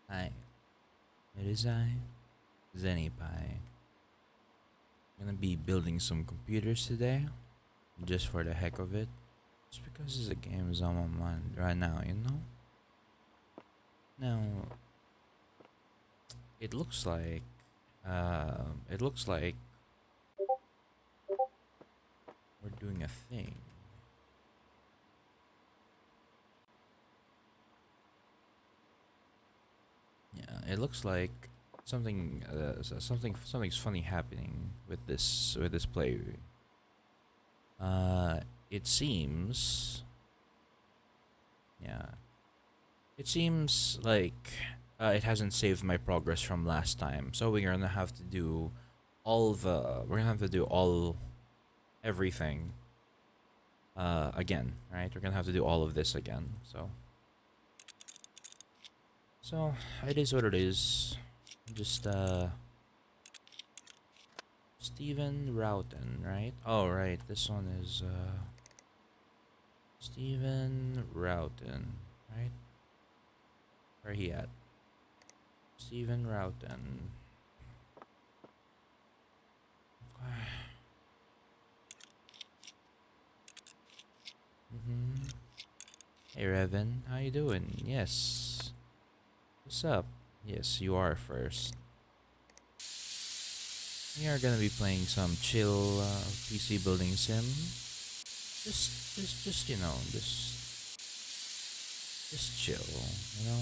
Hi, it is I, ZennyPie. Gonna be building some computers today, just for the heck of it. Just because it's a game is on my mind right now, you know? Now, it looks like, it looks like we're doing a thing. Yeah, it looks like something's funny happening with this play. Uh, it seems, yeah, it seems like it hasn't saved my progress from last time, so we're gonna have to do all everything again, right? We're gonna have to do all of this again. So it is what it is. Just Steven Routen, right? Oh right, this one is Steven Routen, right? Where he at? Steven Routen. Mm-hmm. Hey Revan, how you doing? Yes. What's up? Yes, you are first. We are gonna be playing some chill PC building sim. Just you know, just chill. You know,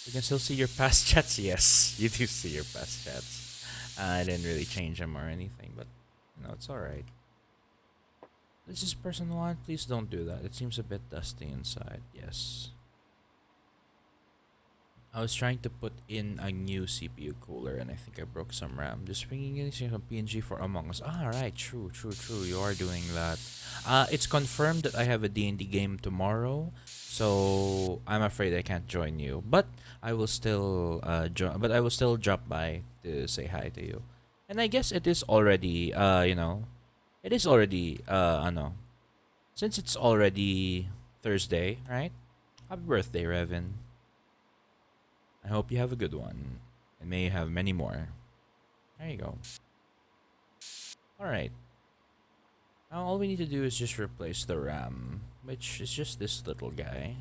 you can still see your past chats. Yes, you do see your past chats. I didn't really change them or anything, but you know, it's all right. This is person one. Please don't do that. It seems a bit dusty inside. Yes. I was trying to put in a new CPU cooler and I think I broke some RAM. Just bringing in some PNG for Among Us. Ah, right. True, true, true. You are doing that. It's confirmed that I have a D&D game tomorrow. So I'm afraid I can't join you. But I will still I will still drop by to say hi to you. And I guess it is already it is already since it's already Thursday, right? Happy birthday, Revan. I hope you have a good one, and may you have many more. There you go. Alright, now all we need to do is just replace the RAM, which is just this little guy.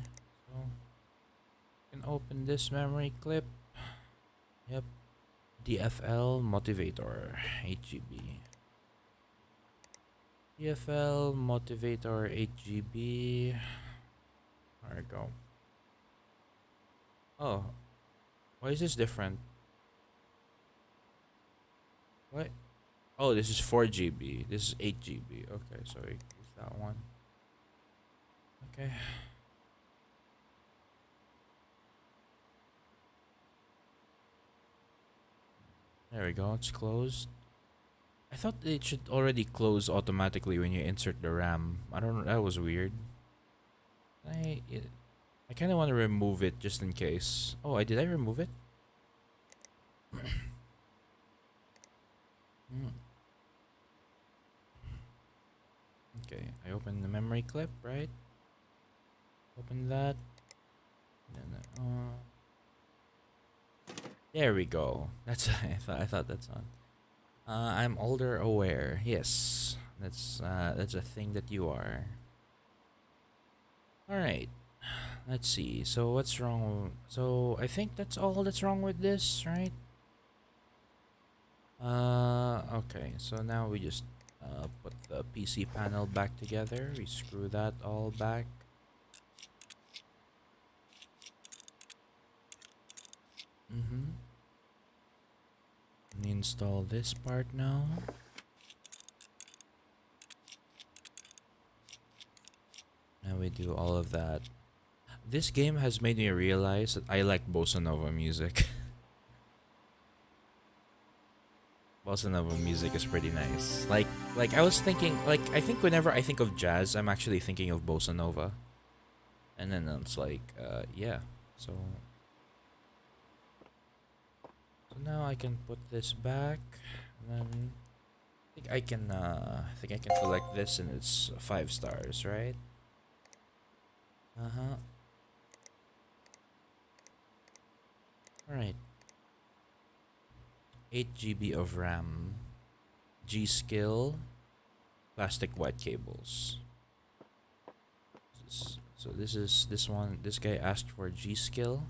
So, you can open this memory clip. Yep, DFL Motivator, 8 GB. DFL Motivator, 8 GB. There we go. Oh, why is this different? What? Oh, this is 4 GB. This is 8 GB. Okay, so we use that one. Okay. There we go. It's closed. I thought it should already close automatically when you insert the RAM. I don't know. That was weird. I it, I kind of want to remove it just in case. Oh, I did. I remove it. Hmm. Okay. I open the memory clip. Right. Open that. Then there we go. That's I thought that's on. I'm older aware. Yes. That's a thing that you are. All right. Let's see. So what's wrong? So I think that's all that's wrong with this, right? Okay. So now we just put the PC panel back together. We screw that all back. Mm-hmm. Install this part now. And we do all of that. This game has made me realize that I like bossa nova music. Bossa nova music is pretty nice. Like I was thinking, like I think whenever I think of jazz, I'm actually thinking of bossa nova. And then it's like, yeah. So so now I can put this back. And then I think I can select this and it's 5 stars, right? Uh-huh. All right. 8 GB of RAM. G skill. Plastic white cables. So this is this one. This guy asked for G skill.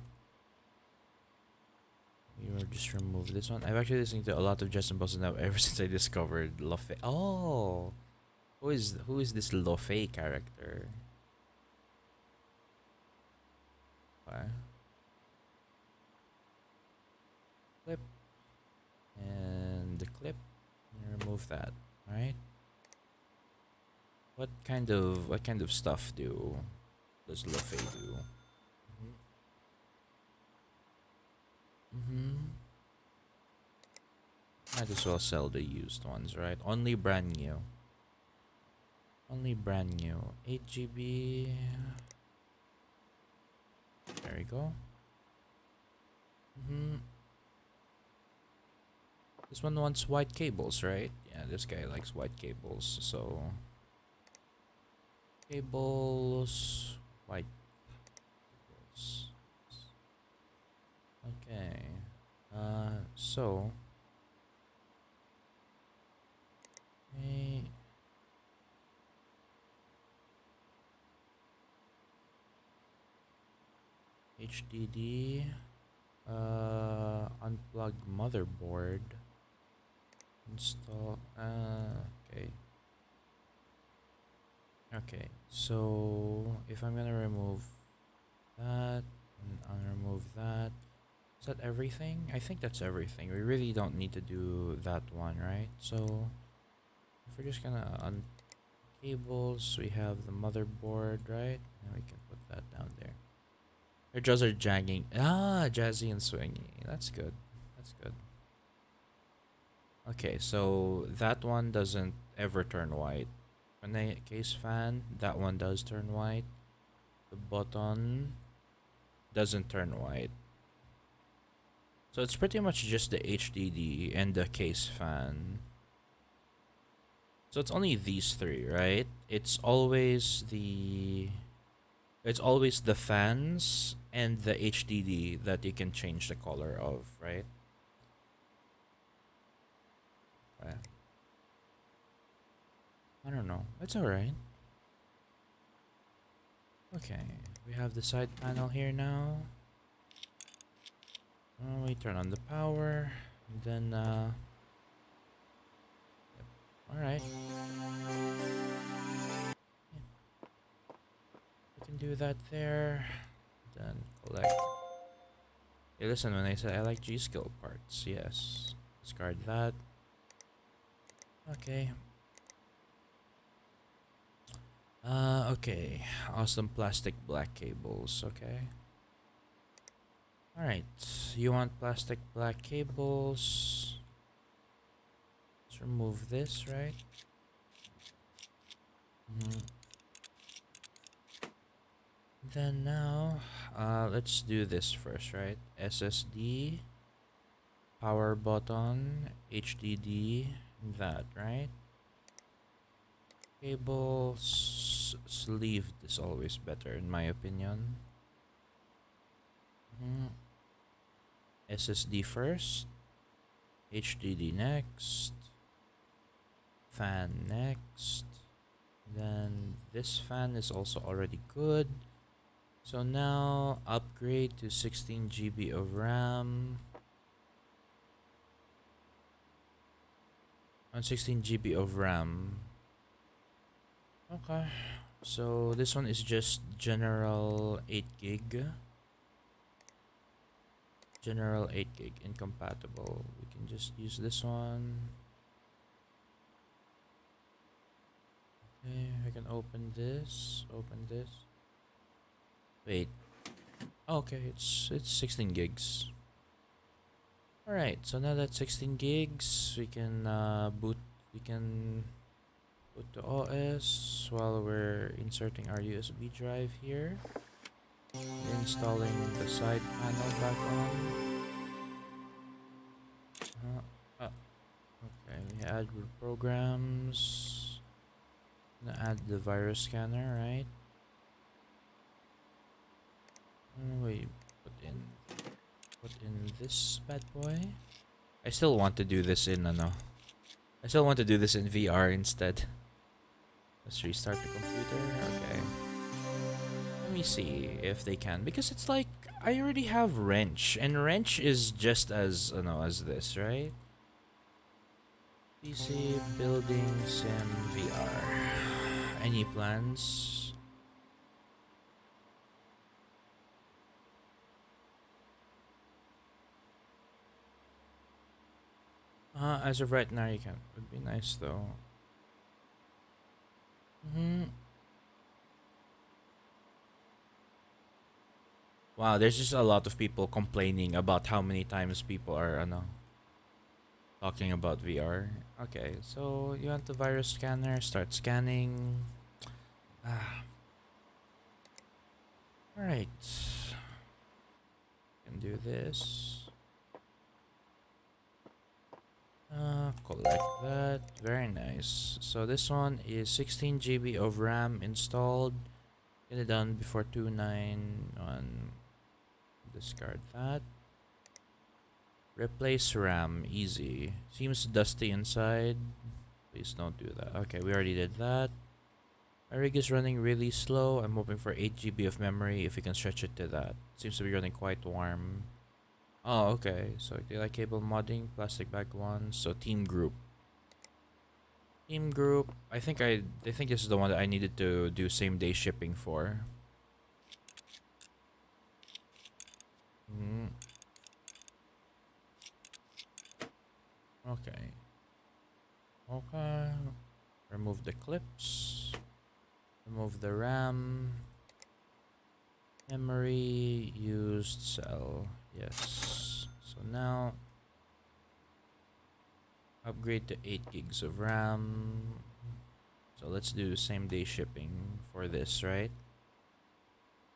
We will just remove this one. I've actually listened to a lot of Justin Boston now ever since I discovered Lofay. Oh, who is this Lofay character? Okay. Clip and the clip. Remove that. All right. What kind of stuff does Lofay do? Mm-hmm. Might as well sell the used ones, right? Only brand new. Only brand new. 8 GB. There we go. Mm-hmm. This one wants white cables, right? Yeah, this guy likes white cables. So cables, white cables. Okay. So eh, HDD. Unplug motherboard. Install. Okay. Okay. So if I'm gonna remove that and unremove that, is that everything? I think that's everything. We really don't need to do that one, right? So if we're just gonna cables, we have the motherboard, right? And we can put that down there. Our jaws are jagging. Ah, jazzy and swingy. That's good. That's good. Okay, so that one doesn't ever turn white. When I case fan, that one does turn white. The button doesn't turn white. So it's pretty much just the HDD and the case fan. So it's only these three, right? It's always the fans and the HDD that you can change the color of, right? Uh, I don't know. It's alright. Okay, we have the side panel here now. We turn on the power, and then yep. All right. Yeah, we can do that there. Then collect. Hey, listen, when I said I like G skill parts, yes. Discard that. Okay. Okay. Awesome plastic black cables. Okay. All right. You want plastic black cables? Let's remove this, right? Mhm. Then now, let's do this first, right? SSD, power button, HDD, that, right? Cables, sleeved is always better in my opinion. Mhm. SSD first, HDD next, fan next. Then this fan is also already good. So now upgrade to 16 GB of RAM. On 16 GB of RAM. Okay. So this one is just general 8 GB. General 8 GB incompatible. We can just use this one. Okay, I can open this. Open this. Wait. Okay, it's 16 gigs. All right. So now that 16 gigs, we can boot. We can put the OS while we're inserting our USB drive here. Installing the side panel back on. Uh, okay, we add programs. Gonna add the virus scanner, right? We put in this bad boy. I still want to do this in no. I still want to do this in VR instead. Let's restart the computer. Okay. Let me see if they can, because it's like I already have Wrench, and Wrench is just as no as this, right? PC building sim VR. Any plans? As of right now, you can. Would be nice though. Wow, there's just a lot of people complaining about how many times people are talking about VR. Okay, so you want the virus scanner? Start scanning. Ah, all right. Can do this. Collect that. Very nice. So this one is 16 GB of RAM installed. Get it done before 291. Discard that. Replace RAM. Easy. Seems dusty inside. Please don't do that. Okay, we already did that. My rig is running really slow. I'm hoping for 8 GB of memory if we can stretch it to that. Seems to be running quite warm. Oh, okay. So daylight cable modding, plastic bag one. So team group. Team group. I think this is the one that I needed to do same day shipping for. Mm, okay. Okay. Remove the clips. Remove the RAM. Memory used cell. Yes. So now upgrade to 8 gigs of RAM. So let's do same day shipping for this, right?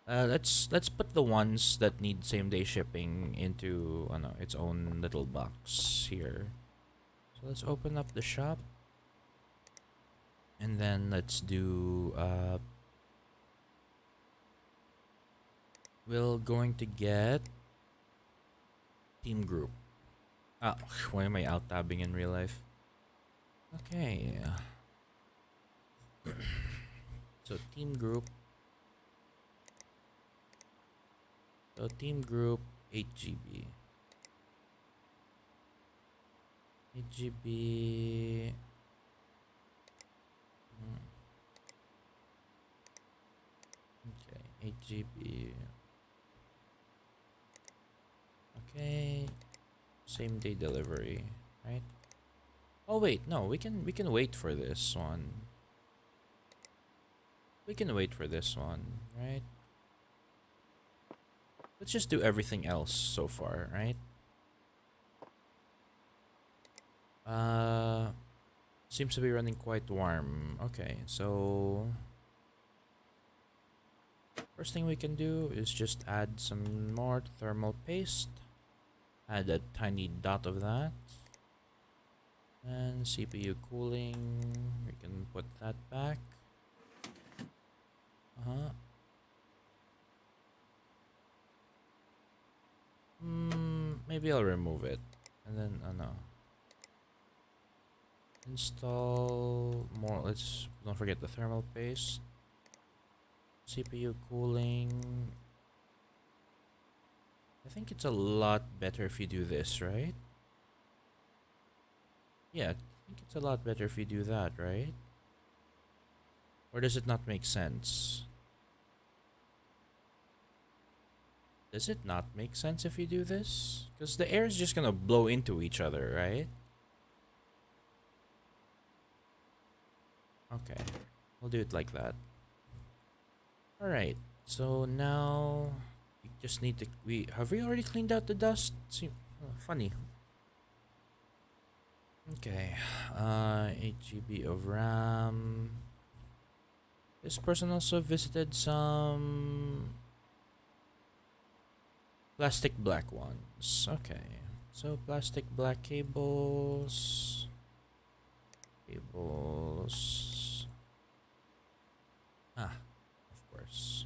Let's put the ones that need same day shipping into its own little box here. So let's open up the shop, and then let's do we're going to get team group. Ah, why am I alt tabbing in real life? Okay. So team group. So team group 8 GB. 8 GB. Okay, 8 GB. Okay. Same day delivery, right? Oh wait, no, we can wait for this one. We can wait for this one, right? Let's just do everything else so far, right? Uh Seems to be running quite warm. Okay, so first thing we can do is just add some more thermal paste. Add a tiny dot of that. And CPU cooling, we can put that back. Maybe I'll remove it. And then, no. Install more. Let's don't forget the thermal paste. CPU cooling. I think it's a lot better if you do this, right? Yeah, I think it's a lot better if you do that, right? Or does it not make sense? Does it not make sense if you do this? Because the air is just gonna blow into each other, right? Okay, we'll do it like that. Alright, so now we just need to. We already cleaned out the dust? Funny. Okay, 8 GB of RAM. This person also visited some plastic black ones. Okay, so plastic black cables. Cables. Ah, of course.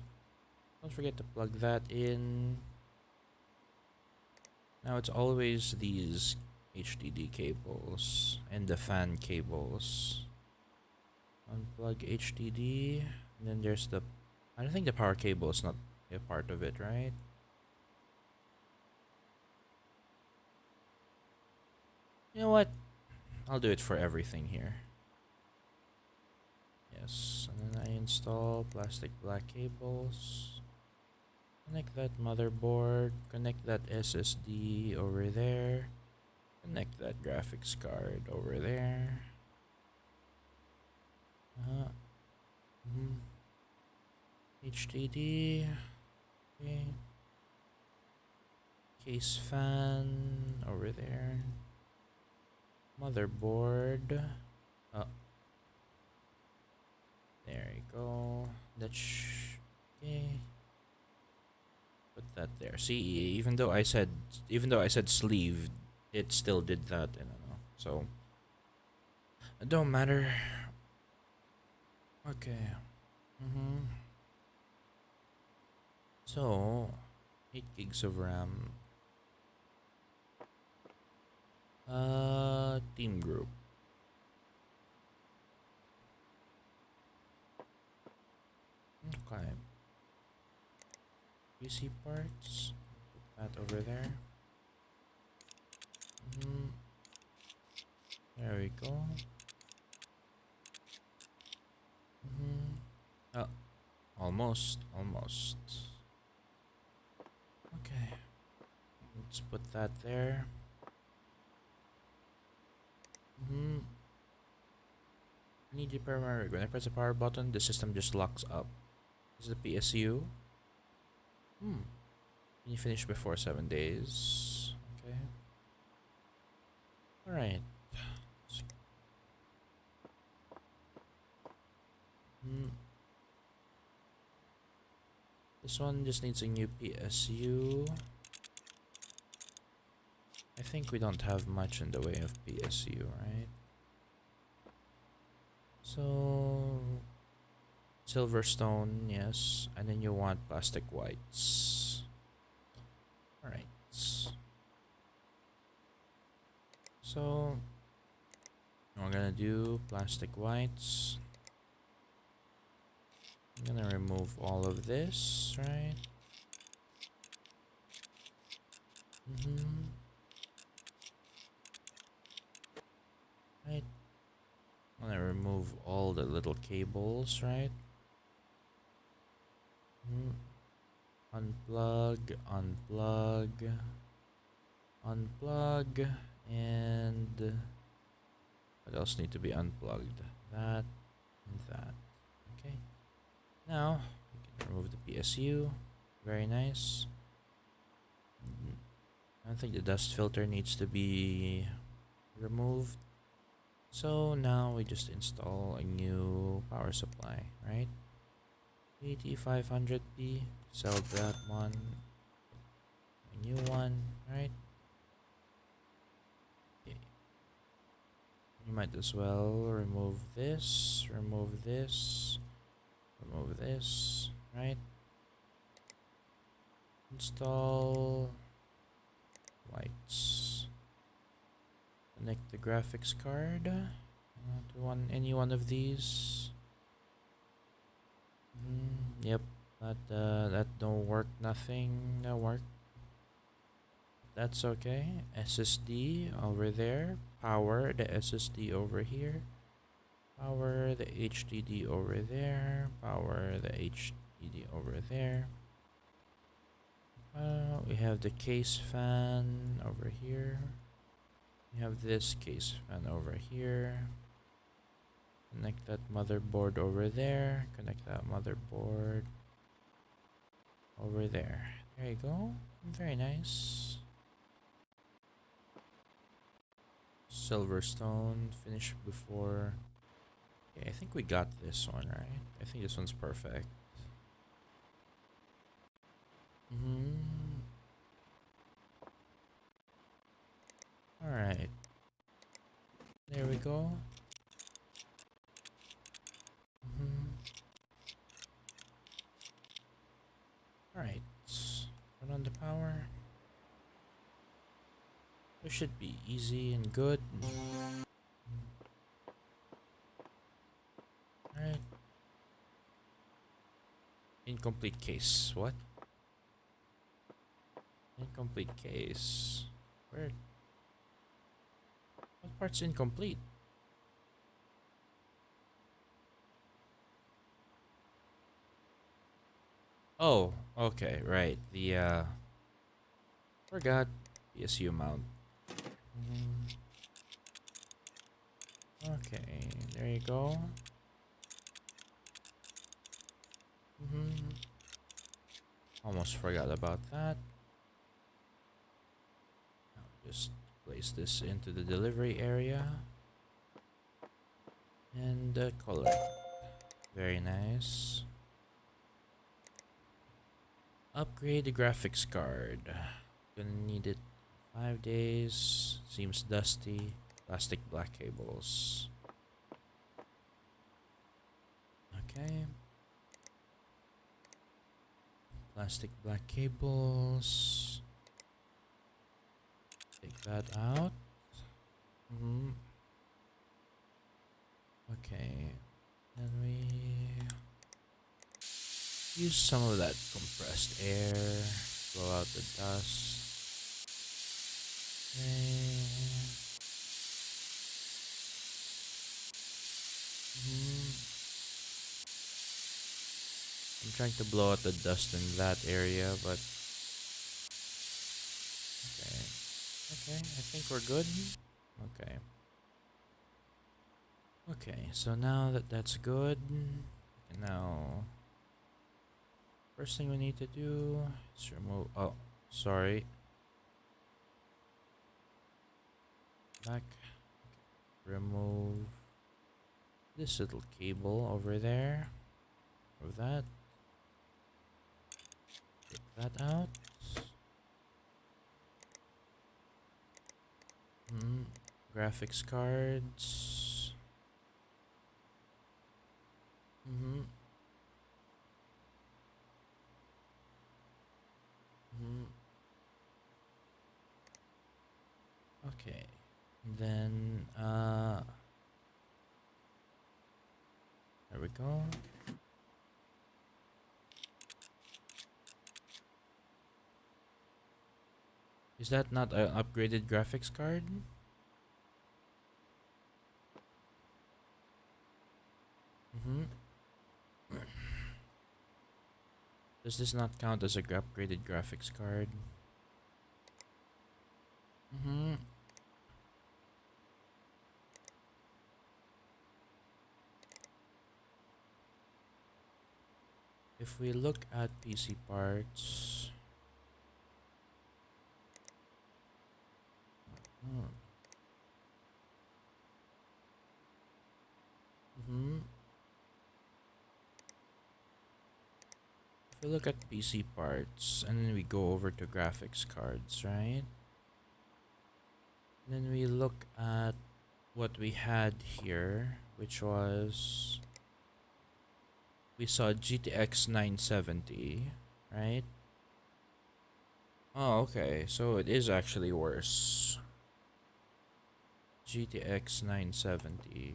Don't forget to plug that in. Now it's always these HDD cables and the fan cables. Unplug HDD, and then there's the. I don't think the power cable is not a part of it, right? You know what? I'll do it for everything here. Yes, and then I install plastic black cables. Connect that motherboard, connect that SSD over there, connect that graphics card over there. Uh, HDD, okay. Case fan over there. Motherboard. Oh, there you go. That's okay. Put that there. See, even though I said sleeve, it still did that. I don't know. So it don't matter. Okay. So 8 gigs of RAM. Team group. Okay. PC parts. Put that over there. There we go. Oh, almost. Okay. Let's put that there. Need the primary. When I press the power button, the system just locks up. This is the PSU. Can you finish before 7 days? Okay. Alright. This one just needs a new PSU. I think we don't have much in the way of PSU, right? So Silverstone, yes, and then you want plastic whites. Alright. So we're gonna do plastic whites. I'm gonna remove all of this, right? Right. I'm gonna remove all the little cables, right? Unplug, and what else need to be unplugged? That and that. Okay. Now we can remove the PSU. Very nice. I don't think the dust filter needs to be removed. So now we just install a new power supply, right? AT500P, sell that one, a new one, right? Okay. You might as well remove this, right? Install lights. Connect the graphics card to any one of these. Yep, that don't work. Nothing that work. That's okay. SSD over there. Power the SSD over here. Power the HDD over there. Power the HDD over there. We have the case fan over here. We have this case fan over here. Connect that motherboard over there. Connect that motherboard over there. There you go. Very nice. Silverstone. Finish before. Okay, I think we got this one, right? I think this one's perfect. Alright. There we go. Alright. Turn on the power. It should be easy and good. Alright. Incomplete case. What? Incomplete case. Where? What part's incomplete? Oh, okay, right. Forgot PSU mount. Mm, okay, there you go. hmm Almost forgot about that. Now just place this into the delivery area and collect. Very nice. Upgrade the graphics card. Gonna need it 5 days. Seems dusty. Plastic black cables. Okay. Plastic black cables. Take that out. hmm Okay. Then we use some of that compressed air. Blow out the dust. Okay. Mhm. I'm trying to blow out the dust in that area, but okay. Okay, I think we're good. Okay. Okay, so now that that's good, now first thing we need to do is remove. Oh, sorry. Back. Remove this little cable over there. Remove that. Take that out. Graphics cards. Mm-hmm. Mm-hmm. Okay. Then there we go. Is that not an upgraded graphics card? Mm-hmm. Does this not count as a upgraded graphics card? Mm-hmm. If we look at PC parts, mm-hmm. If we look at PC parts and then we go over to graphics cards, right? Then we look at what we had here, which was we saw GTX 970, right? Oh, okay. So it is actually worse. GTX 970.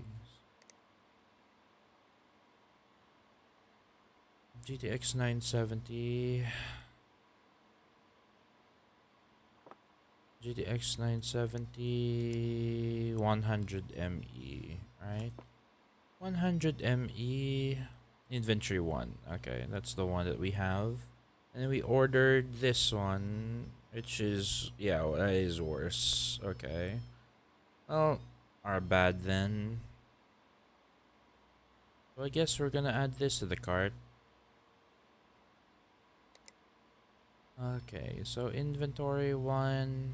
GTX 970. GTX 970 100 ME, right? 100 ME inventory 1. Okay, that's the one that we have. And then we ordered this one, which is yeah, well, that is worse. Okay. Well, our bad then. So I guess we're gonna add this to the cart. Okay, so inventory 1.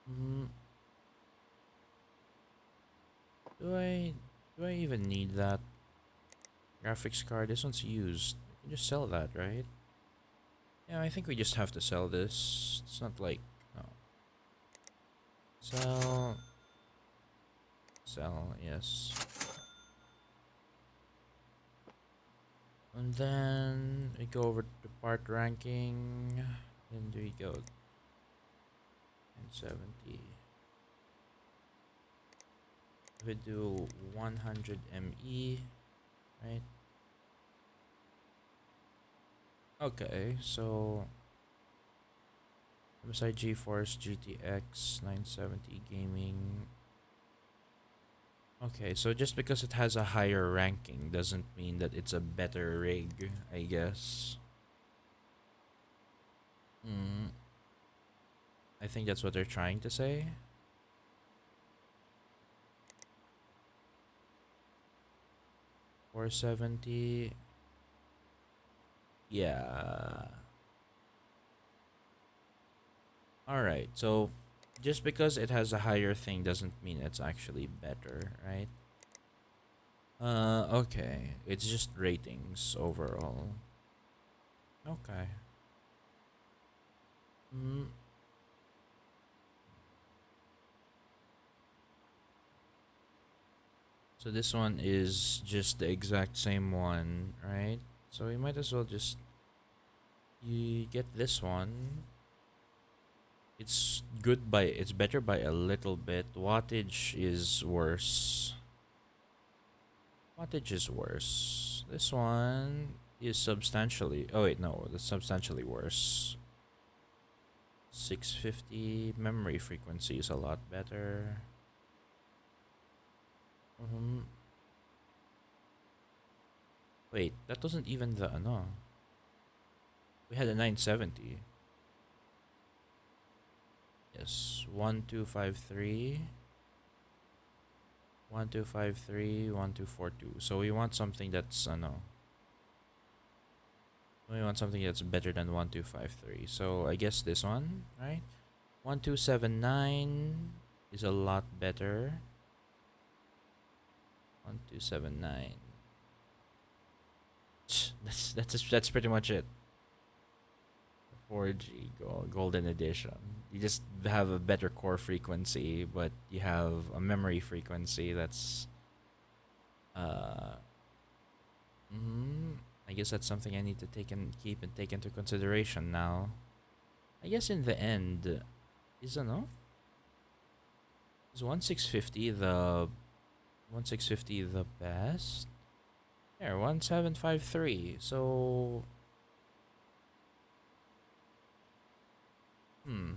Mm, do I do I even need that graphics card? This one's used. I can just sell that, right? Yeah, I think we just have to sell this. It's not like no. Sell, sell. Yes. And then we go over to part ranking. Then we go 1070. We do 100 ME, right? Okay, so MSI GeForce GTX 970 gaming. Okay, so just because it has a higher ranking doesn't mean that it's a better rig, I guess. Mm, I think that's what they're trying to say. 470. Yeah. Alright, so just because it has a higher thing doesn't mean it's actually better, right? Okay. It's just ratings overall. Okay. Mm, so this one is just the exact same one, right? So we might as well just you get this one. It's better by a little bit. Wattage is worse. Wattage is worse. This one is substantially. Oh wait, no, that's substantially worse. 650 memory frequency is a lot better. Mm-hmm. Wait, that wasn't even the no. We had a 970. Yes, 1253, 1253, 1242. So we want something that's no. We want something that's better than 1253. So I guess this one, right? 1279 is a lot better. 1279. That's pretty much it. 4G Golden Edition. You just have a better core frequency, but you have a memory frequency that's uh I guess that's something I need to keep and take into consideration now. I guess in the end, is no? Is 1650 the best? There, 1753. So hmm.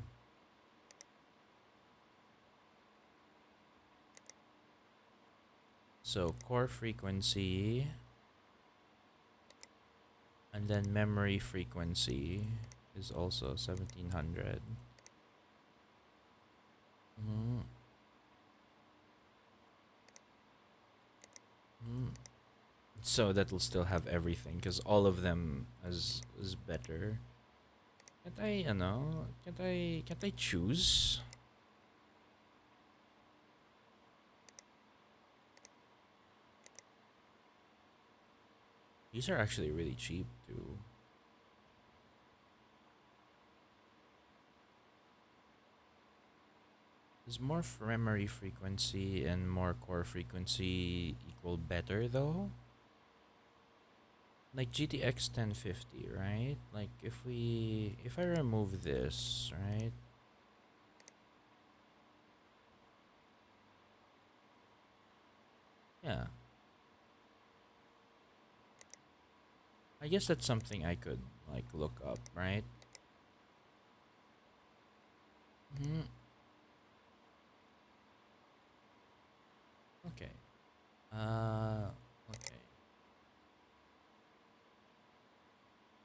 So core frequency and then memory frequency is also 1700. Mm-hmm. Mm-hmm. So that'll still have everything because all of them is better. Can't I, you know? Can't I choose? These are actually really cheap too. Is more memory frequency and more core frequency equal better though? Like GTX 1050, right? Like if I remove this, right? Yeah. I guess that's something I could like look up, right? Hmm. Okay. Okay.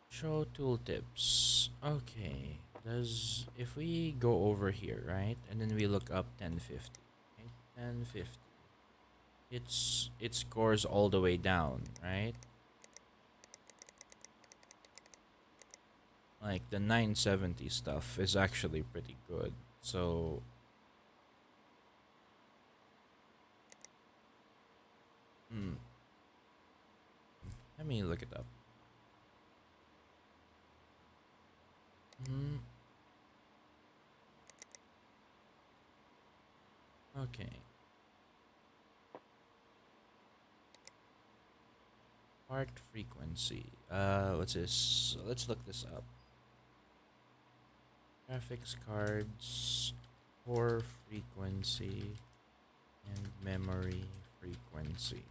Show tooltips. Okay. Does if we go over here, right? And then we look up 1050. Right? 1050. It scores all the way down, right? Like the 970 stuff is actually pretty good. So, hmm, let me look it up. Hmm. Okay. Part frequency. What's this? Let's look this up. Graphics cards, core frequency, and memory frequency.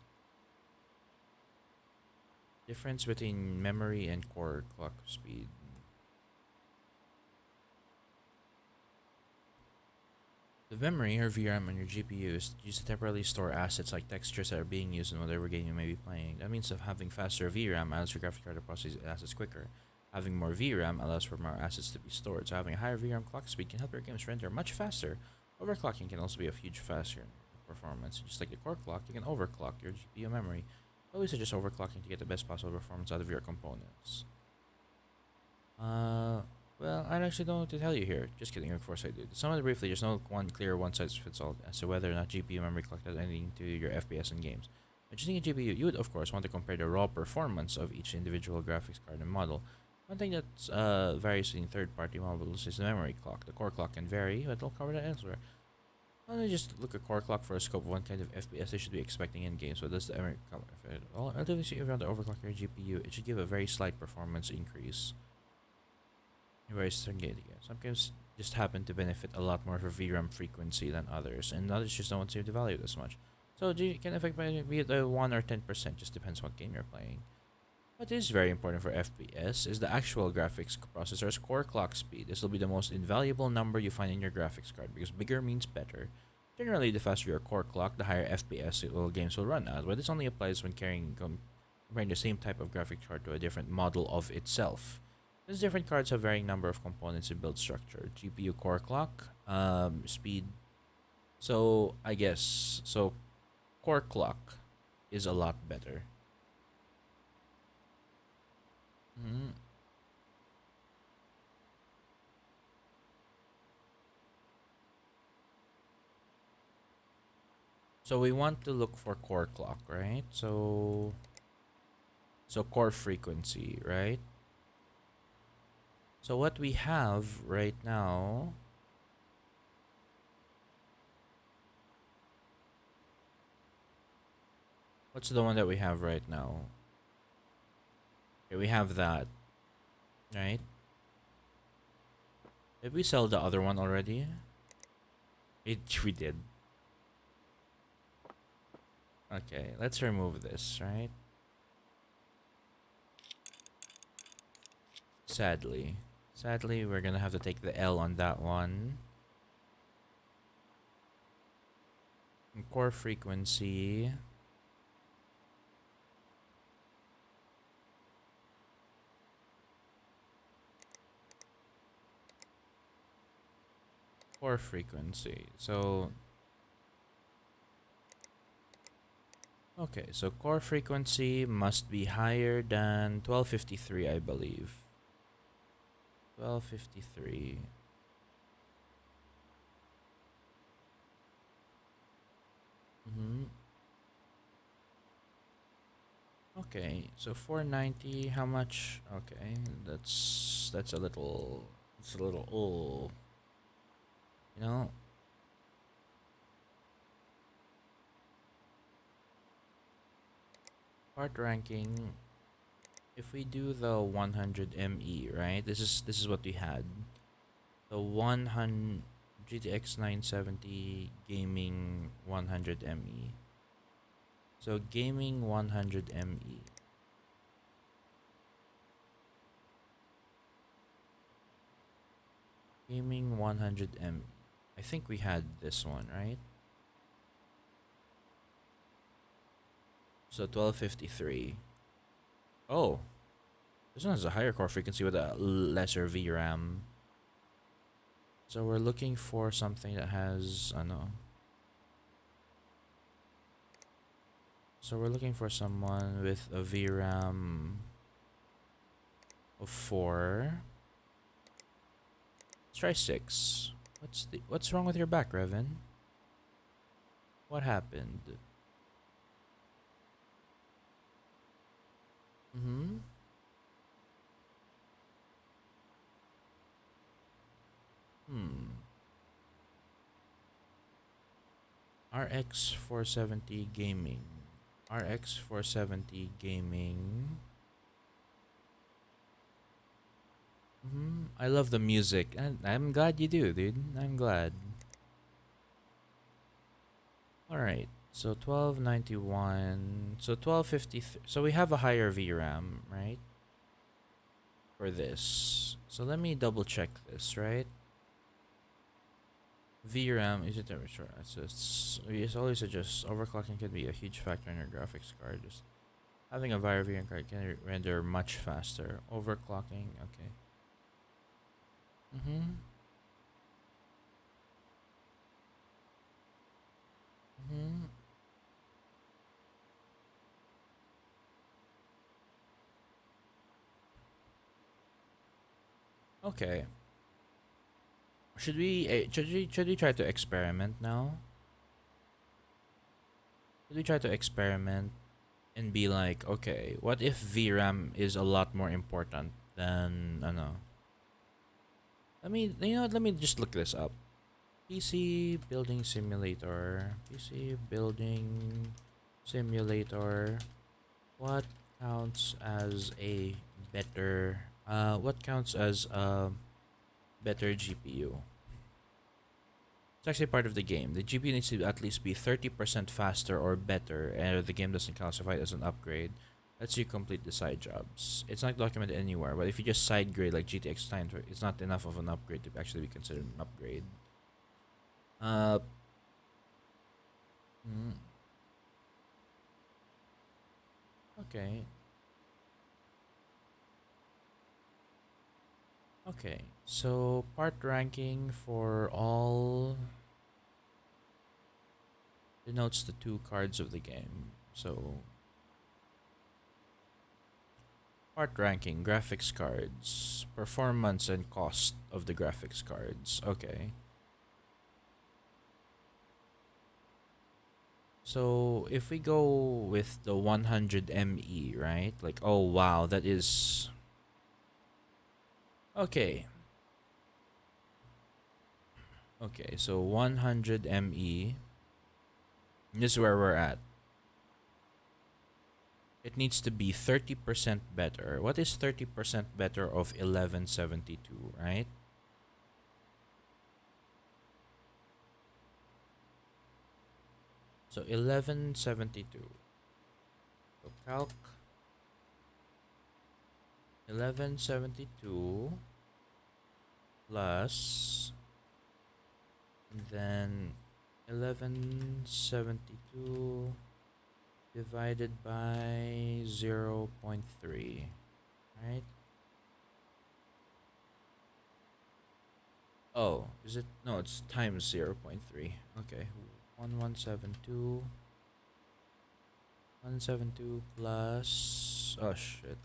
Difference between memory and core clock speed. The memory, or VRAM, on your GPU is used to temporarily store assets like textures that are being used in whatever game you may be playing. That means that having faster VRAM allows your graphics card to process assets quicker. Having more VRAM allows for more assets to be stored, so having a higher VRAM clock speed can help your games render much faster. Overclocking can also be a huge faster performance. Just like the core clock, you can overclock your GPU memory. Always suggest overclocking to get the best possible performance out of your components. Well, I actually don't know what to tell you here. Just kidding, of course I do. To sum it briefly, there's no one clear one-size-fits-all as to whether or not GPU memory clock does anything to your FPS in games. When choosing a GPU, you would of course want to compare the raw performance of each individual graphics card and model. One thing that varies between third-party models is the memory clock. The core clock can vary, but we'll cover that elsewhere. Why don't you just look at core clock for a scope of what kind of FPS they should be expecting in games. So does the memory clock affect it? Well, relatively if you want to overclock your GPU, it should give a very slight performance increase. Whereas some games just happen to benefit a lot more for VRAM frequency than others, and others just don't seem to value it as much. So it can affect by be it 1 or 10%, just depends what game you're playing. What is very important for FPS is the actual graphics processor's core clock speed. This will be the most invaluable number you find in your graphics card because bigger means better. Generally, the faster your core clock, the higher FPS games will run at, but this only applies when comparing the same type of graphics card to a different model of itself. These different cards have varying number of components in build structure. GPU core clock, speed. So I guess core clock is a lot better. Mhm. So we want to look for core clock, right? So core frequency, right? So what we have right now, what's the one that we have right now? Okay, we have that, right? Did we sell the other one already? We did. Okay, let's remove this, right? Sadly. Sadly, we're gonna have to take the L on that one. And core frequency. Core frequency. So, okay, so core frequency must be higher than 1253, I believe. 1253. Mm-hmm. Okay, so 490, how much? Okay, that's a little, it's a little, oh, you know, part ranking. If we do the 100 ME, right? This is what we had. The 100 GTX 970 gaming 100 ME. So gaming 100 ME. Gaming 100 ME. I think we had this one, right? So 1253. Oh, this one has a higher core frequency with a lesser VRAM. So we're looking for something that has, I don't know. So we're looking for someone with a VRAM of 4. Let's try 6. What's wrong with your back, Revan? What happened? Mm-hmm. Hmm. RX 470 gaming. RX 470 gaming. I love the music, and I'm glad you do, dude. I'm glad. All right. So 1291. So 1250. So we have a higher VRAM, right? For this. So let me double check this, right? VRAM is a temperature. We always suggest overclocking can be a huge factor in your graphics card. Just having a higher VRAM card can render much faster. Overclocking, okay. Mm-hmm. Mm-hmm. Okay. Should we try to experiment now? Should we try to experiment and be like, okay, what if VRAM is a lot more important than I don't know. Let me just look this up. PC building simulator. PC building simulator. What counts as a what counts as a better GPU? It's actually part of the game. The GPU needs to at least be 30% faster or better, and the game doesn't classify it as an upgrade. Lets you complete the side jobs. It's not documented anywhere, but if you just side grade like GTX 9, it's not enough of an upgrade to actually be considered an upgrade. Uh, mm, okay, okay. So part ranking for all denotes the two cards of the game. So part ranking, graphics cards, performance and cost of the graphics cards. Okay. So if we go with the 100 ME, right? Like, oh wow, that is okay. Okay, so 100 ME. This is where we're at. It needs to be 30% better. What is 30% better of 1172, right? So 1172. So calc 1172 plus, and then 1172 divided by 0.3, right? Oh, is it? No, it's times 0.3. Okay. 1172. 172 plus. Oh, shit.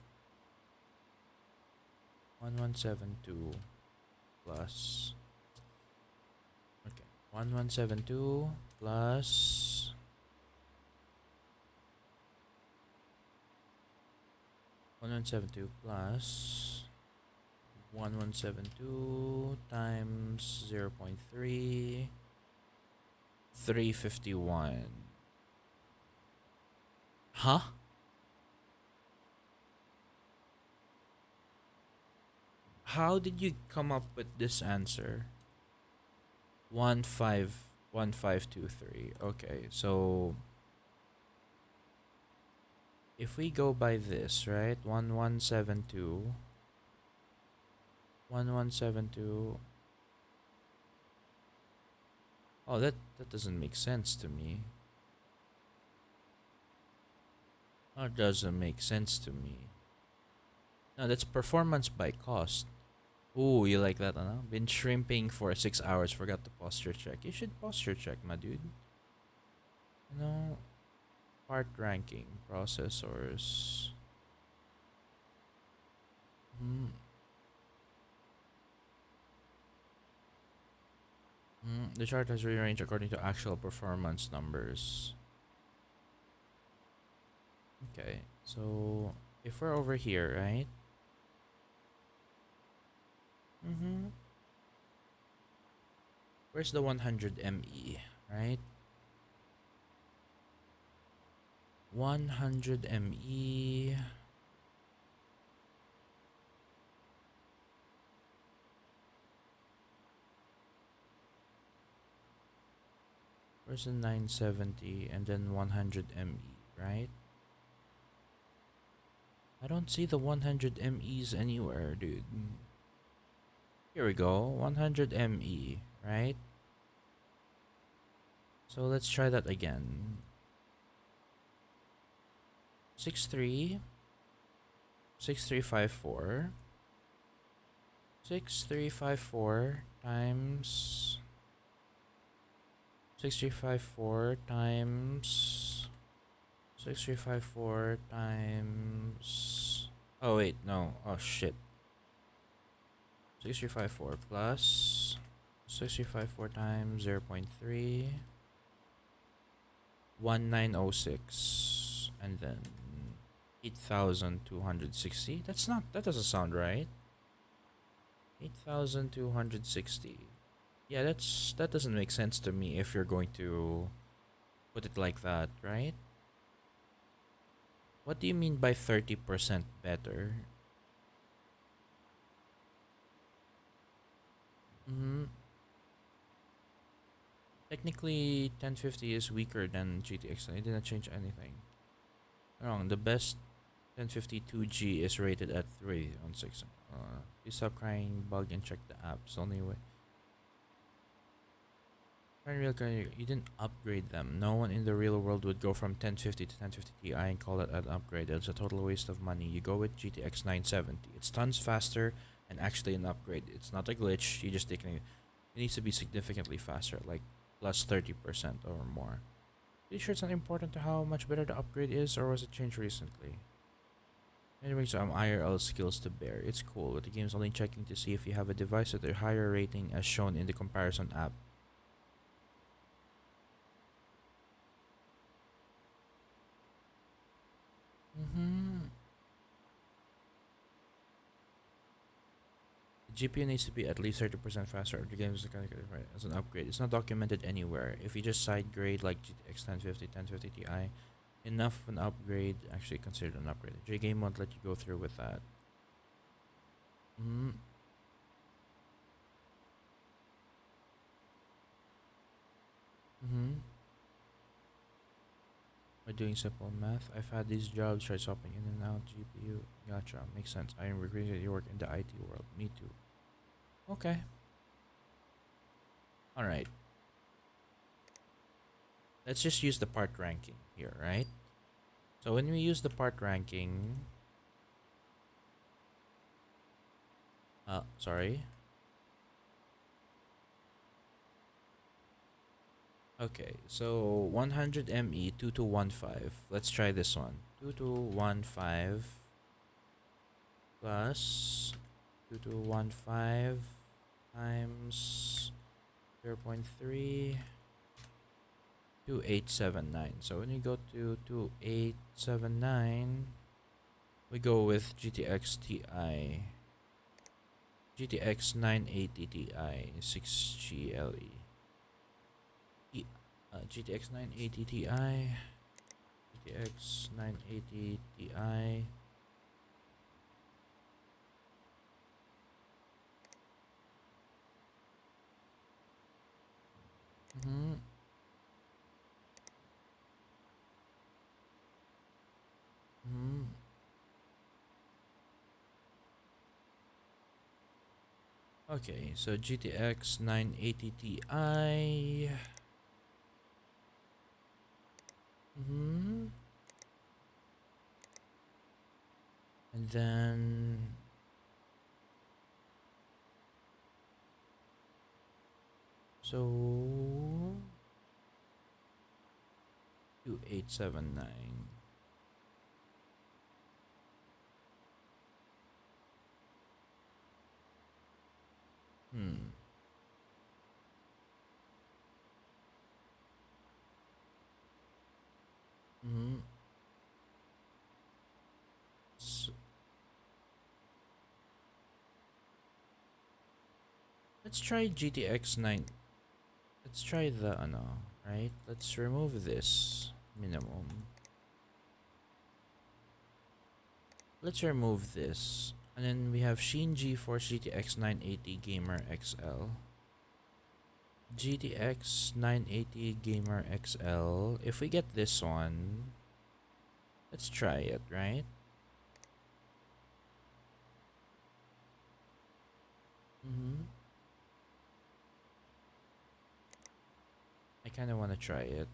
1172 plus. Okay. 1172 plus. 1172 plus. 1172 times 0.3. 351. Huh? How did you come up with this answer? 151523. Okay, so if we go by this, right? 1172. 1172. Oh, that doesn't make sense to me. That doesn't make sense to me. No, that's performance by cost. Ooh, you like that, huh? Been shrimping for 6 hours, forgot to posture check. You should posture check, my dude. You know, part ranking, processors. Hmm. The chart has rearranged according to actual performance numbers. Okay, so if we're over here, right? Mm-hmm. Where's the 100 ME, right? 100 ME. Where's the 970 and then 100 ME, right? I don't see the 100 MEs anywhere, dude. Here we go, 100 ME, right? So let's try that again. 63 6354 6354 times 6354 times 6354 times, oh wait, no, oh shit, 6354 plus 6354 times 0.3 1906 and then 8260. That doesn't sound right. 8260. Yeah, that doesn't make sense to me if you're going to put it like that, right? What do you mean by 30% better? Mm-hmm. Technically, 1050 is weaker than GTX. It didn't change anything. Wrong. The best 1052G is rated at 3 on 6. Please stop crying, bug, and check the apps. Only way. You didn't upgrade them. No one in the real world would go from 1050 to 1050 Ti and call it an upgrade. It's a total waste of money. You go with GTX 970. It's tons faster and actually an upgrade. It's not a glitch. You just take it. It needs to be significantly faster, like plus 30% or more. Are you sure it's not important to how much better the upgrade is, or was it changed recently? Anyways, IRL skills to bear. It's cool, but the game's only checking to see if you have a device with a higher rating as shown in the comparison app. Mm-hmm. The GPU needs to be at least 30% faster, or the game is going to get it right as an upgrade. It's not documented anywhere. If you just side grade like GTX 1050, 1050 Ti, enough of an upgrade, actually considered an upgrade. The game won't let you go through with that. Mm-hmm. Mm-hmm. By doing simple math, I've had these jobs, try swapping in and out, GPU. Gotcha, makes sense. I am regretting that you work in the IT world. Me too. Okay. Alright. Let's just use the part ranking here, right? So when we use the part ranking... sorry. Okay, so 100 ME 2215. Let's try this one. 2215 plus 2215 times 0.3 2879. So when you go to 2879, we go with GTX Ti. GTX 980 Ti 6GLE. GTX 980 Ti. GTX 980 Ti. Mm-hmm. Mm-hmm. Okay, so GTX 980 Ti. Mm-hmm. And then so 2879. Hmm. Mm-hmm. So let's try GTX 9. Let's try the right? Let's remove this minimum. let's remove this. And then we have Sheen GeForce GTX 980 Gamer XL. GTX 980 Gamer XL. If we get this one, let's try it, right? Mm-hmm. I kind of want to try it.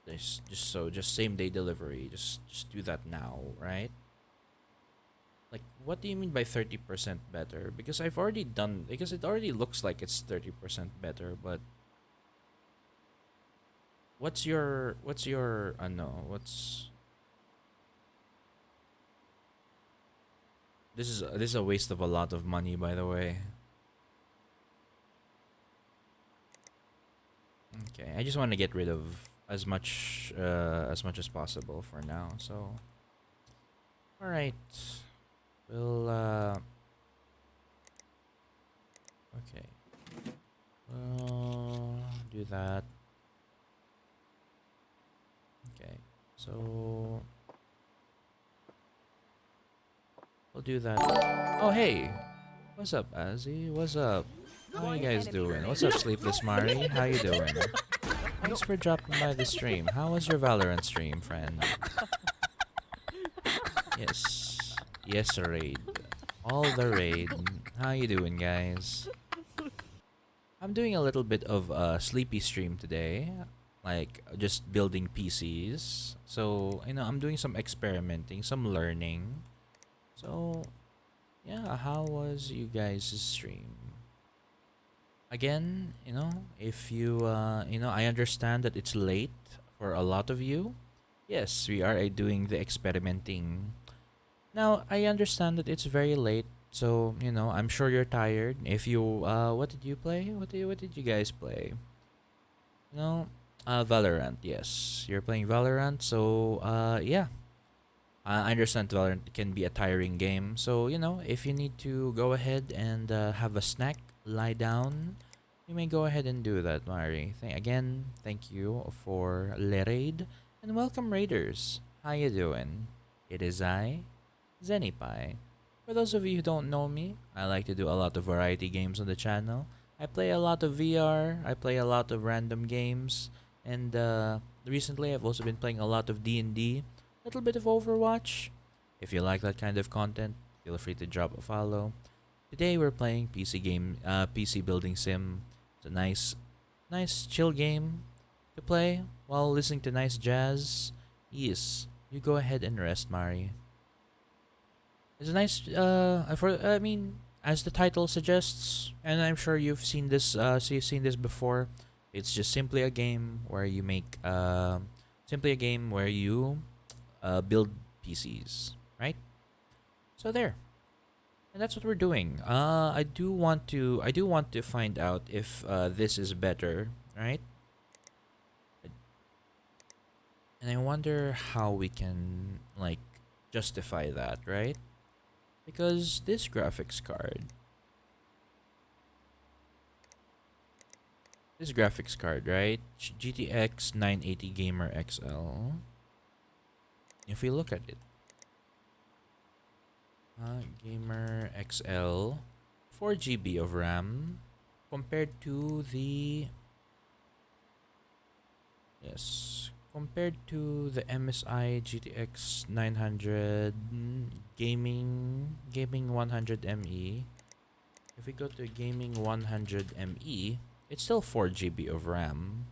Just same day delivery. Just do that now, right? Like, what do you mean by 30% better? Because I've already done, because it already looks like it's 30% better, but what's your no, what's this is a waste of a lot of money, by the way. Okay, I just want to get rid of as much as possible for now. So, all right. We'll okay. Do that. Okay. So, we'll do that. Oh, hey. What's up, Azzy? What's up? How you guys doing? What's up, Sleepless Mari? How you doing? Thanks for dropping by the stream. How was your Valorant stream, friend? Yes. Yes, raid. All the raid. How you doing, guys? I'm doing a little bit of a sleepy stream today. Like, just building PCs. So, I'm doing some experimenting, some learning. So, yeah, how was you guys' stream? Again, if I understand that it's late for a lot of you. Yes, we are doing the experimenting. Now, I understand that it's very late, so, I'm sure you're tired. If you, what did you play? What did you guys play? Valorant, yes. You're playing Valorant, so, yeah. I understand Valorant can be a tiring game, so, if you need to go ahead and have a snack, lie down, you may go ahead and do that, Mari. Again, thank you for Le Raid, and welcome Raiders. How you doing? It is I, Zenipie. For those of you who don't know me, I like to do a lot of variety games on the channel. I play a lot of VR, I play a lot of random games, and recently I've also been playing a lot of D&D, a little bit of Overwatch. If you like that kind of content, feel free to drop a follow. Today we're playing PC building sim. It's a nice chill game to play while listening to nice jazz. Yes, you go ahead and rest, Mari. It's a nice I mean, as the title suggests, and I'm sure you've seen this before. It's just simply a game where you build PCs, right? So there. And that's what we're doing. I do want to find out if this is better, right? And I wonder how we can like justify that, right? Because this graphics card, right? GTX 980 Gamer XL. If we look at it, Gamer XL, 4 GB of RAM, compared to the MSI GTX 900 gaming 100 ME. If we go to gaming 100 ME, it's still 4 GB of RAM.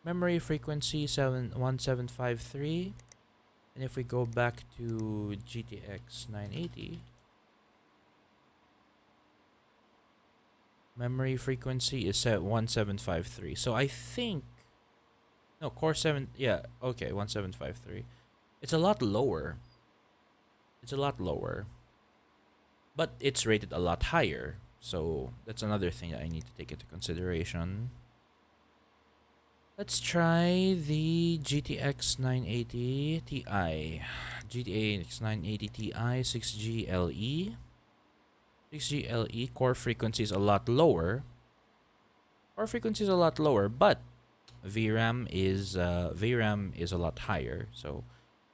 Memory frequency 1753. And if we go back to GTX 980, memory frequency is set 1753. So I think no, Core 7, yeah, okay, 1753. It's a lot lower. It's a lot lower. But it's rated a lot higher. So that's another thing that I need to take into consideration. Let's try the GTX 980 Ti. GTX 980 Ti 6G LE. 6G LE core frequency is a lot lower. But VRAM is a lot higher. So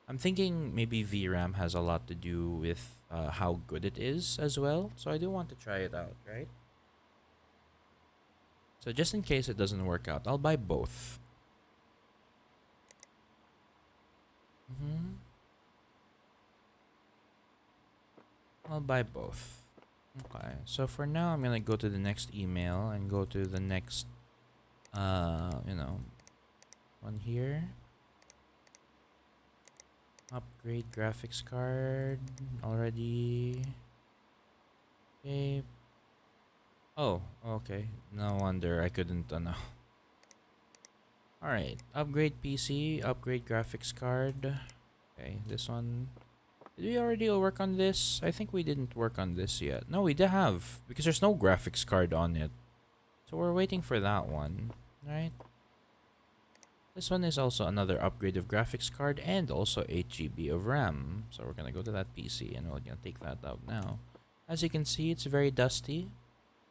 I'm thinking maybe VRAM has a lot to do with how good it is as well. So I do want to try it out, right? So just in case it doesn't work out, I'll buy both. Mm-hmm. I'll buy both. Okay. So for now, I'm gonna go to the next email and go to the next, you know, one here. Upgrade graphics card already. Okay. Oh, okay. No wonder I couldn't know. Alright. Upgrade PC, upgrade graphics card. Okay, this one. Did we already work on this? I think we didn't work on this yet. No, we did have, because there's no graphics card on it. So we're waiting for that one, right? This one is also another upgrade of graphics card and also 8 GB of RAM. So we're gonna go to that PC and we're gonna take that out now. As you can see, it's very dusty.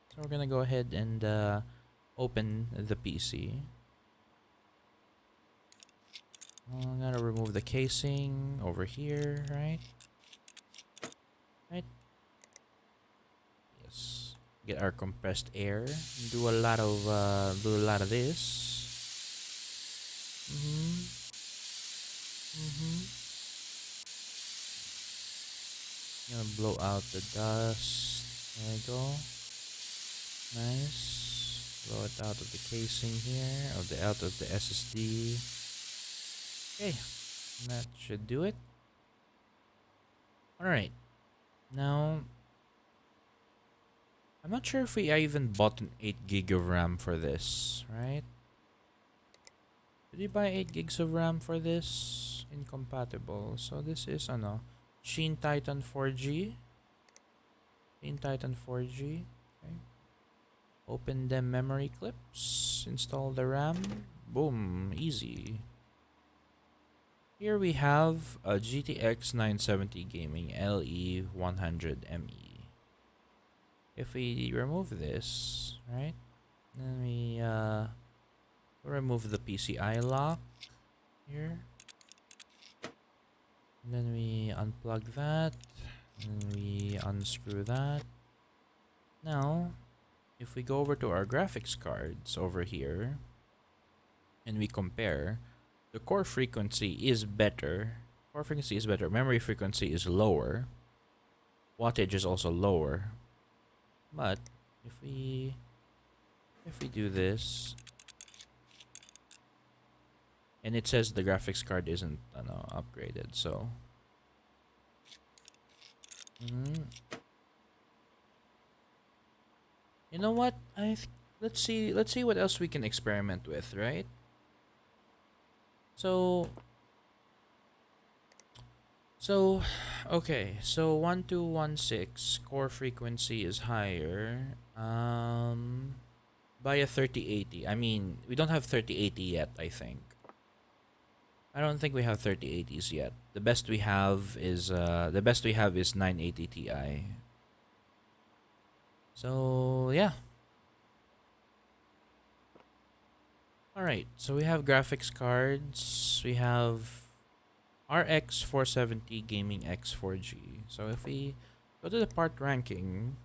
So we're gonna go ahead and open the PC. I'm gonna remove the casing over here, right? Right? Yes. Get our compressed air. Do a lot of this. Mm-hmm. Mm-hmm. Gonna blow out the dust. There we go. Nice. Blow it out of the casing here, out of the SSD. Okay, that should do it. All right. Now, I'm not sure if I even bought an 8 GB of RAM for this, right? Did you buy 8 gigs of RAM for this? Incompatible. So this is Sheen Titan 4G. Sheen Titan 4G. Okay. Open the memory clips. Install the RAM. Boom. Easy. Here we have a GTX 970 Gaming LE 100ME. If we remove this, right? Then we remove the PCI lock here. And then we unplug that. And we unscrew that. Now, if we go over to our graphics cards over here and we compare, the core frequency is better. Core frequency is better. Memory frequency is lower. Wattage is also lower. But if we do this, and it says the graphics card isn't upgraded, so you know what? Let's see what else we can experiment with, right? So okay, so 1216 core frequency is higher. By a 3080. I mean, we don't have 3080 yet, I think. I don't think we have 3080s yet. The best we have is 980 Ti. So, yeah. All right. So we have graphics cards. We have RX 470 Gaming X4G. So if we go to the part ranking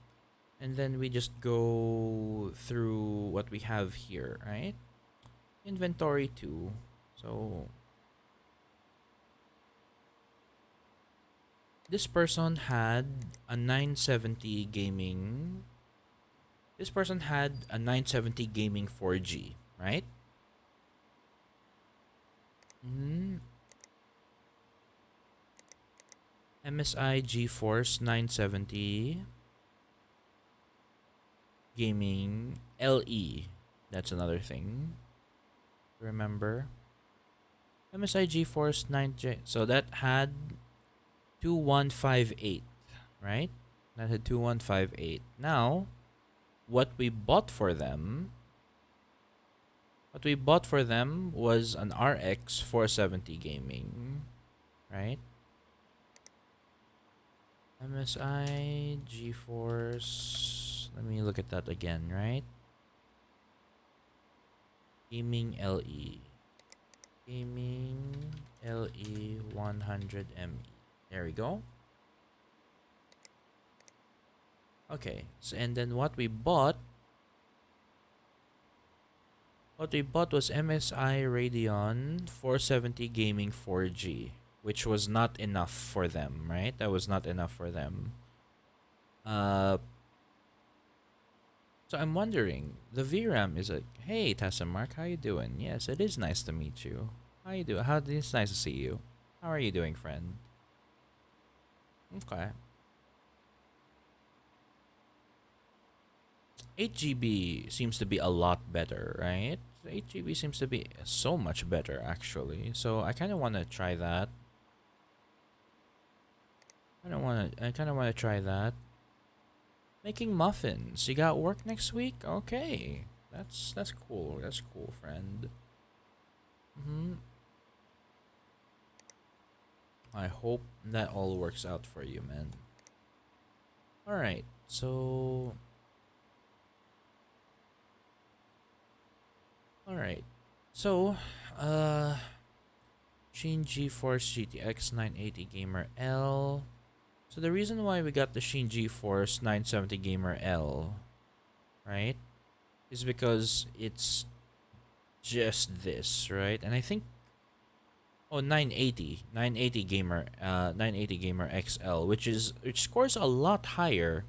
and then we just go through what we have here, right? Inventory 2. So this person had a 970 gaming. This person had a 970 gaming 4G, right? MSI GeForce 970 gaming LE. That's another thing. Remember? MSI GeForce 9J. So that had 2158, right? That had 2158. Now, what we bought for them was an RX 470 gaming, right? MSI GeForce. Let me look at that again, right? Gaming LE. Gaming LE100ME. There we go. Okay, so and then what we bought was MSI Radeon 470 Gaming 4G, which was not enough for them, right? That was not enough for them. Uh, so I'm wondering, the VRAM is like, hey, Tassamark, how you doing? Yes, it is nice to meet you. How you doing? It's nice to see you. How are you doing, friend? Okay. 8 GB seems to be a lot better, right? 8 GB seems to be so much better, actually. So I kind of want to try that. I kind of want to try that. Making muffins. You got work next week? Okay. That's cool. That's cool, friend. I hope that all works out for you, man. All right. So all right. So, Sheen GeForce GTX 980 Gamer L. So the reason why we got the Sheen GeForce 970 Gamer L, right, is because it's just this, right? And I think 980 Gamer 980 Gamer XL, which scores a lot higher.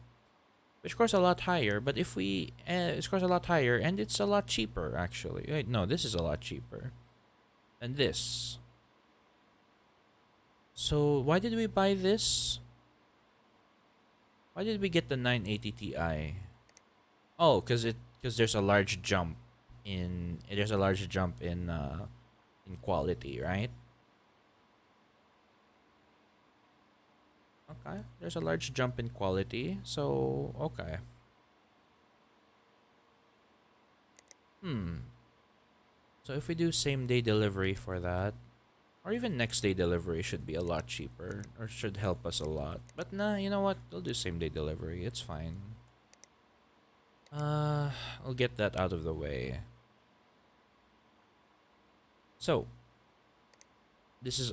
Which scores a lot higher, but if we it scores a lot higher and it's a lot cheaper actually. Wait, no, this is a lot cheaper than this. So why did we buy this? Why did we get the 980 Ti? Oh, because there's a large jump in in quality, right? Okay, there's a large jump in quality, so okay. So if we do same day delivery for that, or even next day delivery should be a lot cheaper, or should help us a lot. But nah, you know what? We'll do same day delivery. It's fine. I'll get that out of the way. So, this is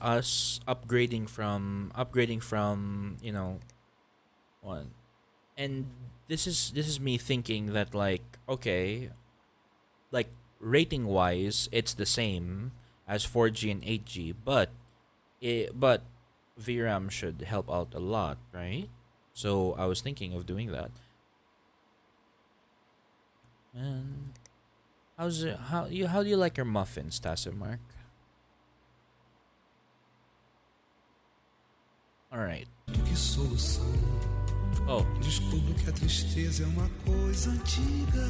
us upgrading from, one. And this is me thinking that, like, okay, like rating wise it's the same as 4G and 8G, but VRAM should help out a lot, right? So I was thinking of doing that. And how do you like your muffins, Tassamark? All right. Que solução? Oh, Descubro que a tristeza é uma coisa antiga.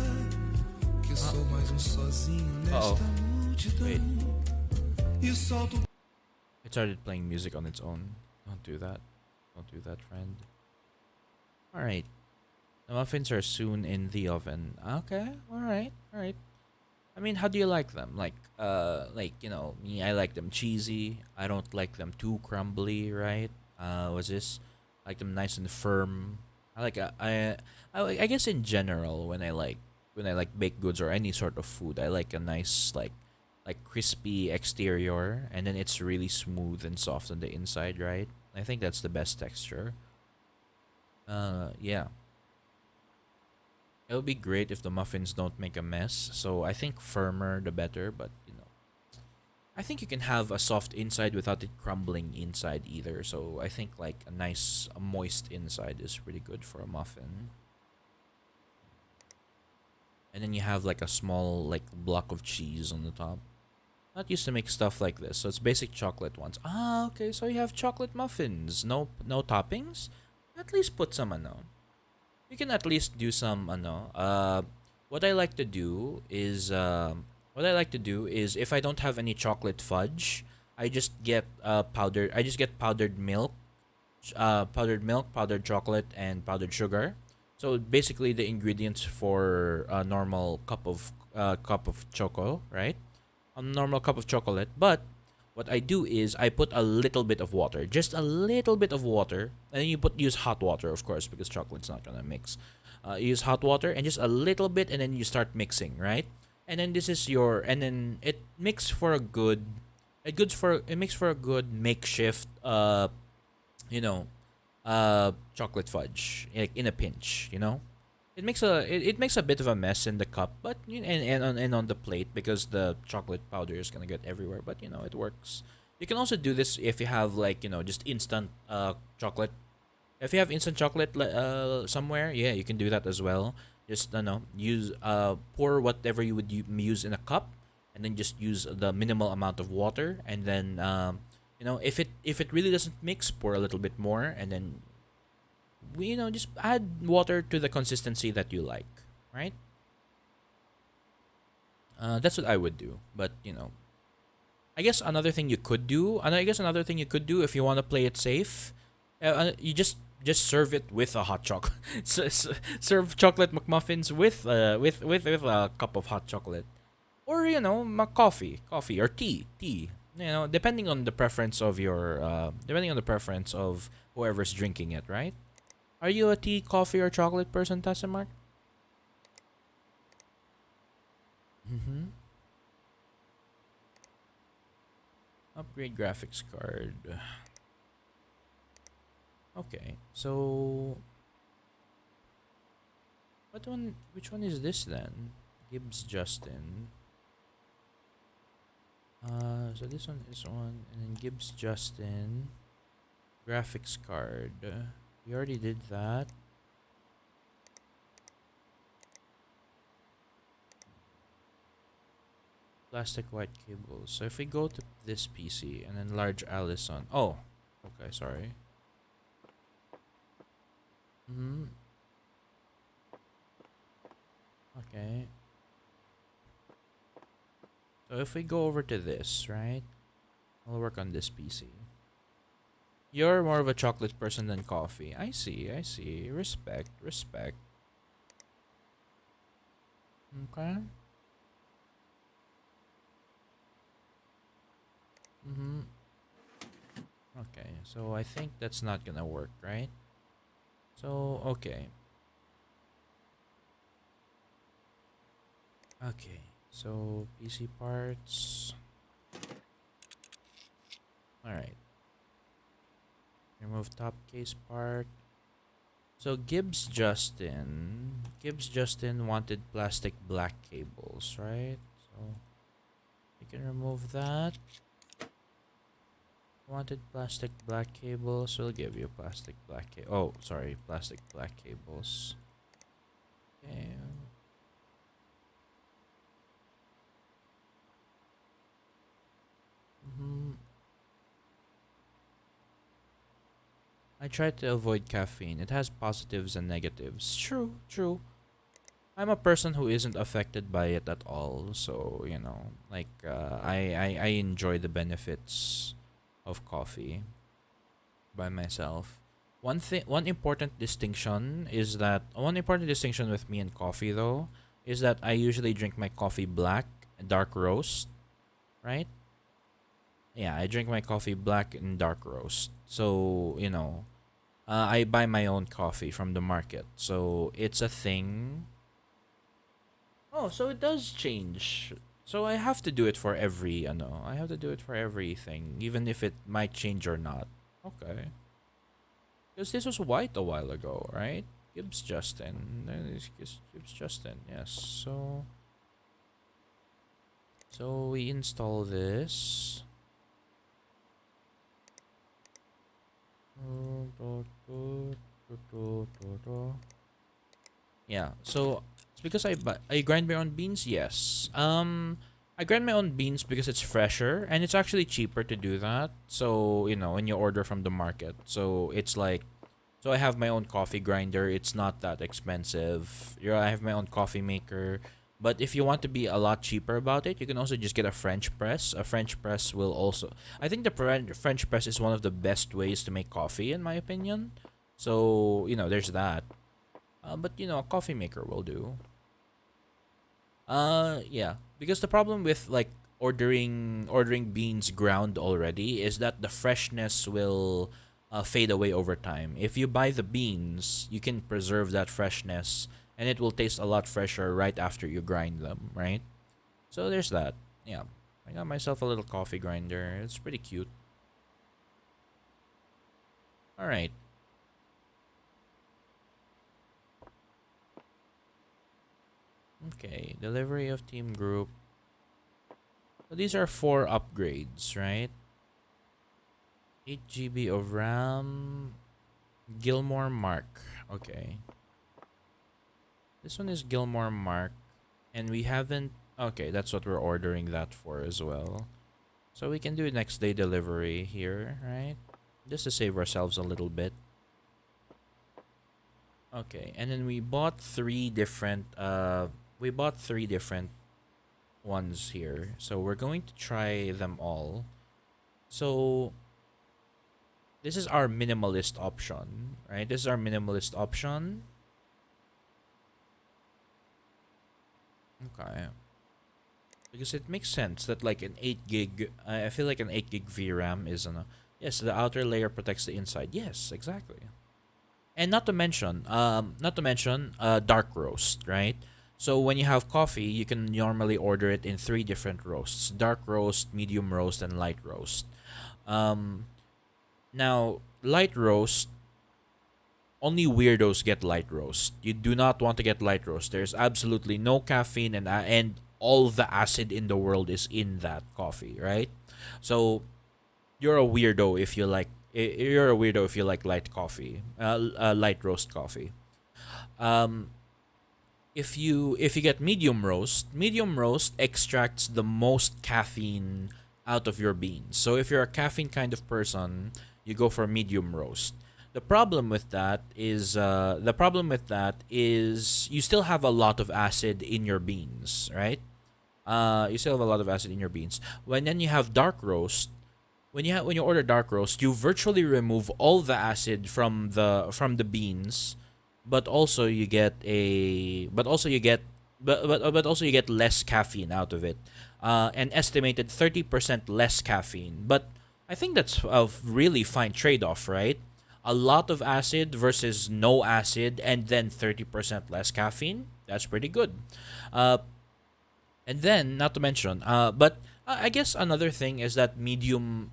Que sou mais sozinho nesta multidão. wait. E solto. It started playing music on its own. Don't do that. Don't do that, friend. All right. The muffins are soon in the oven. Okay. All right. All right. I mean, how do you like them? Me, I like them cheesy. I don't like them too crumbly, right? Was this like them nice and firm? I like I guess in general when I like baked goods or any sort of food, I like a nice like crispy exterior and then it's really smooth and soft on the inside, right? I think that's the best texture. Yeah. It would be great if the muffins don't make a mess. So I think firmer the better, but I think you can have a soft inside without it crumbling inside either. So I think like a nice moist inside is pretty good for a muffin. And then you have like a small like block of cheese on the top. Not used to make stuff like this, so it's basic chocolate ones. Ah, okay, so you have chocolate muffins. No toppings? At least put some you can at least do some what I like to do is if I don't have any chocolate fudge, I just get powdered milk, powdered chocolate, and powdered sugar. So basically the ingredients for a normal cup of choco, right? A normal cup of chocolate, but what I do is I put a little bit of water, just a little bit of water, and then use hot water, of course, because chocolate's not gonna mix. You use hot water and just a little bit, and then you start mixing, right? and then this is your, and then it makes for a good, it makes for a good makeshift you know chocolate fudge, like in a pinch, you know. It makes a bit of a mess in the cup, but and on the plate because the chocolate powder is gonna get everywhere. But it works. You can also do this if you have like just instant chocolate. If you have instant chocolate somewhere, yeah, you can do that as well. Just use pour whatever you would use in a cup, and then just use the minimal amount of water, and then if it really doesn't mix, pour a little bit more, and then just add water to the consistency that you like, right? That's what I would do. But I guess another thing you could do, and I guess another thing you could do if you want to play it safe, you just serve it with a hot chocolate. Serve chocolate McMuffins with a cup of hot chocolate, or coffee or tea. Depending on the preference of whoever's drinking it, right? Are you a tea, coffee, or chocolate person, Tassamark? Mm-hmm. Upgrade graphics card. Okay, so what one? Which one is this then? Gibbs Justin. So this one is one, and then Gibbs Justin. Graphics card. We already did that. Plastic white cables. So if we go to this PC and then large Allison. Oh, okay, sorry. Hmm. Okay. So if we go over to this, right? I'll work on this PC. You're more of a chocolate person than coffee. I see, I see. Respect, respect. Okay. Mm-hmm. Okay, so I think that's not gonna work, right? So, okay. Okay, so PC parts. Alright. Remove top case part. So Gibbs Justin wanted plastic black cables, right? So we can remove that. Wanted plastic black cables. We'll give you plastic black oh, sorry, plastic black cables. Okay. I try to avoid caffeine. It has positives and negatives. True, true. I'm a person who isn't affected by it at all, so like I enjoy the benefits of coffee by myself. One important distinction with me and coffee though is that I usually drink my coffee black, dark roast, right? Yeah, I drink my coffee black and dark roast. So, I buy my own coffee from the market. So, it's a thing. Oh, so it does change. So I have to do it for I have to do it for everything, even if it might change or not. Okay. Because this was white a while ago, right? Gibbs Justin. Gibbs Justin, yes. So we install this. Yeah, so it's because I grind my own beans. Yes. I grind my own beans because it's fresher and it's actually cheaper to do that. So when you order from the market, so it's like, so I have my own coffee grinder. It's not that expensive. I have my own coffee maker. But if you want to be a lot cheaper about it, you can also just get a French press. A French press will also. I think the French press is one of the best ways to make coffee, in my opinion. So there's that. But a coffee maker will do. Yeah, because the problem with like ordering beans ground already is that the freshness will fade away over time. If you buy the beans, you can preserve that freshness, and it will taste a lot fresher right after you grind them, right? So there's that. Yeah. I got myself a little coffee grinder. It's pretty cute. All right. Okay. Delivery of team group. So these are 4 upgrades, right? 8 GB of RAM. Gilmore Mark. Okay. This one is Gilmore Mark. And we haven't. Okay, that's what we're ordering that for as well. So we can do next day delivery here, right? Just to save ourselves a little bit. Okay, and then we bought 3 different ones here. So we're going to try them all. So this is our minimalist option, right? This is our minimalist option. Okay. Because it makes sense that like an 8 gig, I feel like an 8 gig VRAM is an. Yes, the outer layer protects the inside. Yes, exactly. And not to mention, dark roast, right? So when you have coffee, you can normally order it in 3 different roasts: dark roast, medium roast, and light roast. Um, Now, light roast, only weirdos get light roast. You do not want to get light roast. There's absolutely no caffeine, and all the acid in the world is in that coffee, right? So you're a weirdo if you like. You're a weirdo if you like light coffee, light roast coffee. Um, if you get medium roast extracts the most caffeine out of your beans. So if you're a caffeine kind of person, you go for medium roast. The problem with that is you still have a lot of acid in your beans, right? You still have a lot of acid in your beans. When then you have dark roast, when you order dark roast, you virtually remove all the acid from the beans, but also you get a but also you get less caffeine out of it. An estimated 30% less caffeine. But I think that's a really fine trade-off, right? A lot of acid versus no acid, and then 30% less caffeine. That's pretty good. Uh, and then, not to mention, but I guess another thing is that medium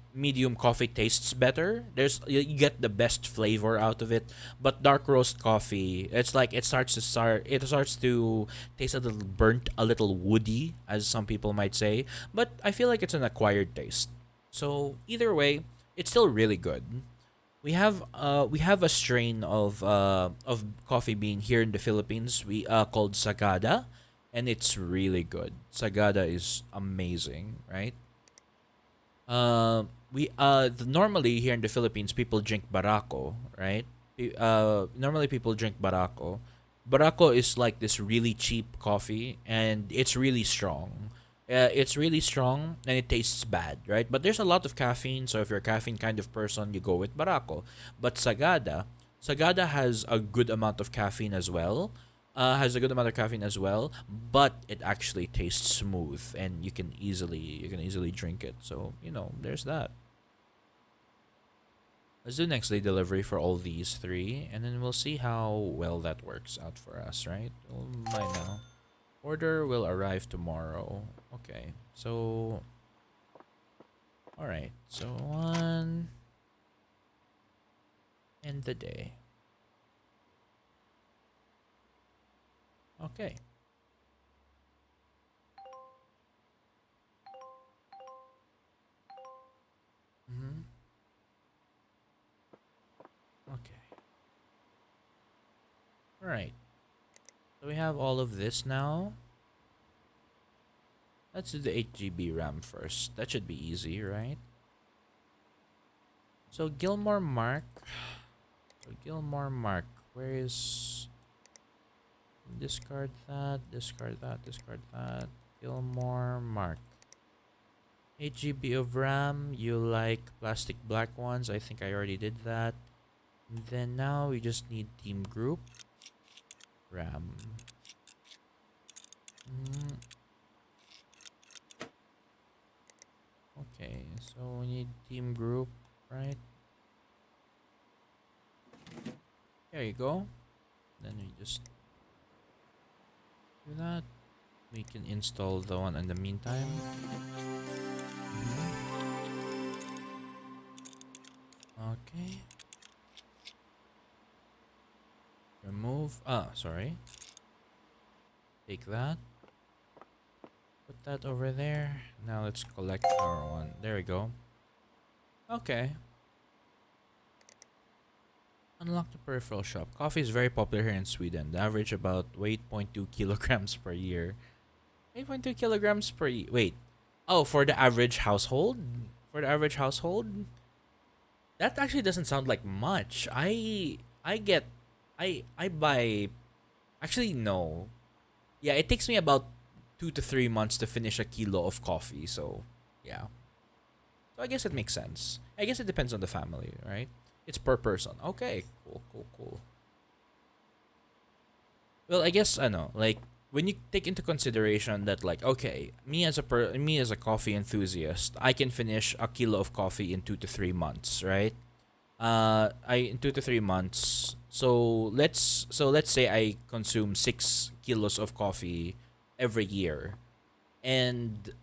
coffee tastes better. You get the best flavor out of it. But dark roast coffee, it's like it starts to taste a little burnt, a little woody, as some people might say. But I feel like it's an acquired taste. So either way, it's still really good. We have a strain of coffee bean here in the Philippines. We called Sagada, and it's really good. Sagada is amazing, right? Normally here in the Philippines, people drink Barako, right? Normally people drink Barako. Barako is like this really cheap coffee, and it's really strong. It's really strong and it tastes bad, right? But there's a lot of caffeine, so if you're a caffeine kind of person, you go with Barako. But Sagada has a good amount of caffeine as well. But it actually tastes smooth, and you can easily drink it. So there's that. Let's do next day delivery for all these 3, and then we'll see how well that works out for us, right? Oh, by now. Order will arrive tomorrow. Okay, so all right, so one end the day. Okay. Mm-hmm. Okay. All right. So we have all of this now. Let's do the 8 GB RAM first. That should be easy, right? So Gilmore Mark. Where is. Discard that. Gilmore Mark. 8 GB of RAM. You like plastic black ones. I think I already did that. And then now we just need team group. RAM. Okay, so we need team group, right? There you go. Then we just do that. We can install the one in the meantime. Okay. Remove. Sorry. Take that. Put that over there. Now let's collect our one. There we go. Okay. Unlock the peripheral shop. Coffee is very popular here in Sweden. The average about 8.2 kilograms per year. 8.2 kilograms per year. Wait. Oh, for the average household? For the average household? That actually doesn't sound like much. I get I buy actually no. Yeah, it takes me about 2 to 3 months to finish a kilo of coffee, so yeah. So I guess it makes sense. I guess it depends on the family, right? It's per person. Okay, cool, cool, cool. Well, I guess I know. Like when you take into consideration that, like, okay, me as a coffee enthusiast, I can finish a kilo of coffee in 2 to 3 months, right? I in 2 to 3 months. So let's say I consume 6 kilos of coffee every year, and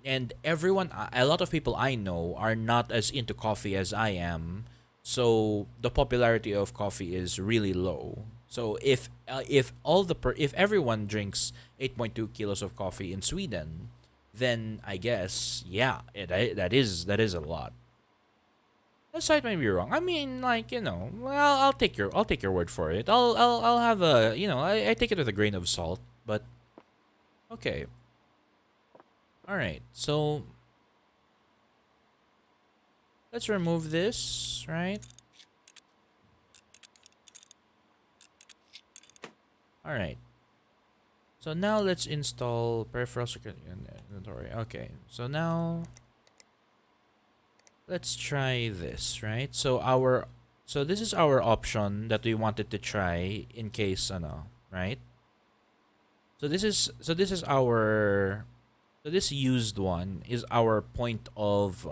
and everyone, a lot of people I know are not as into coffee as I am, so the popularity of coffee is really low. So if everyone drinks 8.2 kilos of coffee in Sweden, then I guess yeah, that is a lot. That site might be wrong. I mean, like, well, I'll take your word for it. I'll have a, I take it with a grain of salt, but okay. All right, so let's remove this, right? All right. So now let's install peripheral security inventory. Okay. So now let's try this, right? So this is our option that we wanted to try in case right? So this used one is our point of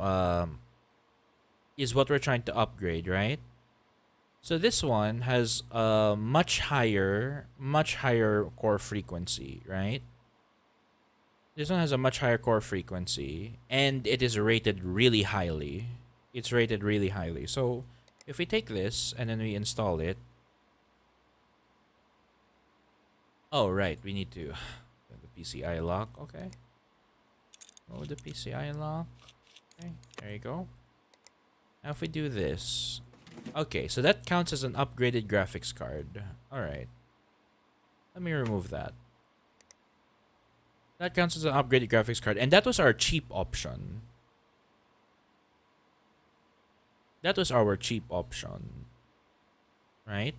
is what we're trying to upgrade, right? So this one has a much higher core frequency, right? This one has a much higher core frequency, and it is rated really highly. It's rated really highly. So if we take this and then we install it, oh right, we need to the PCI lock. Okay, oh the PCI lock. Okay, there you go. Now if we do this, okay, so that counts as an upgraded graphics card. All right, let me remove that. That counts as an upgraded graphics card, and that was our cheap option. That was our cheap option, right?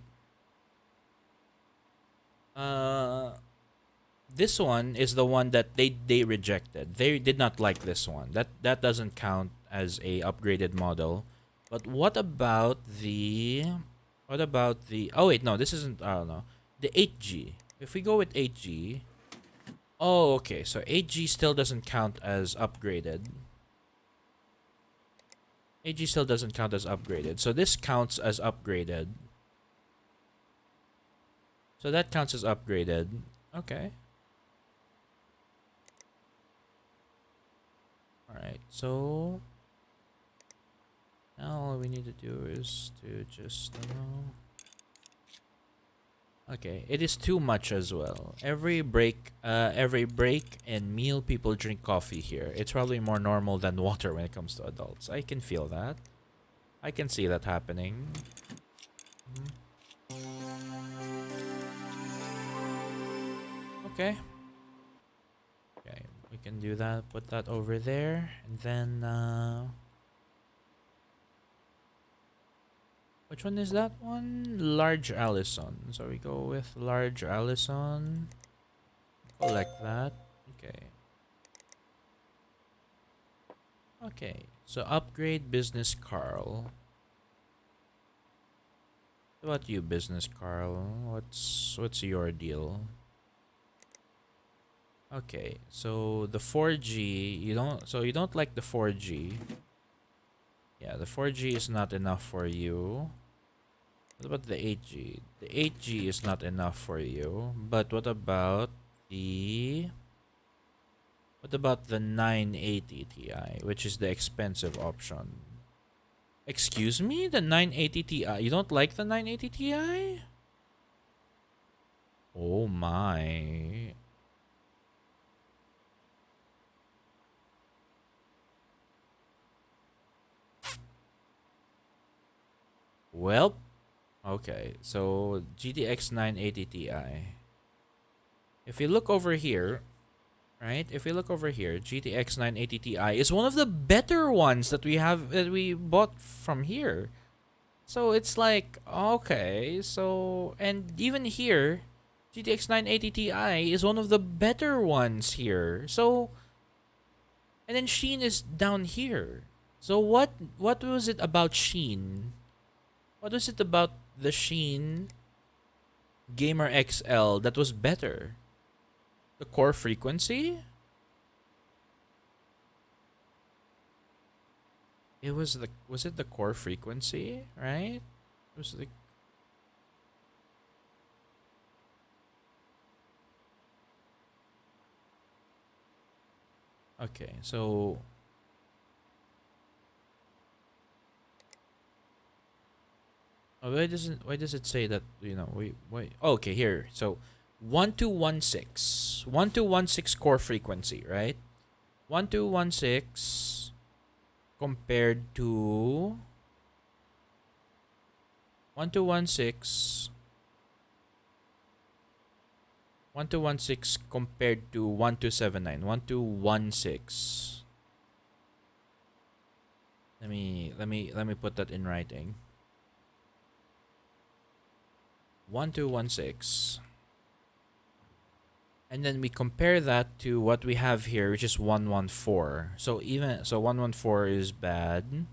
Uh, this one is the one that they rejected. They did not like this one. That doesn't count as a upgraded model. But what about the? What about the? Oh wait, no, this isn't. I don't know. The 8G. If we go with 8G. Oh, okay. So 8G still doesn't count as upgraded. 8G still doesn't count as upgraded. So this counts as upgraded. So that counts as upgraded. Okay. Alright, so now all we need to do is to just okay, it is too much as well. Every break and meal, people drink coffee here. It's probably more normal than water when it comes to adults. I can feel that. I can see that happening. Okay. Okay, we can do that. Put that over there, and then which one is that one? Large Allison. So we go with large Allison. Collect that. Okay. Okay. So upgrade business Carl. What about you, business Carl? What's your deal? Okay. So the 4G, you don't like the 4G. Yeah, the 4G is not enough for you. What about the 8G? The 8G is not enough for you. But what about the What about the 980 Ti, which is the expensive option? Excuse me? The 980 Ti? You don't like the 980 Ti? Oh my. Well, okay. So GTX 980 Ti. If you look over here, right? If we look over here, GTX 980 Ti is one of the better ones that we bought from here. So it's like, okay, so and even here, GTX 980 Ti is one of the better ones here. So and then Sheen is down here. So what was it about Sheen? What was it about the Sheen Gamer XL that was better? The core frequency? Was it the core frequency, right? Was the Okay, so why does it say that, wait, okay, here. So 1216 core frequency, right? 1216 compared to 1216 1216 compared to 1279. 1216. Let me put that in writing. 1216. And then we compare that to what we have here, which is 114. So 114 is bad.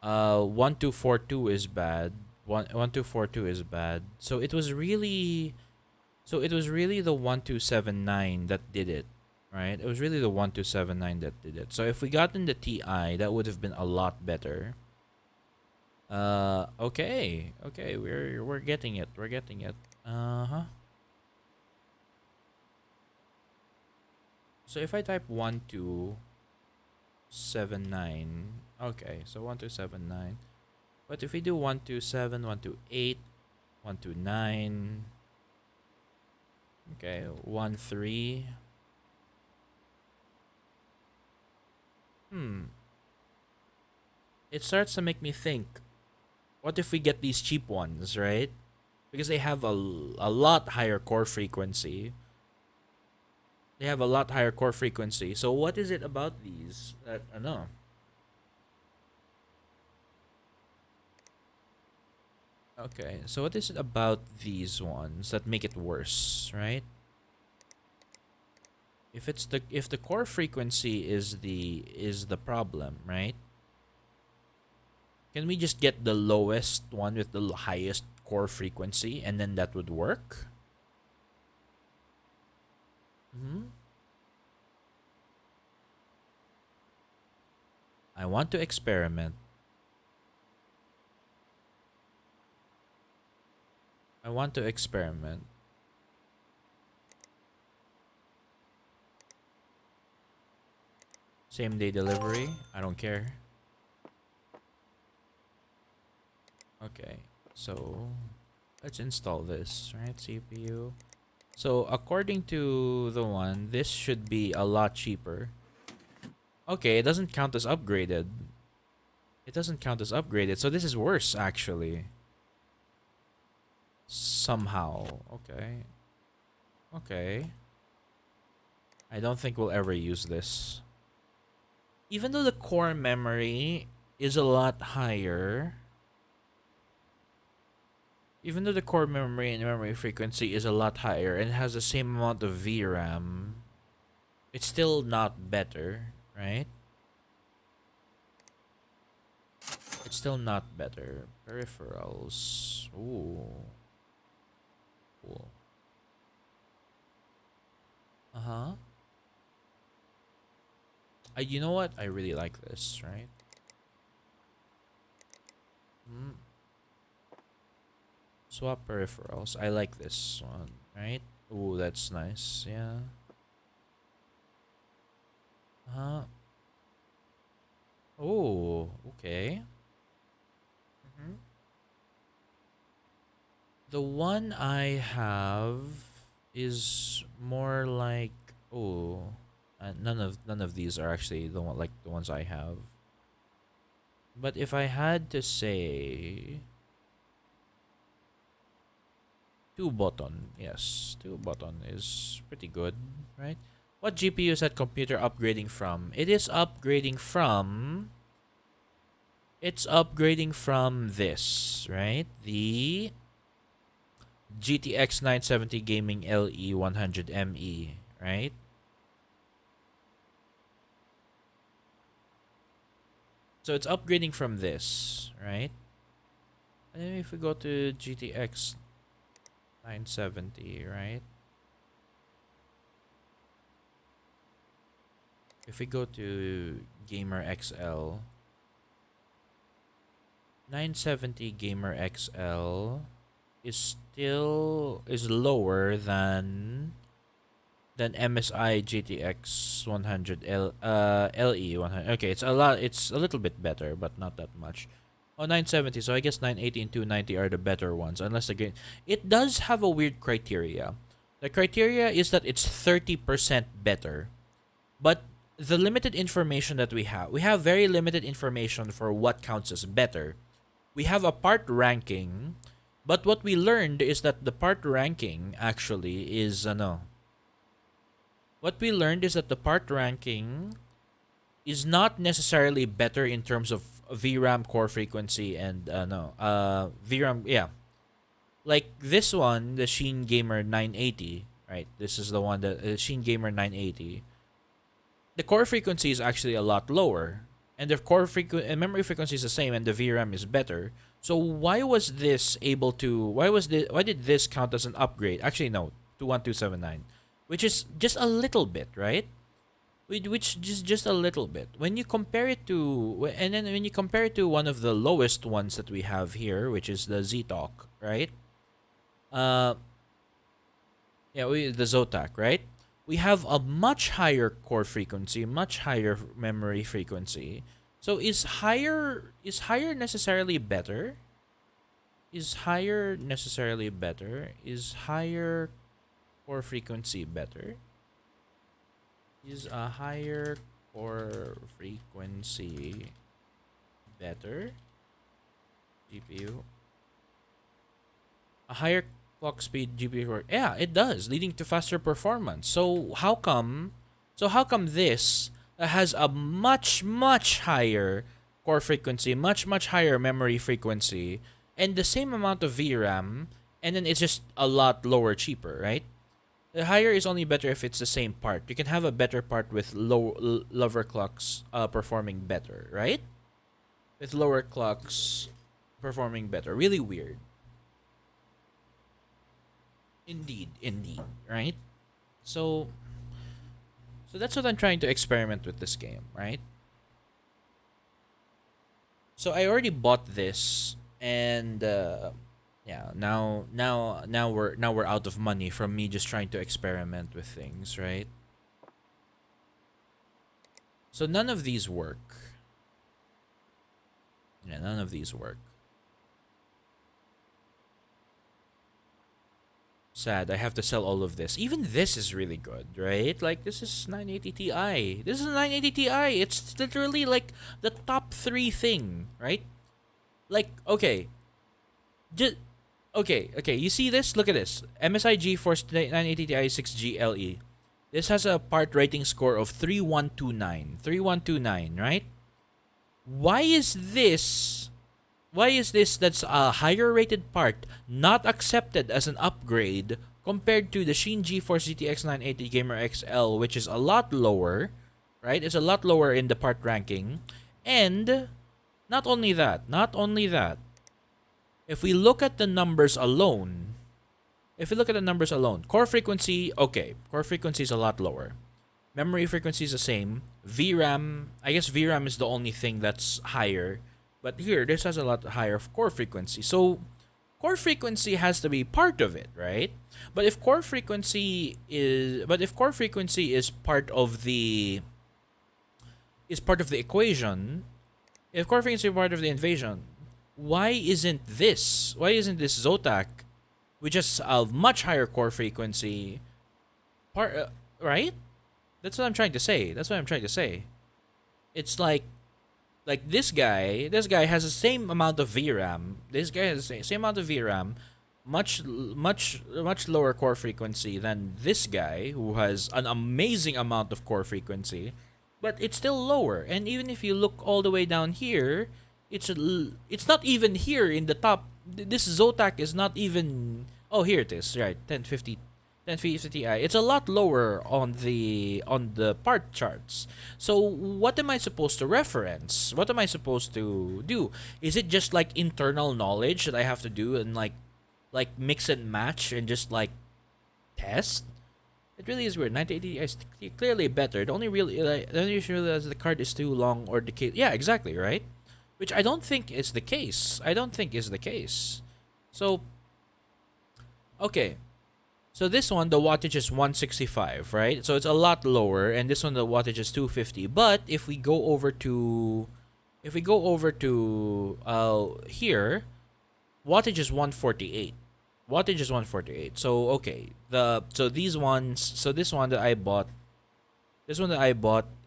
1242 is bad. 1242 is bad. So it was really the 1279 that did it, right? It was really the 1279 that did it. So if we got in the TI, that would have been a lot better. Okay. Okay, we're getting it. We're getting it. Uh-huh. So if I type 1279, okay, so 1279. But if we do 127, 128, 129, okay, 13. It starts to make me think, what if we get these cheap ones, right? Because they have a lot higher core frequency. They have a lot higher core frequency. So what is it about these that I don't know? Okay, so what is it about these ones that make it worse, right? If the core frequency is the problem, right? Can we just get the lowest one with the highest core frequency and then that would work? Hmm. I want to experiment. I want to experiment. Same day delivery. I don't care. Okay. So let's install this, right? CPU. So according to the one, this should be a lot cheaper. Okay, it doesn't count as upgraded. It doesn't count as upgraded. So this is worse actually. Somehow. Okay. Okay. I don't think we'll ever use this. Even though the core memory is a lot higher, even though the core memory and memory frequency is a lot higher and has the same amount of VRAM, it's still not better, right? It's still not better. Peripherals. Ooh. Cool. Uh-huh. You know what? I really like this, right? Mm. Swap peripherals. I like this one, right? Ooh, that's nice. Yeah. Uh, oh, okay. Mhm. The one I have is more like, oh, none of these are actually the ones I have. But if I had to say, two button, yes, two button is pretty good, right? What GPU is that computer upgrading from? It's upgrading from this, right? The GTX 970 Gaming LE 100ME, right? So it's upgrading from this, right? And then if we go to GTX 970, right? If we go to Gamer XL, 970 Gamer XL is lower than MSI GTX 100 LE 100. Okay, it's a little bit better, but not that much. Oh, 970. So I guess 980 and 290 are the better ones, unless again it does have a weird criteria. The criteria is that it's 30% better, but the limited information that we have very limited information for what counts as better. We have a part ranking, but what we learned is that the part ranking actually is no. What we learned is that the part ranking is not necessarily better in terms of VRAM core frequency and no VRAM, yeah, like this one, the Sheen Gamer 980, right? This is the one that Sheen Gamer 980. The core frequency is actually a lot lower, and the memory frequency is the same, and the VRAM is better. So why did this count as an upgrade? Actually, no, to 1279, which is just a little bit, right? Which just a little bit. When you compare it to, and then when you compare it to one of the lowest ones that we have here, which is the Z-Talk, right? Uh, yeah, the Zotac, right? We have a much higher core frequency, much higher memory frequency. So is higher necessarily better? Is higher necessarily better? Is higher core frequency better? Is a higher core frequency better? GPU. A higher clock speed GPU core. Yeah, it does, leading to faster performance. So how come this has a much higher core frequency, much higher memory frequency, and the same amount of VRAM, and then it's just a lot lower, cheaper, right? The higher is only better if it's the same part. You can have a better part with lower clocks performing better, right? With lower clocks performing better. Really weird. Indeed, right? So so that's what I'm trying to experiment with this game, right? So I already bought this, and yeah, now we're out of money from me just trying to experiment with things, right? So none of these work. Yeah, none of these work. Sad. I have to sell all of this. Even this is really good, right? Like this is 980 Ti. This is a 980 Ti. It's literally like the top 3 thing, right? Like okay, just okay. You see this? Look at this. MSI GeForce 980 Ti 6G LE. This has a part rating score of 3129. 3129, right? Why is this that's a higher rated part not accepted as an upgrade compared to the Sheen GeForce GTX 980 Gamer XL, which is a lot lower, right? It's a lot lower in the part ranking. And not only that, if we look at the numbers alone, core frequency, okay, core frequency is a lot lower. Memory frequency is the same. VRAM, I guess VRAM is the only thing that's higher. But here, this has a lot higher core frequency. So, core frequency has to be part of it, right? But if core frequency is part of the is part of the equation, if core frequency is part of the invasion, why isn't this? Why isn't this Zotac, which has a much higher core frequency, part right? That's what I'm trying to say. That's what I'm trying to say. It's like this guy. This guy has the same amount of VRAM. This guy has the same amount of VRAM, much lower core frequency than this guy who has an amazing amount of core frequency, but it's still lower. And even if you look all the way down here, it's not even here in the top. This Zotac is not even. Oh, here it is. Right, 1050 Ti. It's a lot lower on the part charts. So what am I supposed to reference? What am I supposed to do? Is it just like internal knowledge that I have to do and like mix and match and just like test? It really is weird. 9080 is clearly better. The only issue is the card is too long or decayed. Yeah, exactly, right? Which I don't think is the case. I don't think is the case. So, okay. So this one, the wattage is 165, right? So it's a lot lower, and this one, the wattage is 250. But if we go over to here, wattage is 148. Wattage is 148. So okay, this one that I bought,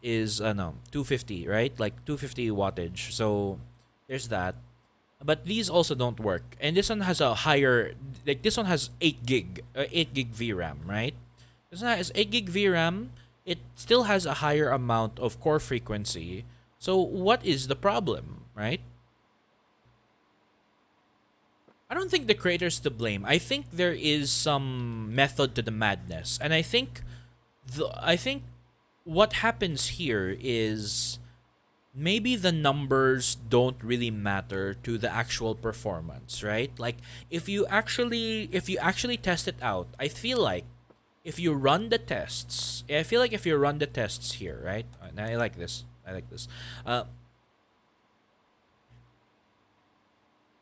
is no 250, right? Like 250 wattage. So there's that. But these also don't work. And this one has a higher, like this one has 8 gig VRAM, right? This one has 8 gig VRAM. It still has a higher amount of core frequency. So what is the problem, right? I don't think the creator's to blame. I think there is some method to the madness. And I think what happens here is maybe the numbers don't really matter to the actual performance, right? Like if you actually test it out, I feel like if you run the tests, here, right? And I like this.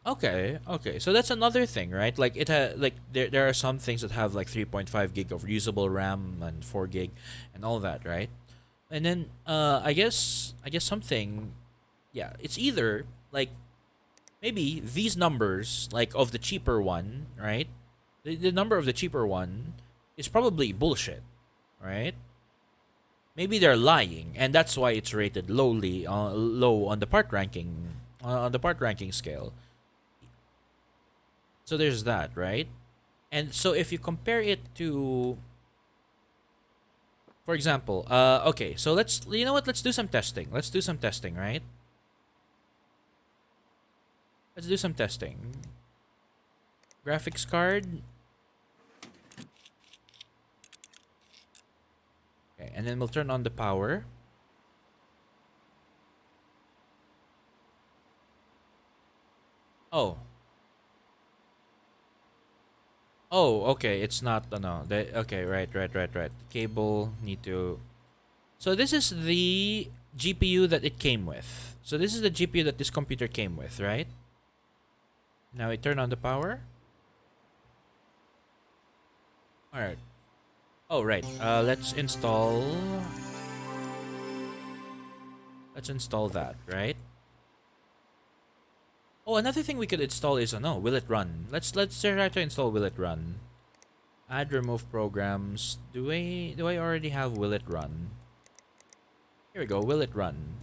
Okay. So that's another thing, right? Like there are some things that have like 3.5 gig of usable RAM and 4 gig and all that, right? And then I guess something, yeah, it's either like maybe these numbers like of the cheaper one, right? The number of the cheaper one is probably bullshit, right? Maybe they're lying, and that's why it's rated low on the part ranking scale. So there's that, right? And so if you compare it to, for example, okay, so you know what? Let's do some testing. Right? Let's do some testing. Graphics card. Okay, and then we'll turn on the power. Oh. Oh, okay. It's not. No. Okay, right. Cable need to. So this is the GPU that it came with. So this is the GPU that this computer came with, right? Now we turn on the power. All right. Oh, right. Let's install. Let's install that, right? Oh, another thing we could install is will it run? Let's try to install will it run. Add remove programs. Do I already have will it run? Here we go. Will it run?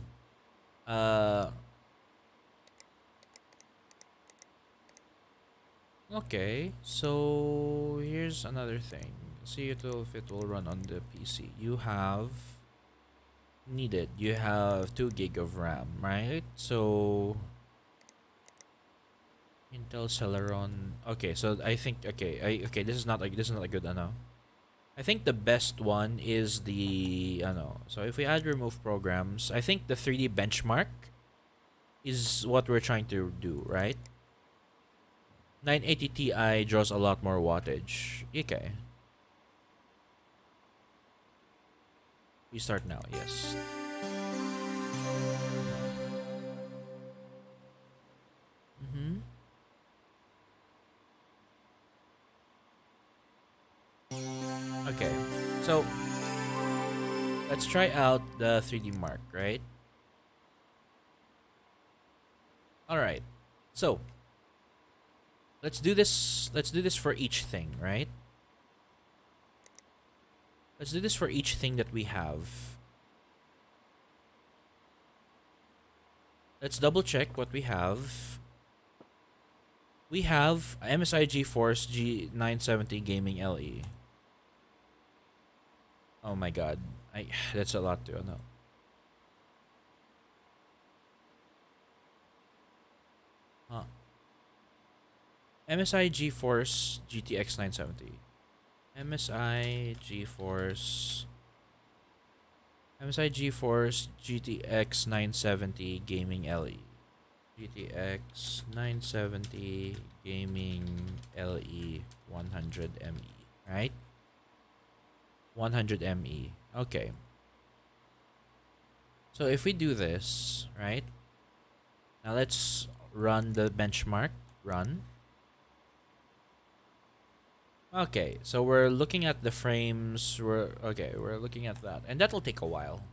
Okay. So here's another thing. See if it will run on the PC. You have 2 gig of RAM, right? So Intel Celeron. Okay, so I think this is not a good I think the best one is the So if we add remove programs, I think the 3D benchmark is what we're trying to do, right? 980 Ti draws a lot more wattage. Okay. We start now, yes. Mm-hmm. Okay, so let's try out the 3D Mark, right? All right. So let's do this. Let's do this for each thing, right? Let's do this for each thing that we have. Let's double check what we have. We have MSI GeForce G970 Gaming LE. Oh my god. That's a lot to know. Huh. MSI GeForce GTX 970. MSI GeForce GTX 970 Gaming LE. GTX 970 Gaming LE 100 ME, right? 100 ME. Okay. So if we do this, right? Now let's run the benchmark. Run. Okay, so we're looking at the frames. We're looking at that, and that'll take a while.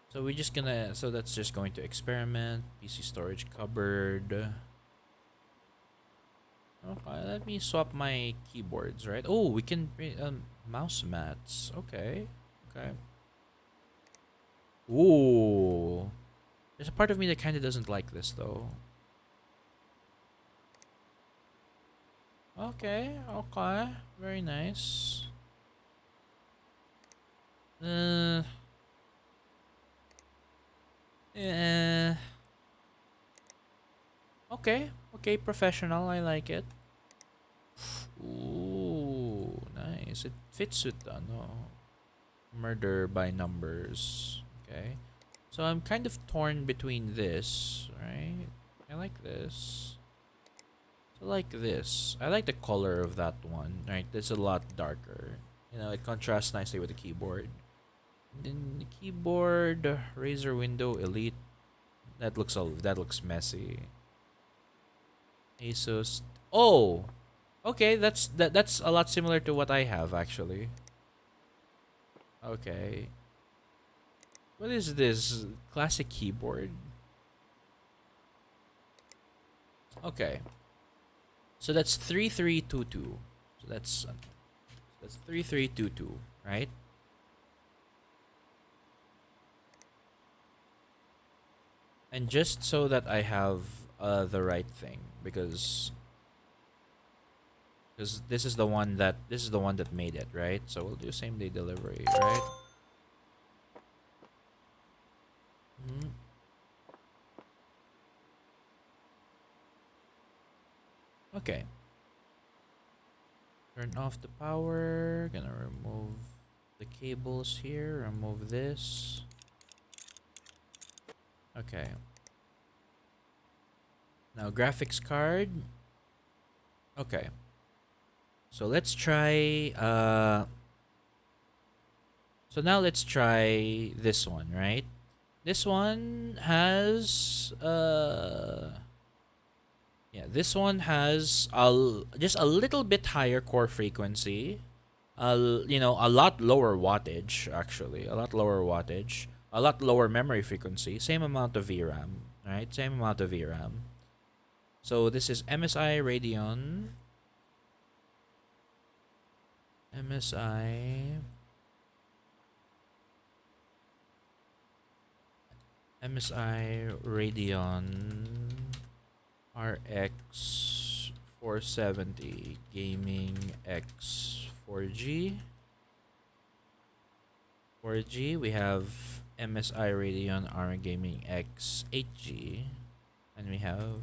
So we're just gonna. So that's just going to experiment. PC storage cupboard. Okay, let me swap my keyboards. Right. Oh, we can mouse mats. Okay. Okay. Ooh. There's a part of me that kind of doesn't like this though. Okay, okay. Very nice. Uh, eh. Okay, okay, professional. I like it. Ooh, nice. It fits with the murder by numbers. Okay. So I'm kind of torn between this, right? I like this. So like this. I like the color of that one, right? It's a lot darker. You know, it contrasts nicely with the keyboard. And then the keyboard, Razer Window Elite. That looks messy. Asus. Oh, okay. That's a lot similar to what I have actually. Okay. What is this? Classic keyboard. Okay. So that's 3322. So that's 3322, right? And just so that I have the right thing, because this is the one that made it, right? So we'll do same day delivery, right? Mhm. Okay. Turn off the power. Gonna remove the cables here. Remove this. Okay. Now graphics card. Okay. So let's try so now let's try this one, right? This one has yeah, this one has just a little bit higher core frequency. A lot lower wattage actually, a lot lower wattage, a lot lower memory frequency, same amount of VRAM, right? Same amount of VRAM. So this is MSI Radeon MSI Radeon RX 470 Gaming X 4G. 4G, we have MSI Radeon R Gaming X 8G, and we have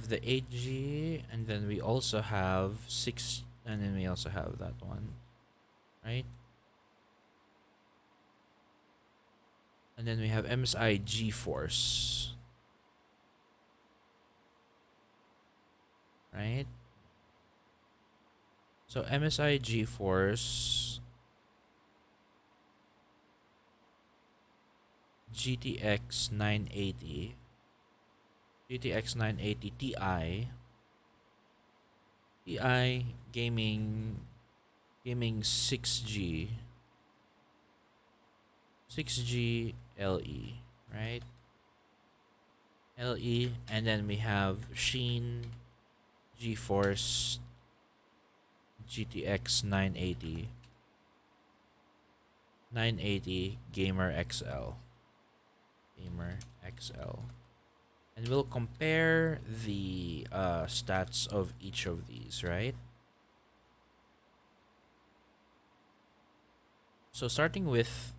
the 8G, and then we also have 6, and then we also have that one, right? And then we have MSI GeForce, right? So MSI GeForce GTX 980 Ti gaming 6G LE, right? LE, and then we have Sheen GeForce GTX 980 Gamer XL. Gamer XL. And we'll compare the stats of each of these, right? So starting with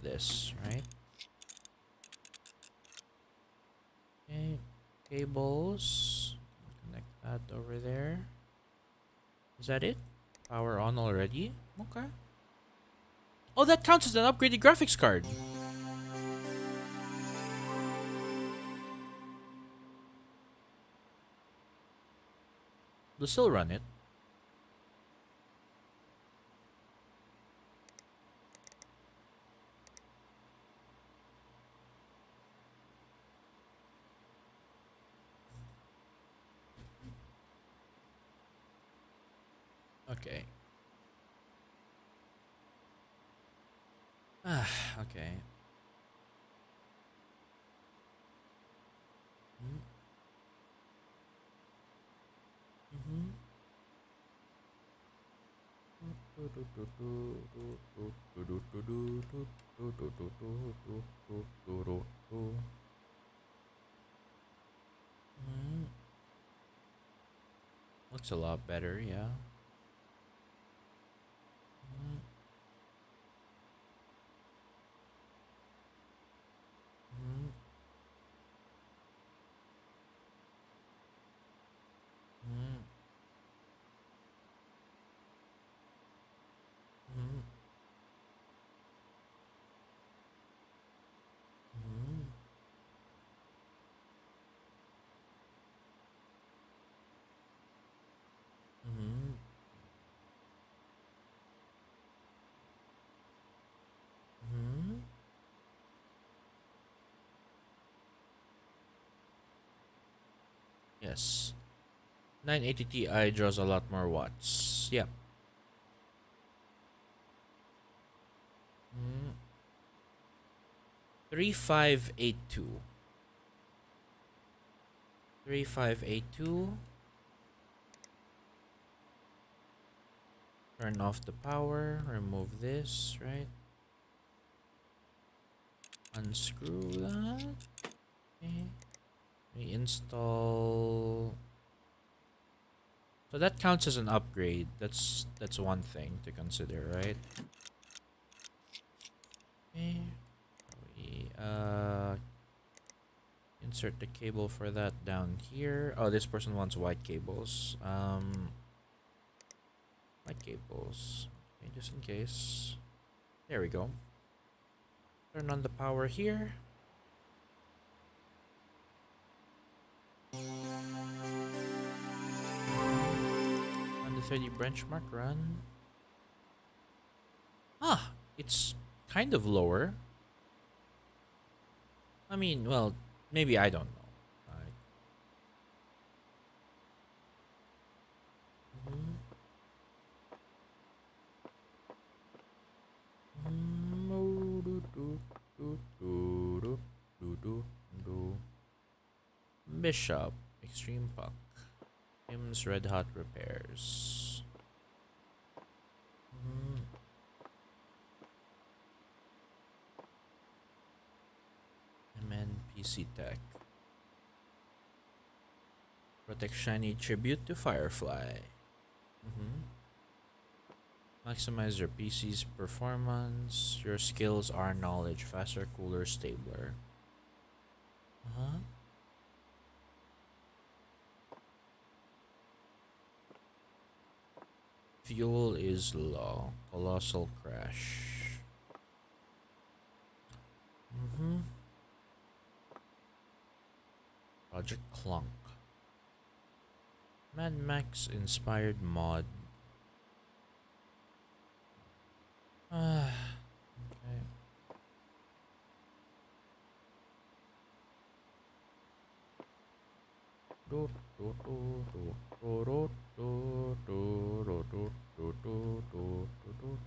this, right? Okay, cables. Connect that over there. Is that it? Power on already? Okay. Oh, that counts as an upgraded graphics card. We'll still run it. Okay. Ah, okay. Mm-hmm. Looks a lot better, yeah. Mhm, mhm, mhm, mhm, mhm, mhm, mhm. Yes. 980 Ti draws a lot more watts. Yep. Mm. 3582. 3582. Turn off the power. Remove this, right? Unscrew that. Okay. Reinstall. So that counts as an upgrade. That's one thing to consider, right? Okay. We insert the cable for that down here. Oh, this person wants white cables. White cables. Okay, just in case. There we go. Turn on the power here. On the 30 benchmark run. Ah, it's kind of lower. I mean, well, maybe I don't know. Right. Mhm. Bishop, Extreme Puck, Tim's Red Hot Repairs. Mhm. MN PC Tech. Protect Shiny Tribute to Firefly. Mhm. Maximize your PC's performance. Your skills are knowledge. Faster, cooler, stabler. Uh-huh. Fuel is low. Colossal Crash. Mm-hmm. Project Clunk. Mad Max inspired mod. Ah. Okay. Do, do, do, do, do, do, do, do, do, do, do, do, do, do.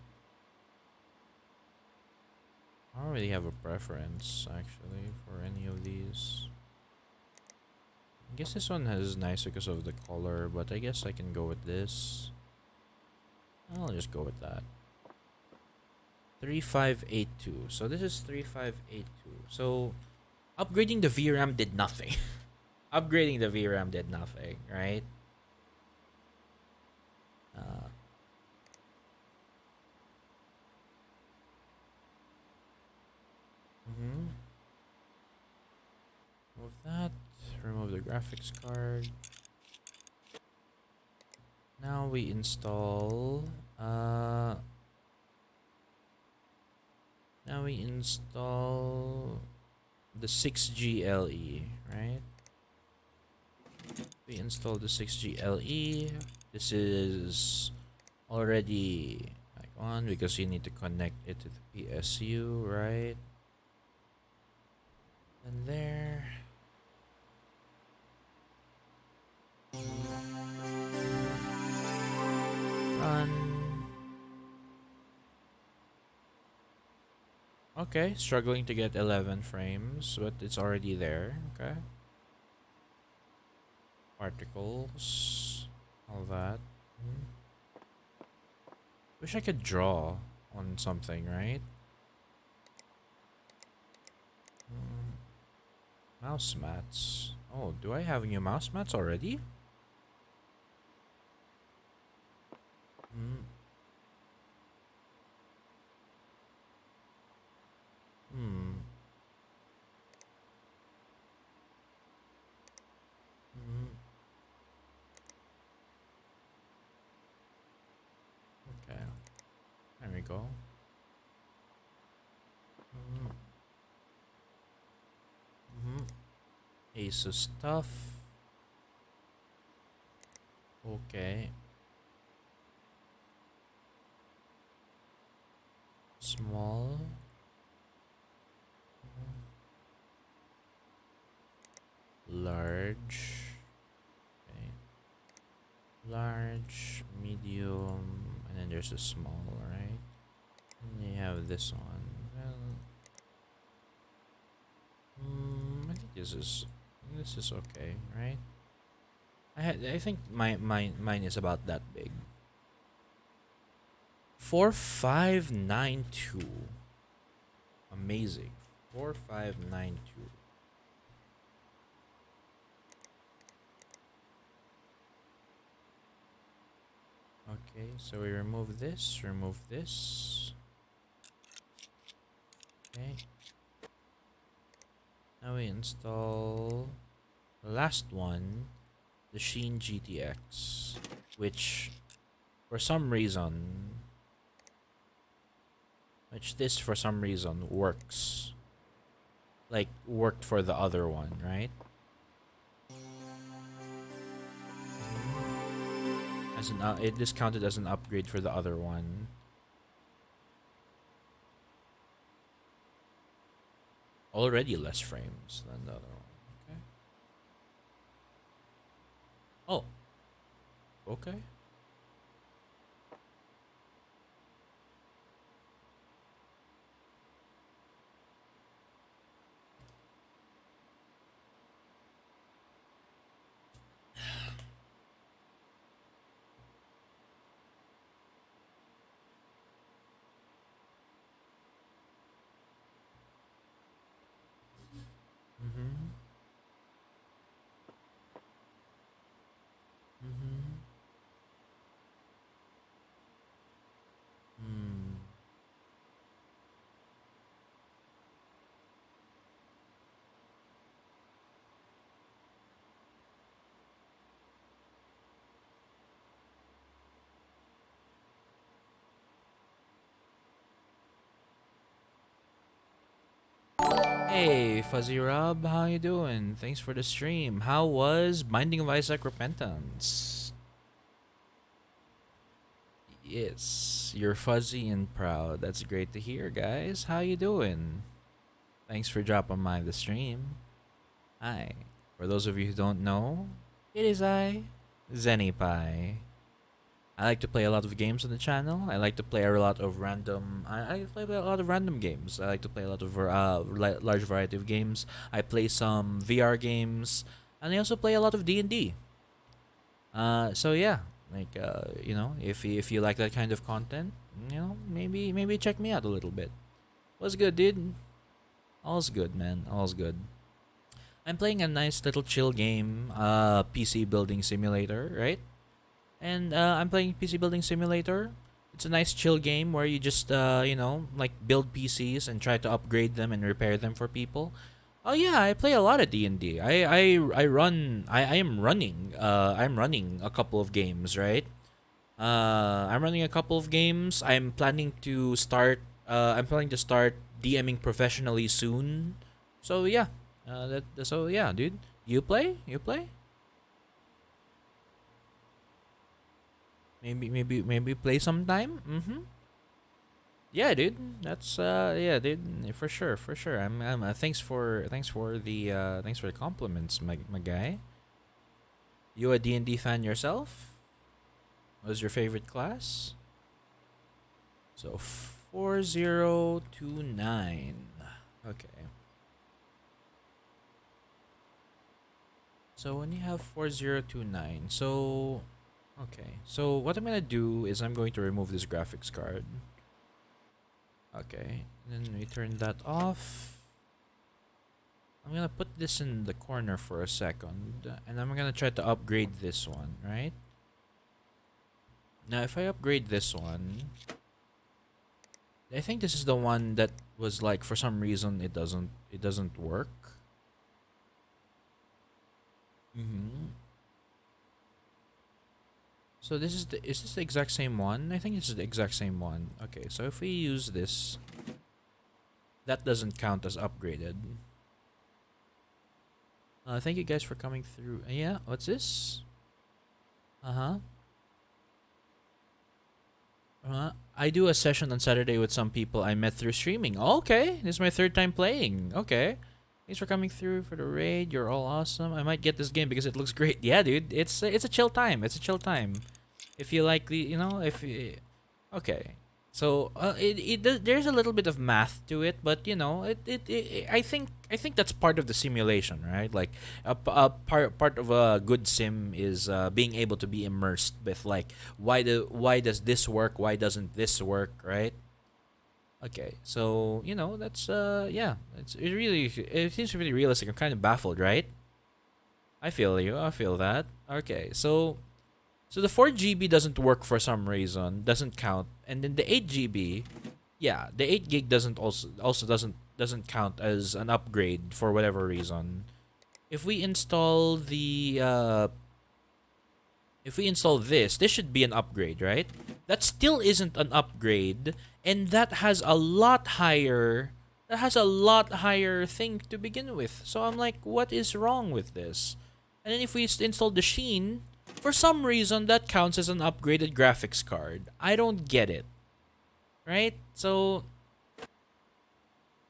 I don't really have a preference actually for any of these. I guess this one is nice because of the color, but I guess I can go with this. I'll just go with that. 3582. So this is 3582. So upgrading the VRAM did nothing. Upgrading the VRAM did nothing, right? Uh, mhm. Remove that. Remove the graphics card. Now we install. Now we install the 6G LE, right? We install the 6G LE. This is already like on because you need to connect it to the PSU, right? And there. Run. Okay, struggling to get 11 frames, but it's already there. Okay. Particles. All that. Wish I could draw on something, right? Mouse mats. Oh, do I have new mouse mats already? Hmm. Hmm. Hmm. Okay. There we go. Hmm. Hmm. Asus stuff. Okay. Small. Large. Okay. Large, medium, and then there's a small, right? And you have this one. Well, I think this is okay, right? I think mine is about that big. 4592. Amazing. 4592. Okay, so we remove this, remove this. Okay. Now we install the last one, the Sheen GTX, which for some reason, works. Like worked for the other one, right? As an it is counted as an upgrade for the other one. Already less frames than the other one. Okay. Oh. Okay. Mm-hmm. Mm-hmm. Hmm. Hey, Fuzzy Rob, how you doing? Thanks for the stream. How was Binding of Isaac Repentance? Yes, you're fuzzy and proud. That's great to hear, guys. How you doing? Thanks for dropping by the stream. Hi. For those of you who don't know, it is I, ZennyPie. I like to play a lot of games on the channel. I like to play a lot of random. I play a lot of random games. I like to play a lot of large variety of games. I play some VR games, and I also play a lot of D&D. So yeah, like if you like that kind of content, maybe check me out a little bit. What's good, dude? All's good, man. All's good. I'm playing a nice little chill game, PC building simulator, right? And I'm playing PC building simulator. It's a nice chill game where you just like build PCs and try to upgrade them and repair them for people. Oh yeah, I play a lot of D&D. I am running I'm running a couple of games, right? I'm running a couple of games. I'm planning to start DMing professionally soon. So yeah. Dude. You play? You play? Maybe play sometime. Mhm. Yeah, dude. That's yeah, dude. For sure. I'm thanks for the compliments, my guy. You a D&D fan yourself? What was your favorite class? So 4029. Okay. So when you have 4029, so okay. So what I'm gonna do is I'm going to remove this graphics card. Okay. And then we turn that off. I'm gonna put this in the corner for a second, and I'm gonna try to upgrade this one, right? Now if I upgrade this one, I think this is the one that was like for some reason it doesn't work. Mm-hmm. So is this the exact same one? I think this is the exact same one. Okay, so if we use this, that doesn't count as upgraded. Thank you guys for coming through. Yeah, what's this? Uh-huh. I do a session on Saturday with some people I met through streaming. Okay, this is my third time playing. Okay. Thanks for coming through for the raid. You're all awesome. I might get this game because it looks great. Yeah, dude. It's a chill time. It's a chill time. If you like the, if you, okay. So there's a little bit of math to it, but I think that's part of the simulation, right? Like a part of a good sim is being able to be immersed with like why does this work? Why doesn't this work? Right? Okay, so that's yeah, it seems really realistic. I'm kind of baffled, right? I feel you. I feel that. Okay, so the 4 GB doesn't work for some reason, doesn't count, and then the 8 GB, yeah, the 8 gig doesn't count as an upgrade for whatever reason. If we install this should be an upgrade, right? That still isn't an upgrade, and that has a lot higher thing to begin with. So I'm like, what is wrong with this? And then if we install the Sheen, for some reason that counts as an upgraded graphics card. I don't get it. Right? So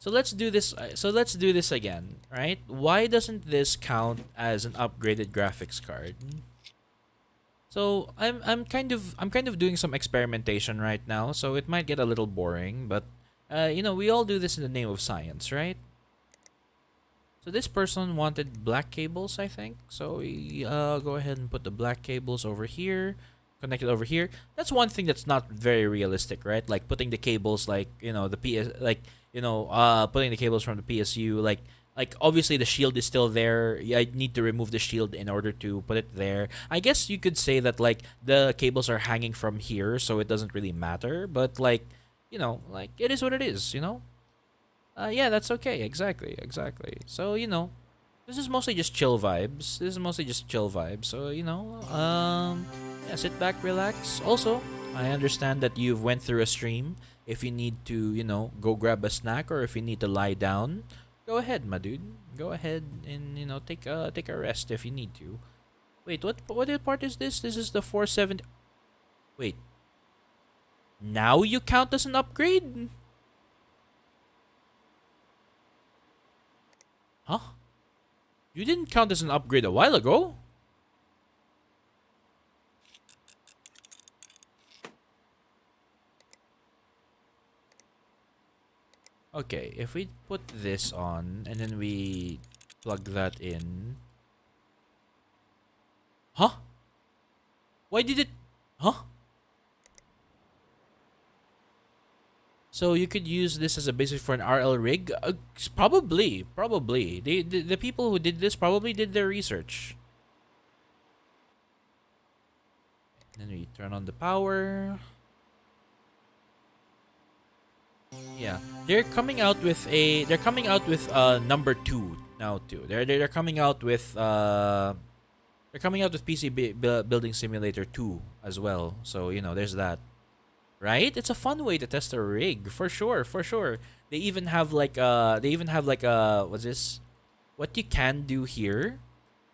let's do this. So let's do this again, right? Why doesn't this count as an upgraded graphics card? So I'm kind of doing some experimentation right now, so it might get a little boring, but we all do this in the name of science, right? So this person wanted black cables, I think. So we go ahead and put the black cables over here, connect it over here. That's one thing that's not very realistic, right? Like putting the cables, like the putting the cables from the PSU, like obviously the shield is still there. I need to remove the shield in order to put it there. I guess you could say that like the cables are hanging from here, so it doesn't really matter. But like like it is what it is. Yeah, that's okay. Exactly, exactly. So this is mostly just chill vibes. So yeah, sit back, relax. Also, I understand that you've went through a stream. If you need to, go grab a snack, or if you need to lie down, go ahead, my dude. Go ahead and take a rest if you need to. Wait, what part is this? This is the 470. Wait. Now you count as an upgrade? Huh? You didn't count as an upgrade a while ago? Okay, if we put this on and then we plug that in. Huh? Why did it? Huh? So you could use this as a basis for an RL rig? Probably, probably. The people who did this probably did their research. Then we turn on the power. Yeah, they're coming out with number 2 now too. They're coming out with PC Building Simulator 2 as well. So, there's that. Right? It's a fun way to test a rig, for sure, for sure. They even have like what's this? What you can do here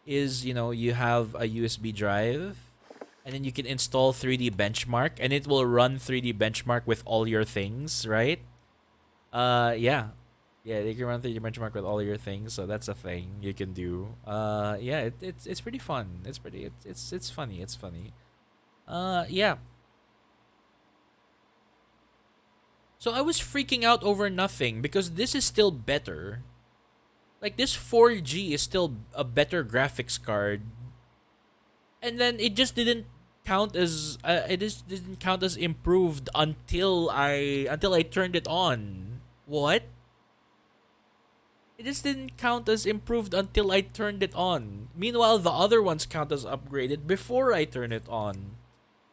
is, you have a USB drive and then you can install 3D Benchmark and it will run 3D Benchmark with all your things, right? Yeah. Yeah, you can run 3D Benchmark with all your things, so that's a thing you can do. Yeah, it's pretty fun. It's funny. It's funny. Yeah. So I was freaking out over nothing because this is still better. Like, this 4G is still a better graphics card, and then it just didn't count as improved until I turned it on. What? It just didn't count as improved until I turned it on. Meanwhile, the other ones count as upgraded before I turn it on.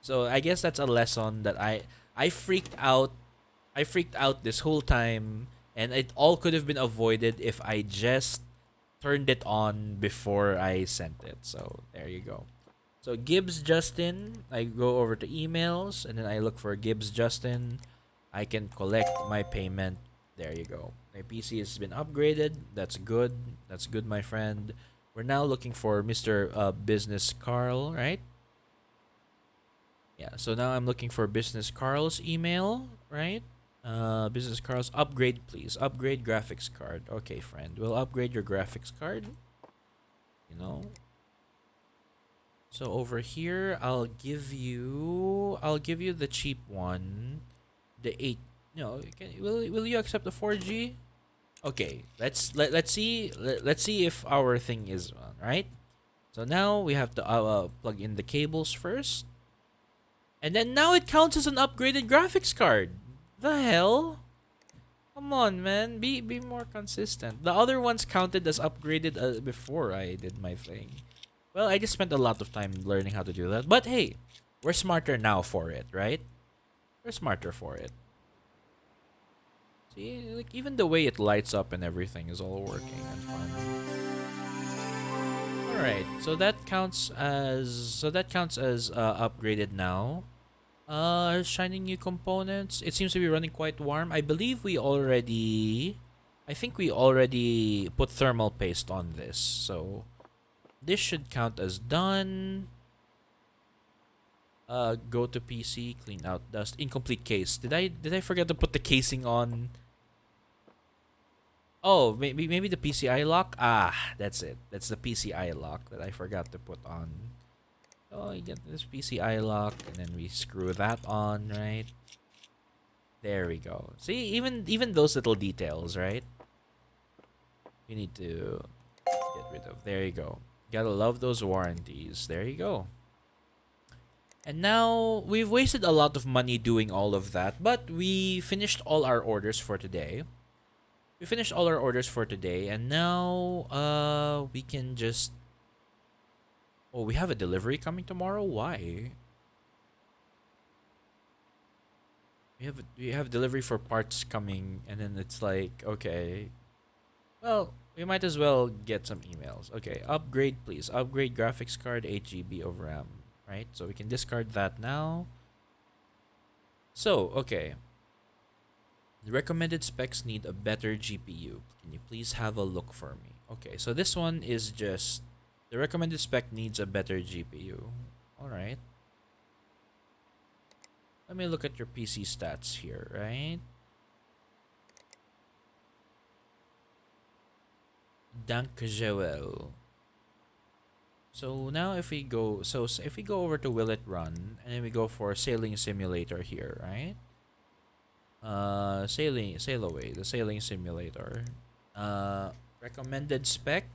So I guess that's a lesson that I freaked out. I freaked out this whole time, and it all could have been avoided if I just turned it on before I sent it. So there you go. So Gibbs Justin, I go over to emails and then I look for Gibbs Justin. I can collect my payment. There you go. My PC has been upgraded. That's good. That's good, my friend. We're now looking for Mr. Business Carl, right? Yeah, so now I'm looking for Business Carl's email, right? Business Carl's upgrade, please. Upgrade graphics card. Okay, friend. We'll upgrade your graphics card. You know. So over here, I'll give you the cheap one. The 8. No, will you accept the 4G? Okay, let's see if our thing is on, right? So now we have to plug in the cables first. And then now it counts as an upgraded graphics card. The hell? Come on, man. Be more consistent. The other ones counted as upgraded before I did my thing. Well, I just spent a lot of time learning how to do that. But hey, we're smarter now for it, right? We're smarter for it. See, like, even the way it lights up and everything is all working and fun. All right, so that counts as upgraded now. Shining new components. It seems to be running quite warm. I think we already put thermal paste on this, so this should count as done. Go to PC, clean out dust. Incomplete case. Did I forget to put the casing on? Oh, maybe the PCI lock. Ah, that's it. That's the PCI lock that I forgot to put on. Oh, you get this PCI lock, and then we screw that on, right? There we go. See, even those little details, right? We need to get rid of. There you go. Gotta love those warranties. There you go. And now, we've wasted a lot of money doing all of that, but we finished all our orders for today. And now, we can just... Oh, we have a delivery coming tomorrow? Why? We have delivery for parts coming, and then it's like, okay. Well, we might as well get some emails. Okay, upgrade, please. Upgrade graphics card, 8 GB of RAM. Right? So we can discard that now. So, okay. The recommended specs need a better GPU. Can you please have a look for me? Okay, so this one is just... The recommended spec needs a better GPU. Alright. Let me look at your PC stats here, right? Dank Joel. So now if we go over to Will It Run, and then we go for Sailing Simulator here, right? Sail Away, the sailing simulator. Recommended spec,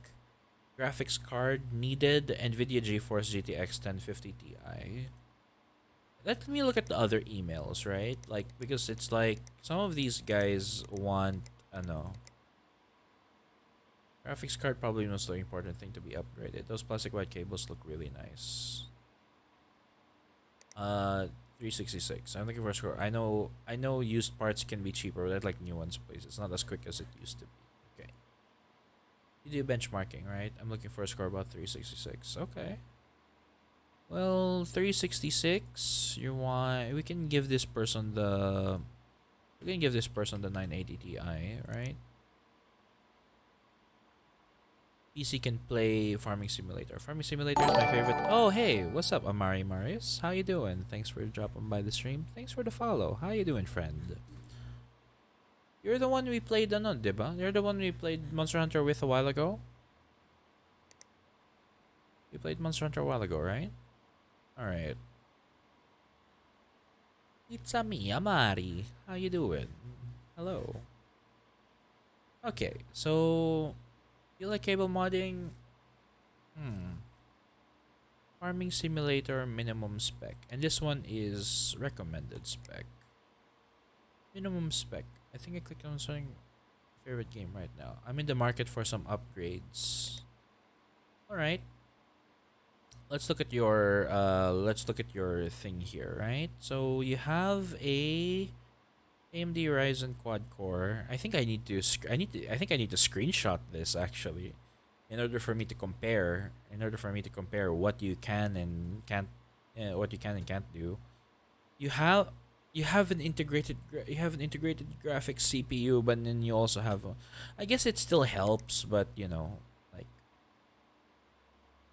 graphics card needed, NVIDIA GeForce GTX 1050 Ti. Let me look at the other emails, right? Like, because it's like some of these guys want, I know, graphics card probably the most important thing to be upgraded. Those plastic white cables look really nice. 366. I'm looking for a score. I know used parts can be cheaper, but I'd like new ones, please. It's not as quick as it used to be. Okay. You do benchmarking, right? I'm looking for a score about 366. Okay. Well, 366. You want? We can give this person the 980 Ti, right? PC can play Farming Simulator. Farming Simulator is my favorite. Oh, hey, what's up, Amari Marius? How you doing? Thanks for dropping by the stream. Thanks for the follow. How you doing, friend? You're the one we played, ano, diba? You're the one we played Monster Hunter with a while ago? You played Monster Hunter a while ago, right? Alright. It's a me, Amari. How you doing? Hello. Okay, so... You like cable modding? Farming Simulator minimum spec. And this one is recommended spec. Minimum spec. I think I clicked on something favorite game right now. I'm in the market for some upgrades. Alright. Let's look at your thing here, right? So you have a AMD Ryzen quad core. I think I need to screenshot this actually in order for me to compare what you can and can't do. You have an integrated graphics CPU, but then you also have I guess it still helps, but like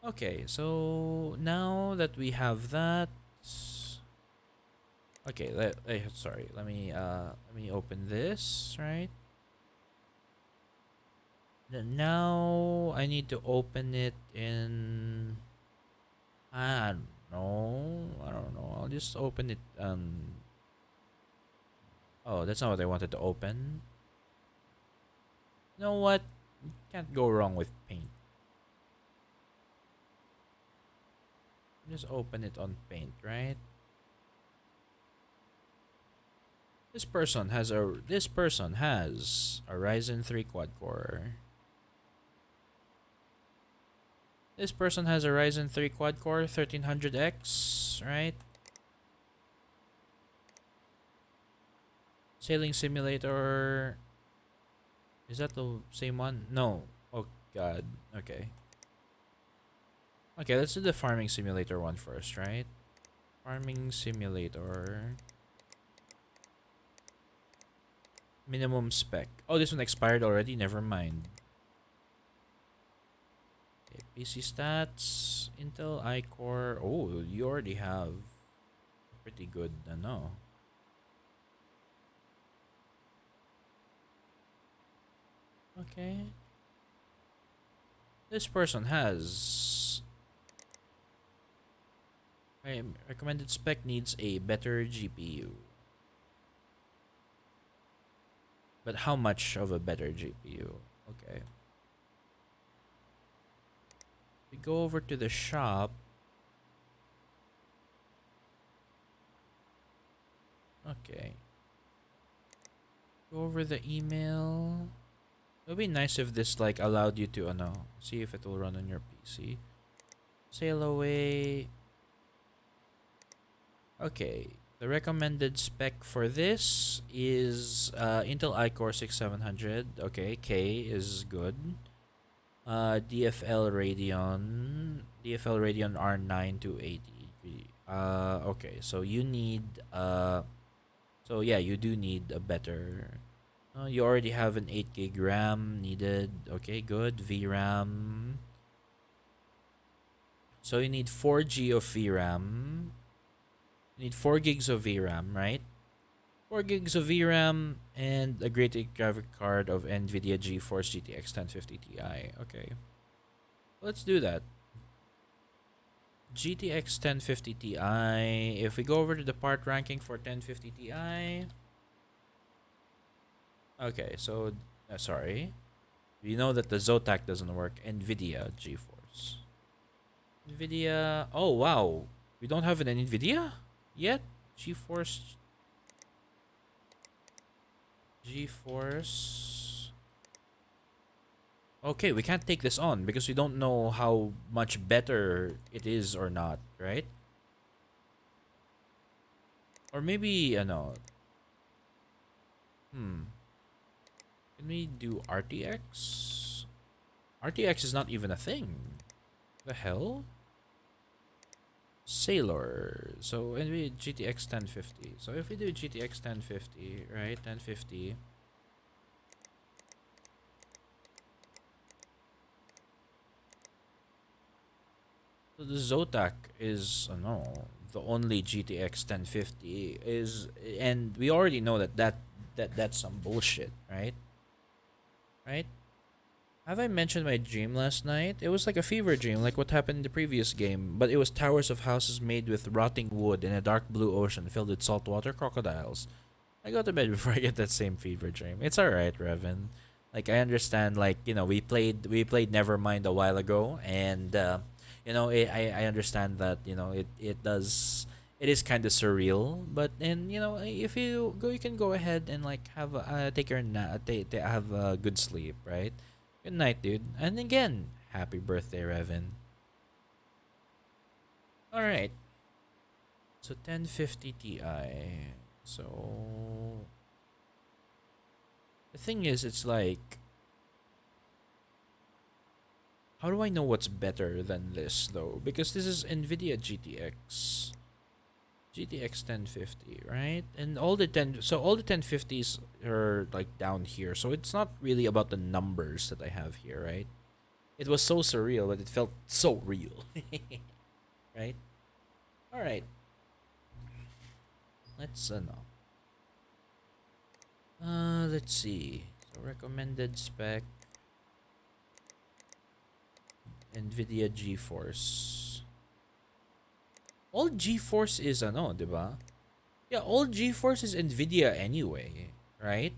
okay, so now that we have that, okay, sorry, let me open this, right? Now I need to open it in I don't know. I'll just open it oh, that's not what I wanted to open. You know what? Can't go wrong with Paint. Just open it on Paint, right? This person has a Ryzen 3 quad core. This person has a Ryzen 3 quad core 1300X, right? Sailing Simulator. Is that the same one? No. Oh god. Okay. Okay, let's do the Farming Simulator one first, right? Farming Simulator. Minimum spec. Oh, this one expired already? Never mind. Okay, PC stats. Intel iCore. Oh, you already have pretty good, no? Okay. This person has... recommended spec needs a better GPU. But how much of a better GPU? Okay. We go over to the shop. Okay. Go over the email. It would be nice if this like allowed you to see if it will run on your PC. Sail Away. Okay. The recommended spec for this is Intel iCore 6700. Okay, K is good. DFL Radeon R9 280. Okay, so you need so yeah, you do need a better. You already have an 8 gig RAM needed. Okay, good. VRAM. So you need 4G of VRAM. You need 4 gigs of VRAM, right? 4 gigs of VRAM and a great graphic card of NVIDIA GeForce GTX 1050 Ti. Okay. Let's do that. GTX 1050 Ti. If we go over to the part ranking for 1050 Ti, Okay, so sorry. You know that the Zotac doesn't work. Nvidia GeForce. Nvidia. Oh wow, we don't have an Nvidia yet. GeForce. GeForce. Okay, we can't take this on because we don't know how much better it is or not, right? Or maybe no. Hmm. Can we do RTX? RTX is not even a thing. The hell? Sailor. So and we GTX 1050. So if we do GTX 1050, right? 1050. So the Zotac is no the only GTX 1050 is, and we already know that's some bullshit, right? Right? Have I mentioned my dream last night? It was like a fever dream, like what happened in the previous game, but it was towers of houses made with rotting wood in a dark blue ocean filled with saltwater crocodiles. I go to bed before I get that same fever dream. It's alright, Revan. Like I understand, like we played Nevermind a while ago, and I understand that it is kind of surreal, but and if you go, you can go ahead and like have take your have a good sleep, right? Good night, dude. And again, happy birthday, Revan. All right, so 1050 Ti. So the thing is, it's like, how do I know what's better than this though? Because this is NVIDIA GTX 1050, right? And all the 1050s are like down here. So it's not really about the numbers that I have here, right? It was so surreal, but it felt so real. Right? All right. Let's know. Let's see. So recommended spec NVIDIA GeForce. All GeForce is ano, 'di ba? Yeah, all GeForce is NVIDIA anyway, right?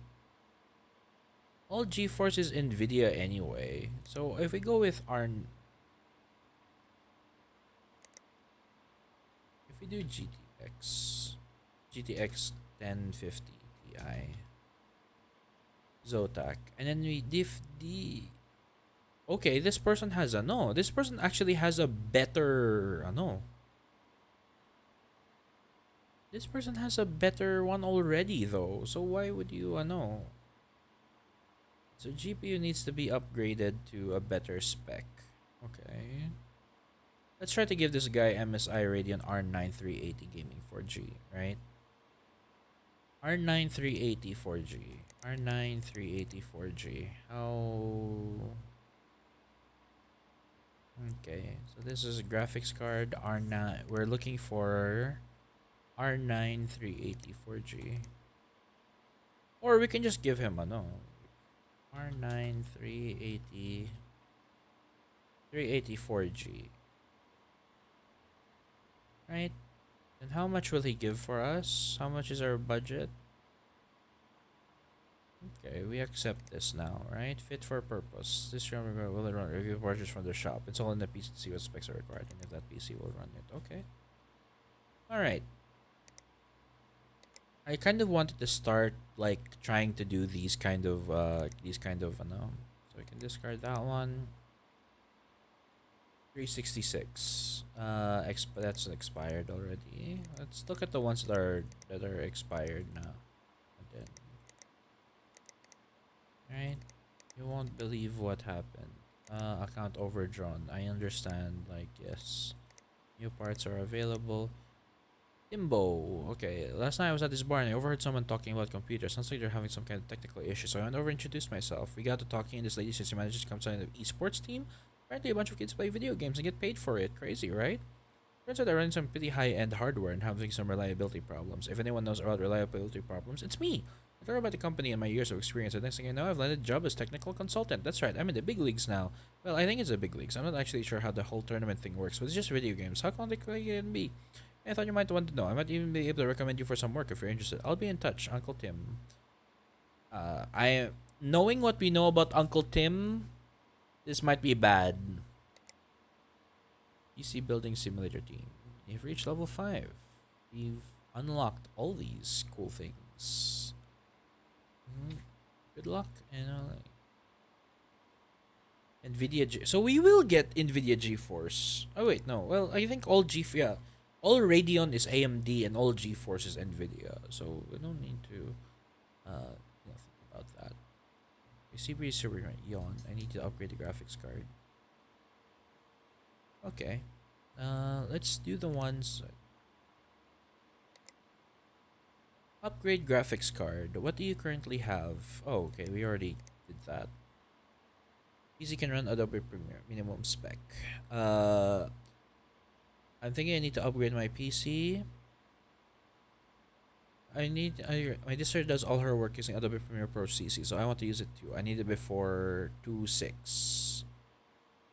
All GeForce is NVIDIA anyway. So if we go with if we do GTX 1050 Ti, Zotac, and then we diff the okay, this person has a no. This person actually has a better ano. This person has a better one already though. So why would you ano? So GPU needs to be upgraded to a better spec. Okay. Let's try to give this guy MSI Radeon R9 380 gaming 4G, right? R9 380 4G. R9 380 4G. How? Okay, so this is a graphics card R9. We're looking for R9 380 4G. Or we can just give him a no. R9 380 380 4G. Right? And how much will he give for us? How much is our budget? Okay, we accept this now, right? Fit for purpose. This will run review purchase from the shop. It's all in the PC to see what specs are required and if that PC will run it. Okay. Alright. I kind of wanted to start like trying to do these kind of no. So I can discard that one. 366. That's expired already. Let's look at the ones that are expired now. And then, right? You won't believe what happened. Account overdrawn. I understand. Like yes, new parts are available. Timbo. Okay, last night I was at this bar and I overheard someone talking about computers. Sounds like they're having some kind of technical issue. So I went over and introduced myself. We got to talking, and this lady says she manages to come to the esports team. Apparently, a bunch of kids play video games and get paid for it. Crazy, right? Turns out they're running some pretty high-end hardware and having some reliability problems. If anyone knows about reliability problems, it's me. I learned about the company and my years of experience. The next thing I know, I've landed a job as technical consultant. That's right, I'm in the big leagues now. Well, I think it's the big leagues. I'm not actually sure how the whole tournament thing works, but it's just video games. How complicated can it be? I thought you might want to know. I might even be able to recommend you for some work if you're interested. I'll be in touch, Uncle Tim. I knowing what we know about Uncle Tim, this might be bad. PC Building Simulator team. You've reached level 5. You've unlocked all these cool things. Good luck, and Nvidia so we will get Nvidia GeForce. Oh wait, no. Well, I think all all Radeon is AMD and all GeForce is Nvidia. So we don't need to think about that. CPU server yawn. I need to upgrade the graphics card. Okay. Let's do the ones. Upgrade graphics card. What do you currently have? Oh, okay. We already did that. PC can run Adobe Premiere. Minimum spec. I'm thinking I need to upgrade my PC. My sister does all her work using Adobe Premiere Pro CC, so I want to use it too. I need it before 2.6.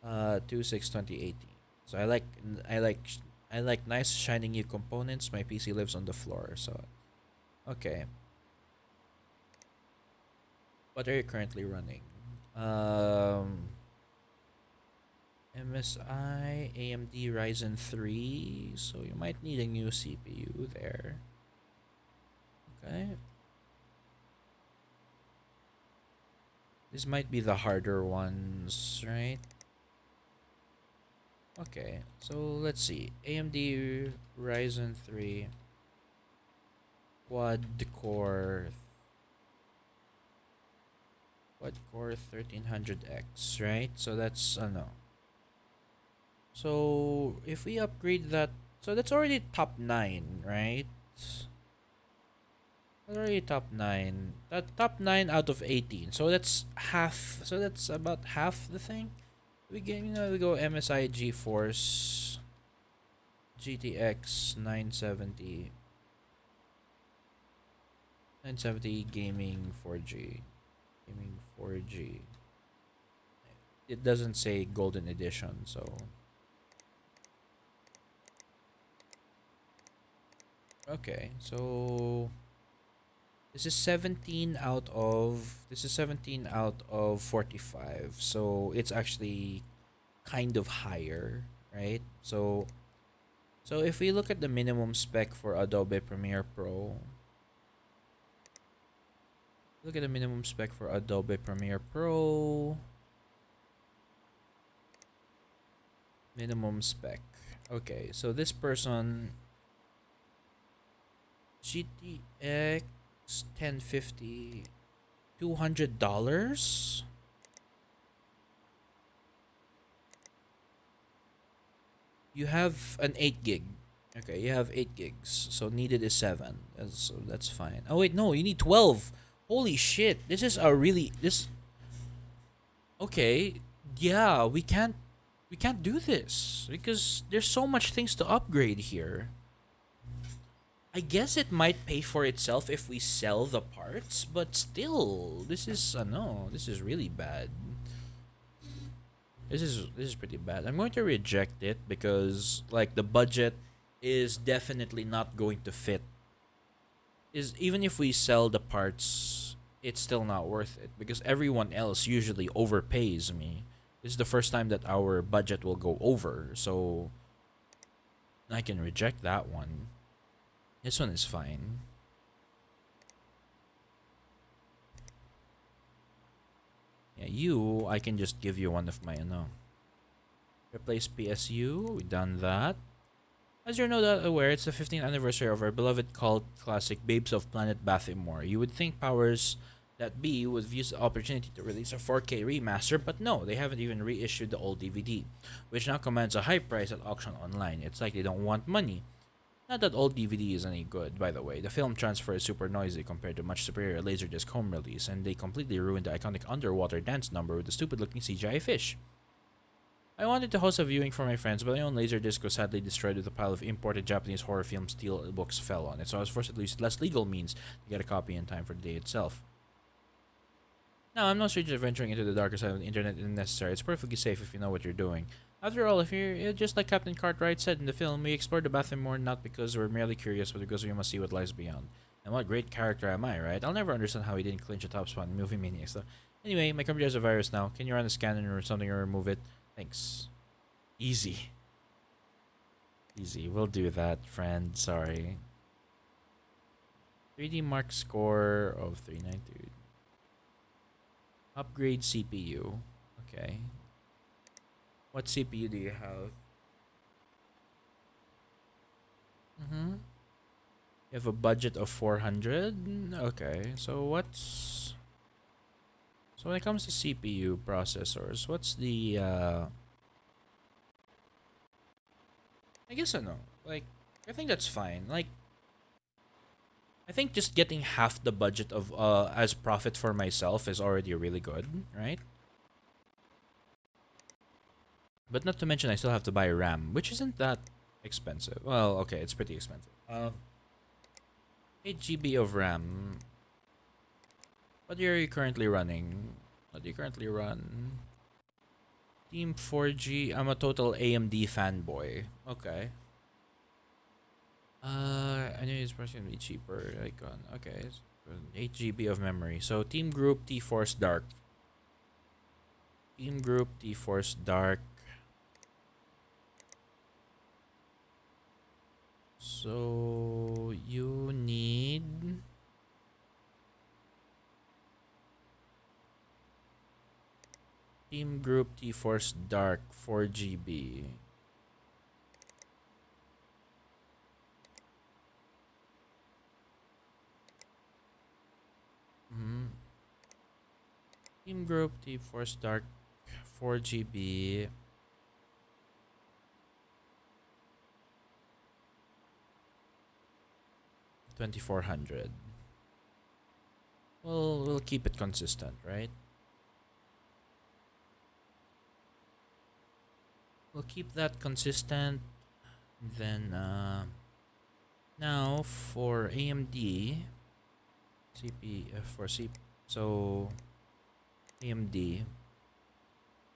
2.6/2018. So I like nice shiny new components. My PC lives on the floor, so okay. What are you currently running? MSI, AMD Ryzen 3, so you might need a new CPU there. Okay. This might be the harder ones, right? Okay, so let's see. AMD Ryzen 3 quad core 1300X, right? So that's no. So if we upgrade that, so that's already top 9, right? Already top 9. That top 9 out of 18. So that's half. So that's about half the thing. We go MSI GeForce GTX 970 gaming 4G. Gaming 4G. It doesn't say golden edition, so okay. So this is 17 out of 45. So it's actually kind of higher, right? So if we look at the minimum spec for Adobe Premiere Pro, look at the minimum spec for Adobe Premiere Pro. Minimum spec. Okay, so this person GTX 1050 $200. You have an 8 gig. Okay, you have 8 gigs. So needed is 7. That's fine. Oh wait, no, you need 12. Holy shit. This is a really this okay. Yeah, we can't do this because there's so much things to upgrade here. I guess it might pay for itself if we sell the parts, but still, this is no, this is really bad. This is pretty bad. I'm going to reject it because like the budget is definitely not going to fit. Is even if we sell the parts, it's still not worth it because everyone else usually overpays me. This is the first time that our budget will go over, so I can reject that one. This one is fine. Yeah, I can just give you one of my replace PSU. We done that. As you're no doubt aware, it's the 15th anniversary of our beloved cult classic Babes of Planet Bathymore. You would think powers that be would use the opportunity to release a 4K remaster, but no, they haven't even reissued the old DVD, which now commands a high price at auction online. It's like they don't want money. Not that old DVD is any good, by the way. The film transfer is super noisy compared to much superior Laserdisc home release, and they completely ruined the iconic underwater dance number with the stupid-looking CGI fish. I wanted to host a viewing for my friends, but my own Laserdisc was sadly destroyed with a pile of imported Japanese horror film steel books fell on it, so I was forced to use less legal means to get a copy in time for the day itself. Now, I'm no stranger to venturing into the darker side of the internet if necessary. It's perfectly safe if you know what you're doing. After all, if you're just like Captain Cartwright said in the film, we explored the Bathymore not because we're merely curious, but because we must see what lies beyond. And what great character am I, right? I'll never understand how he didn't clinch a top spot in Movie Maniacs though. Anyway, my computer has a virus now. Can you run a scan or something or remove it? Thanks. Easy. Easy. We'll do that, friend. Sorry. 3D Mark score of 392. Upgrade CPU. Okay. What CPU do you have? You have a budget of 400? Okay. So when it comes to CPU processors, what's the I guess I know. Like, I think that's fine. Like, I think just getting half the budget of as profit for myself is already really good, right? But not to mention I still have to buy RAM, which isn't that expensive. Well, okay, it's pretty expensive. 8 GB of RAM. What are you currently running? What do you currently run? Team 4G. I'm a total AMD fanboy. Okay. I knew it's probably gonna be cheaper. Like okay, 8 GB of memory. So Team Group T-Force Dark. Team Group T-Force Dark. So you need Team Group T-Force Dark 4 GB. Team Group T-Force Dark 4 GB. 2400. We'll keep it consistent, right? We'll keep that consistent. Then now for AMD so AMD,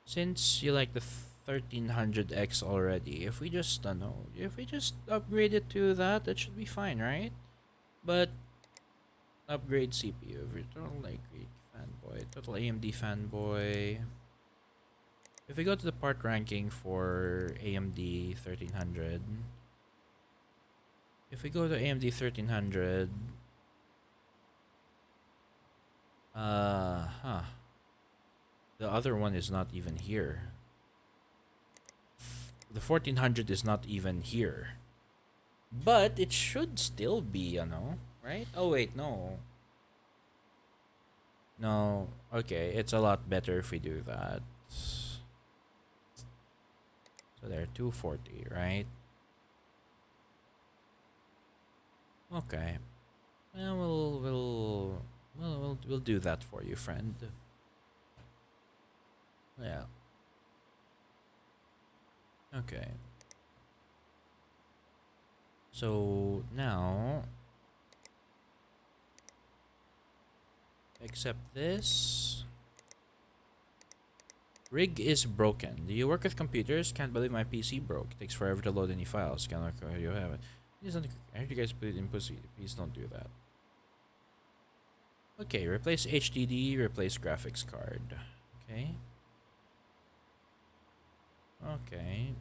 since you like the 1300X already, if we just upgrade it to that, that should be fine, right? But upgrade CPU. Total like fanboy, total AMD fanboy. If we go to the part ranking for AMD 1300, if we go to AMD 1300, the other one is not even here. The 1400 is not even here. But it should still be, right? Oh wait, no. No, okay, it's a lot better if we do that. So they're 240, right? Okay. Well, we'll do that for you, friend. Yeah. Okay. So now, accept this. Rig is broken. Do you work with computers? Can't believe my PC broke. Takes forever to load any files. Can't look how you have it. I heard you guys put it in pussy. Please don't do that. Okay, replace HDD, replace graphics card. Okay. Okay.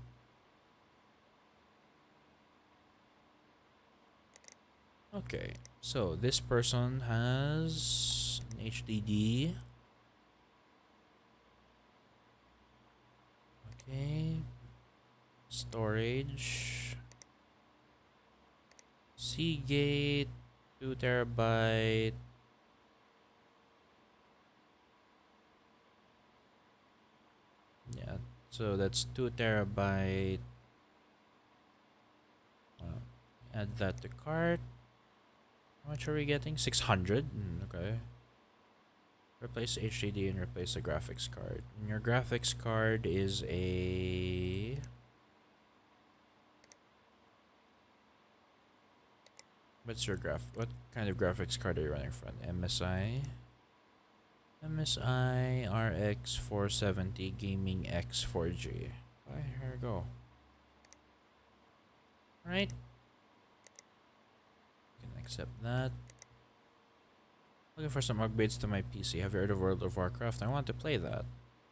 Okay, so this person has an HDD. Okay. Storage. Seagate, 2 TB. Yeah, so that's 2 TB. Add that to cart. How much are we getting? 600. Okay. Replace HDD and replace the graphics card. And your graphics card is a... What kind of graphics card are you running from? MSI? MSI RX 470 Gaming X 4G. Okay, here we go. Right. Can accept that. Looking for some upgrades to my PC. Have you heard of World of Warcraft? I want to play that.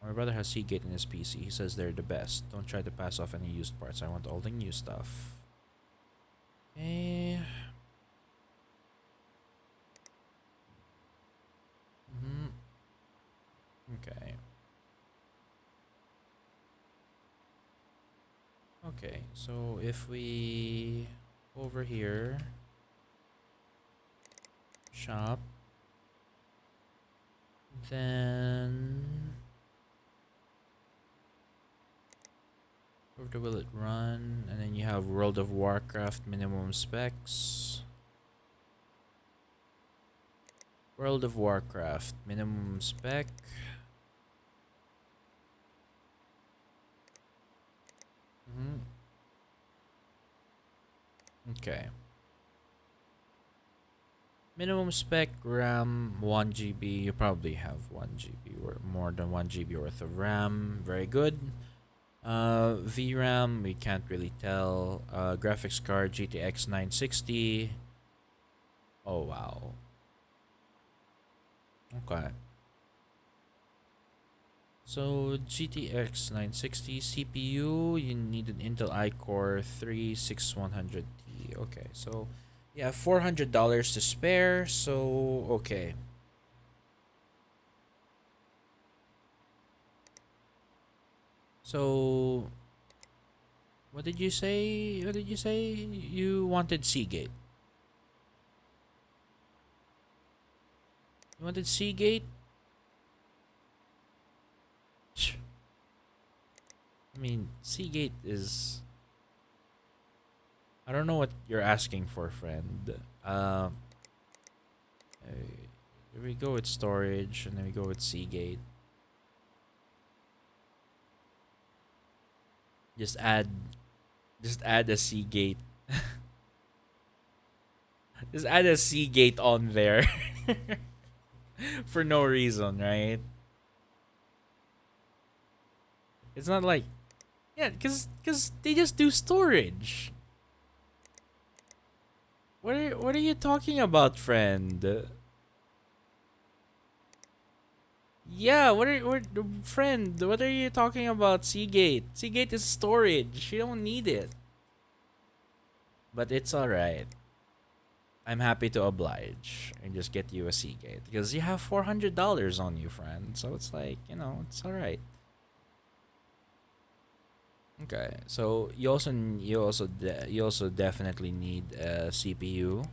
My brother has Seagate in his PC. He says they're the best. Don't try to pass off any used parts. I want all the new stuff. Okay. Okay. Okay, so if we over here shop, then where will it run? And then you have World of Warcraft minimum specs. World of Warcraft minimum spec. Okay. Minimum spec RAM 1 GB. You probably have 1 GB or more than 1 GB worth of RAM. Very good. VRAM, we can't really tell. Graphics card GTX 960. Oh wow. Okay. So GTX 960 CPU, you need an Intel iCore 36100T. Okay, so yeah, $400 to spare. So okay. So what did you say? What did you say? You wanted Seagate. You wanted Seagate? I mean, Seagate is. I don't know what you're asking for, friend. Here we go with storage, and then we go with Seagate. Just add a Seagate. Just add a Seagate on there. For no reason, right? It's not like, yeah, cause they just do storage. What are you talking about, friend? Yeah, friend? What are you talking about, Seagate? Seagate is storage. You don't need it. But it's alright. I'm happy to oblige and just get you a Seagate because you have $400 on you, friend. So it's like, it's alright. Okay, so you also definitely need a CPU.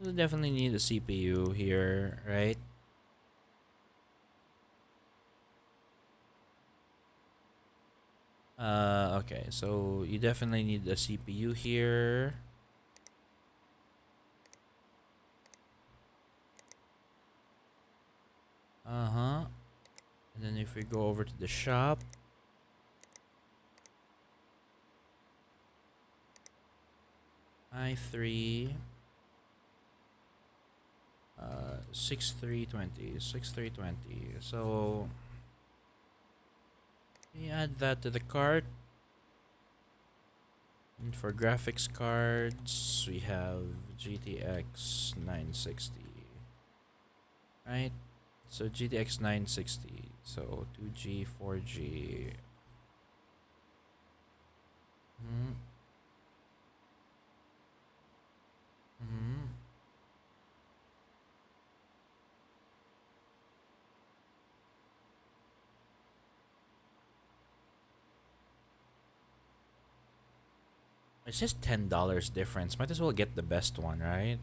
You definitely need a CPU here, right? Okay, so you definitely need a CPU here. Uh-huh. And then if we go over to the shop, i3 6320. So we add that to the cart. And for graphics cards, we have GTX 960. Right? So GTX 960. So 2G, 4G. Hmm. Hmm. It's just $10 difference. Might as well get the best one, right?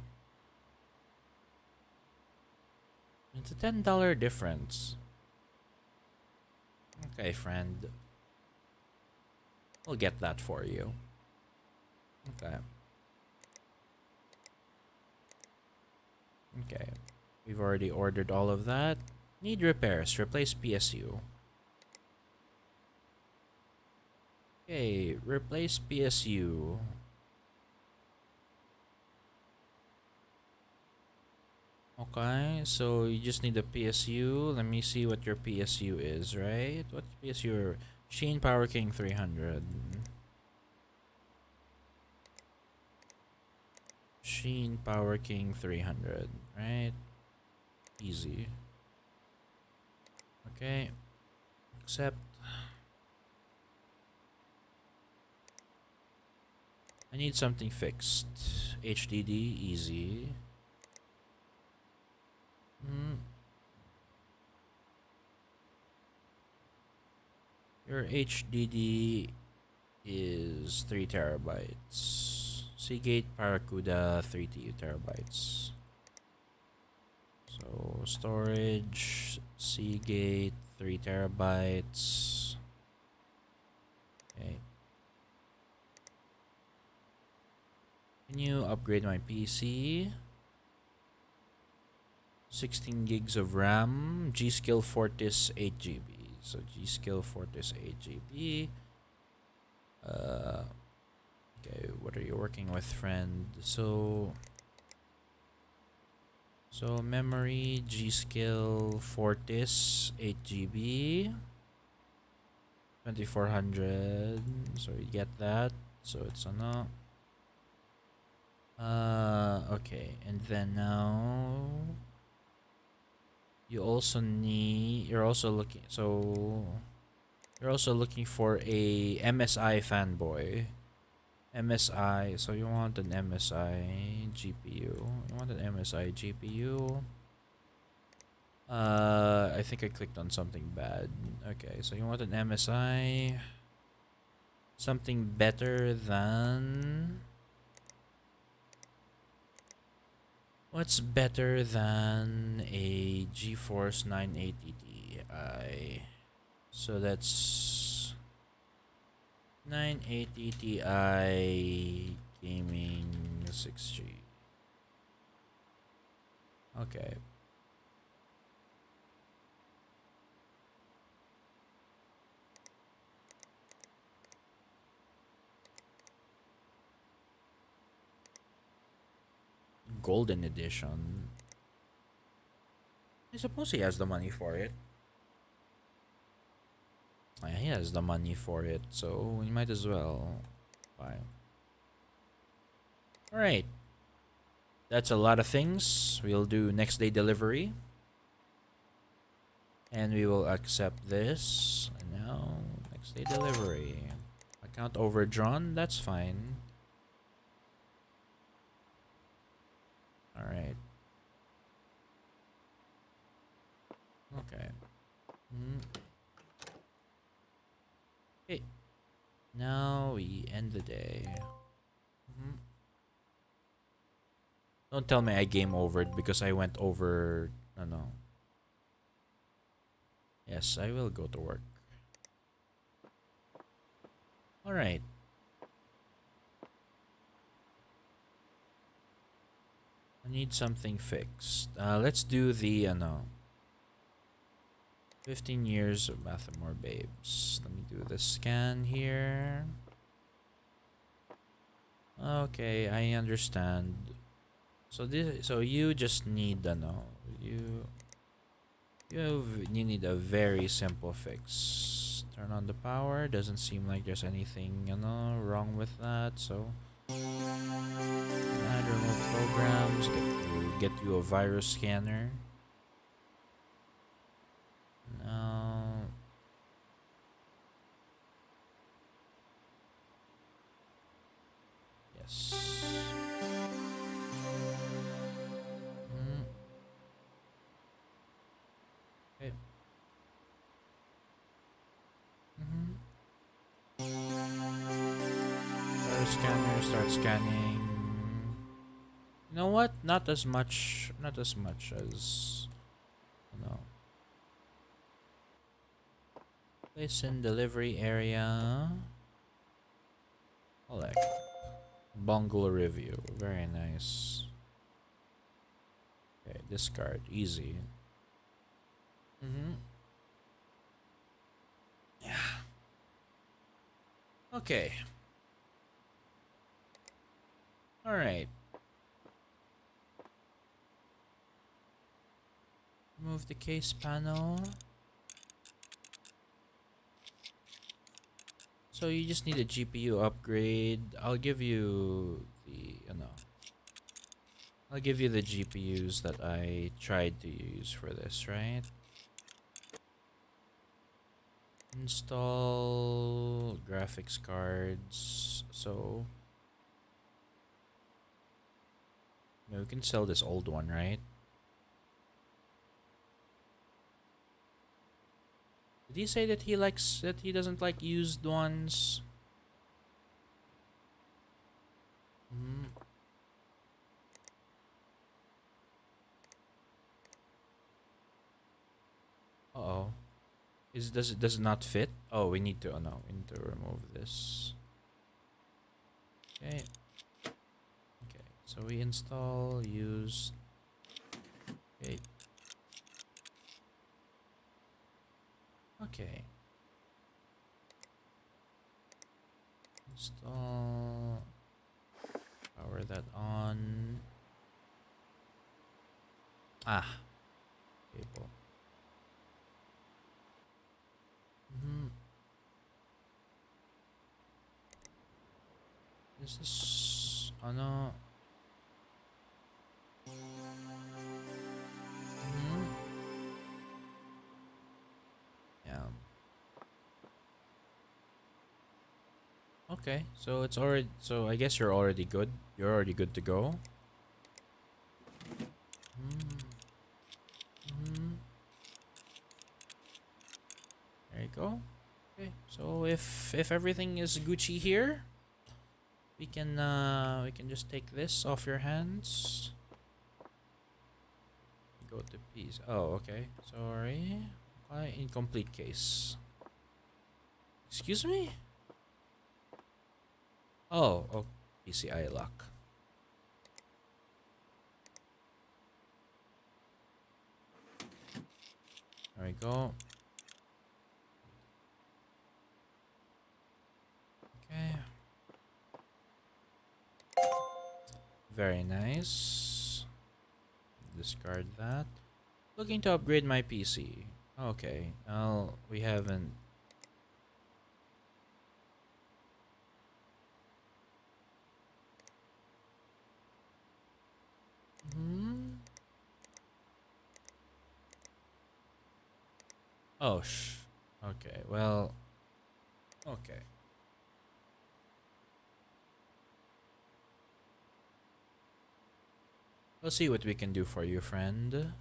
It's a $10 difference. Okay, friend. We'll get that for you. Okay. Okay. We've already ordered all of that. Need repairs. Replace PSU. Okay, replace PSU. Okay, so you just need a PSU. Let me see what your PSU is, right? What PSU? Sheen Power King 300. Machine Power King 300, right? Easy. Okay. Accept. I need something fixed. HDD, easy. Your HDD is 3 terabytes. Seagate Paracuda 3 terabytes. So storage Seagate 3 terabytes. Okay. Can you upgrade my PC? 16 gigs of RAM. G-Skill Fortis 8 GB. So G-Skill Fortis 8 GB. Okay, what are you working with, friend? So memory G-Skill Fortis 8 GB. 2400. So you get that. So it's ano. Okay, and then now you're also looking for a MSI fanboy. MSI, so you want an MSI GPU. You want an MSI GPU. I think I clicked on something bad. Okay, so you want an MSI. Something better than... What's better than a GeForce 980 Ti? So that's 980 Ti gaming 6G. Okay. Golden edition. I suppose he has the money for it. He has the money for it, so we might as well buy. Alright. That's a lot of things. We'll do next day delivery. And we will accept this. And now, next day delivery. Account overdrawn, that's fine. Alright. Okay. Okay. Now we end the day. Don't tell me I game overed because I went over... No. Yes, I will go to work. Alright. I need something fixed. Let's do the 15 years of Mathemore Babes. Let me do the scan here. Okay, I understand. So you just need you need a very simple fix. Turn on the power. Doesn't seem like there's anything wrong with that. So add remote programs. Get you a virus scanner. Now yes. Okay. Start scanning. You know what? Not as much as Place in delivery area. Collect. Bungle review. Very nice. Okay, discard. Easy. Yeah. Okay. Alright. Move the case panel. So you just need a GPU upgrade. I'll give you the, I'll give you the GPUs that I tried to use for this, right? Install graphics cards. So we can sell this old one, right? Did he say that he doesn't like used ones? Hmm. Uh-oh. Does it not fit? Oh, we need to, oh no, we need to remove this. Okay. Okay. So we install use. Okay. Okay. Install. Power that on. Ah. Cable. This is ano. Yeah. Okay, so it's already, so I guess you're already good. You're already good to go. There you go. Okay, so if everything is Gucci here, we can just take this off your hands. Go to peace. Oh, okay. Sorry. Incomplete case. Excuse me? Oh, PCI lock. There we go. Okay. Very nice. Discard that. Looking to upgrade my PC. Okay. Well, we haven't. Oh, okay. Well, okay. We'll see what we can do for you, friend.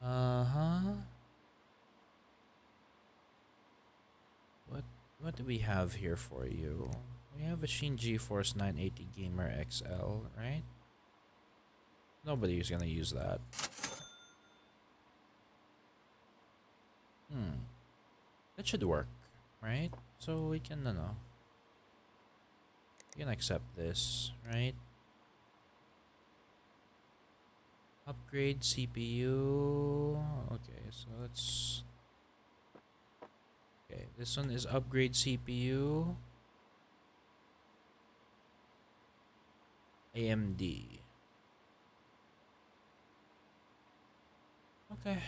Uh-huh. What do we have here for you? We have a Shin GeForce 980 Gamer XL, right? Nobody's gonna use that. That should work, right? So we can, no. We can accept this, right? Upgrade CPU. Okay, so let's. Okay, this one is upgrade CPU. AMD. Okay.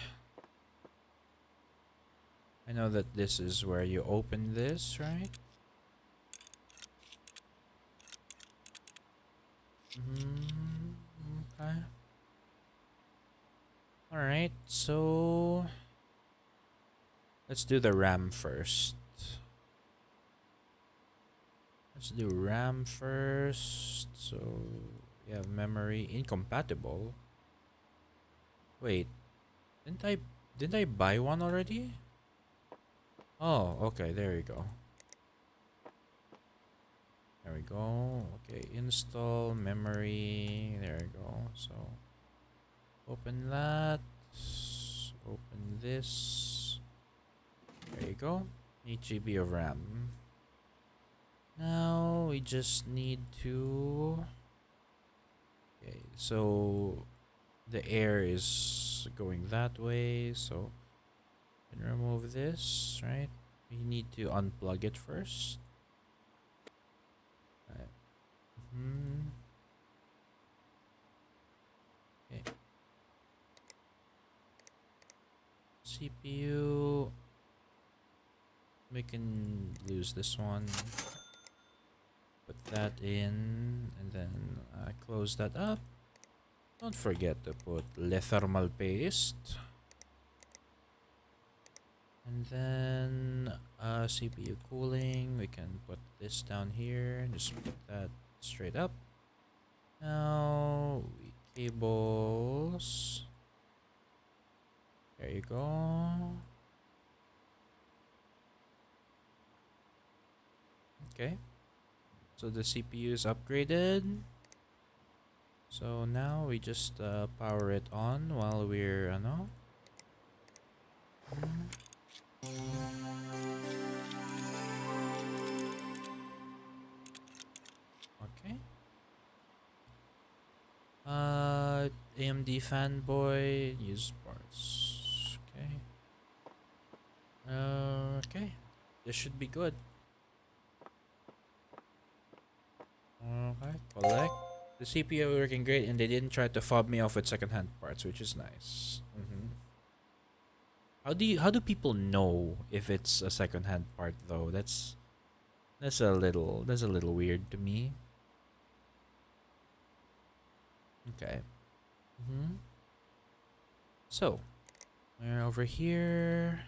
I know that this is where you open this, right? Okay. Alright, so let's do the RAM first. Let's do RAM first. So we have memory incompatible. Wait, didn't I buy one already? Oh, okay, there you go. There we go. Okay, install memory. There we go. So open that. Open this. There you go. 8 GB of RAM. Now we just need to. Okay, so the air is going that way. So we can remove this, right? We need to unplug it first. Right. Okay. CPU. We can lose this one. Put that in, and then close that up. Don't forget to put thermal paste. And then CPU cooling, we can put this down here. Just put that straight up. Now, cables. There you go. Okay. So the CPU is upgraded. So now we just power it on while we're okay. AMD fanboy, use parts. Okay. Okay. This should be good. Okay, collect. The CPU working great, and they didn't try to fob me off with secondhand parts, which is nice. How do people know if it's a secondhand part though? That's a little weird to me. Okay. So, we're over here.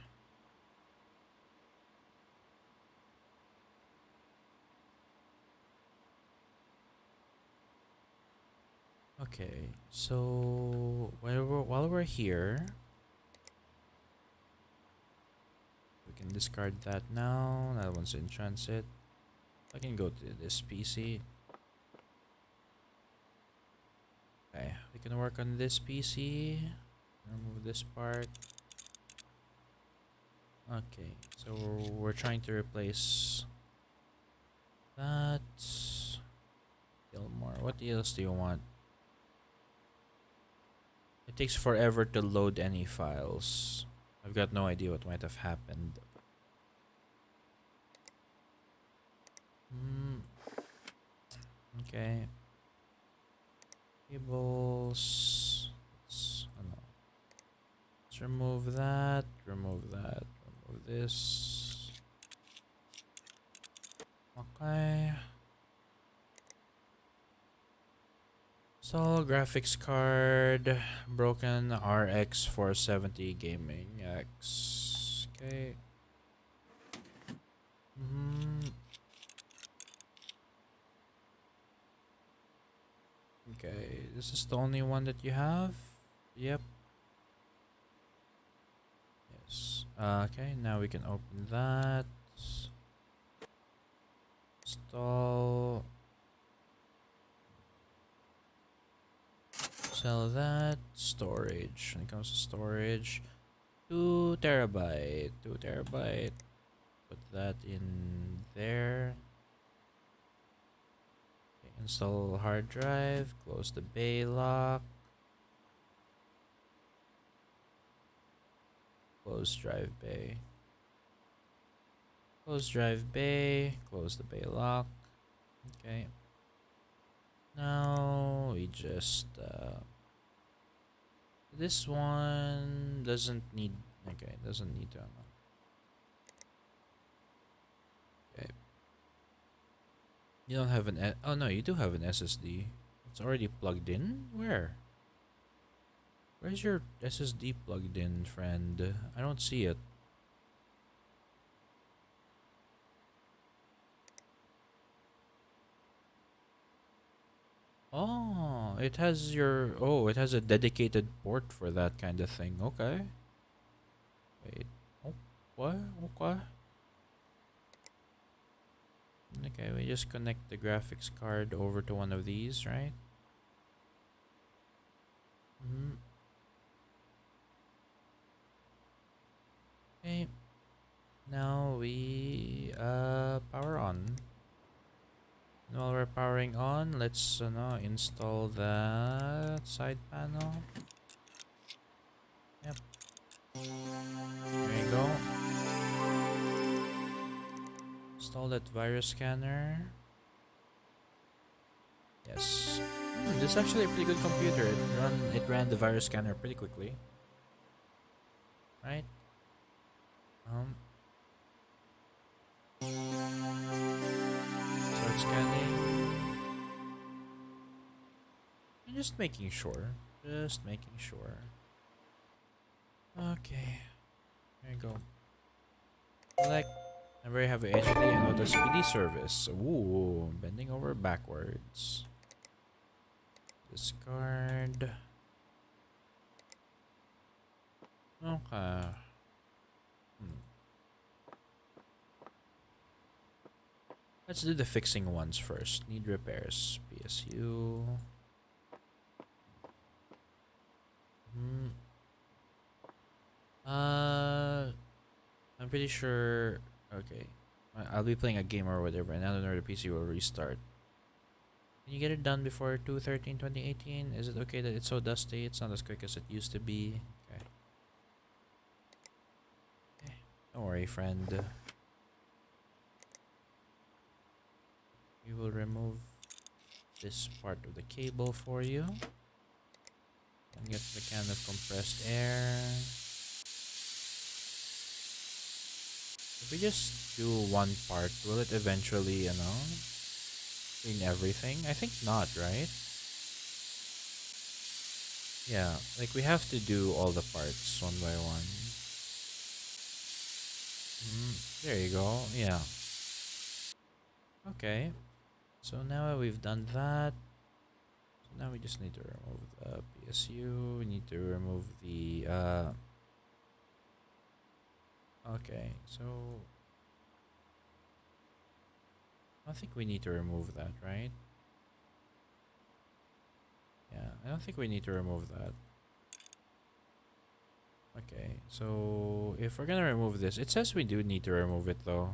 Okay, so while we're here, we can discard that now. That one's in transit. I can go to this PC. Okay, we can work on this PC. Remove this part. Okay, so we're trying to replace that. Gilmore, what else do you want? It takes forever to load any files. I've got no idea what might have happened. Okay. Cables. Let's remove that. Remove that. Remove this. Okay. So graphics card, broken RX 470 Gaming X. Okay. Okay, this is the only one that you have. Yep. Yes. Okay, now we can open that. Install. Sell that. Storage. When it comes to storage, 2 terabyte. 2 terabyte. Put that in there. Okay, install hard drive. Close the bay lock. Close drive bay. Close drive bay. Close the bay lock. Okay. Now we just this one doesn't need, okay, doesn't need to unlock. Okay. You don't have an oh no, you do have an SSD. It's already plugged in. Where's your SSD plugged in, friend? I don't see it. Oh, it has your, oh, it has a dedicated port for that kind of thing. Okay. Wait. Oh, what? Okay. Okay, we just connect the graphics card over to one of these, right? Okay. Now we power on. And while we're powering on, let's install that side panel. Yep. There you go. Install that virus scanner. Yes. This is actually a pretty good computer. It ran the virus scanner pretty quickly. Right? Start scanning. Just making sure. Just making sure. Okay. There you go. Select. I'm very heavy HD and auto speedy service. Ooh, bending over backwards. Discard. Okay. Let's do the fixing ones first. Need repairs. PSU. Hmm. I'm pretty sure. Okay. I'll be playing a game or whatever, and I don't know the PC will restart. Can you get it done before 2/13/2018? Is it okay that it's so dusty? It's not as quick as it used to be. Okay. Don't worry, friend. We will remove this part of the cable for you. And get the can of compressed air. If we just do one part, will it eventually, clean everything? I think not, right? Yeah, like we have to do all the parts one by one. There you go, yeah. Okay, so now we've done that. So now we just need to remove the PSU, we need to remove the, okay, so I don't think we need to remove that, right? Yeah, I don't think we need to remove that. Okay, so if we're gonna remove this, it says we do need to remove it though.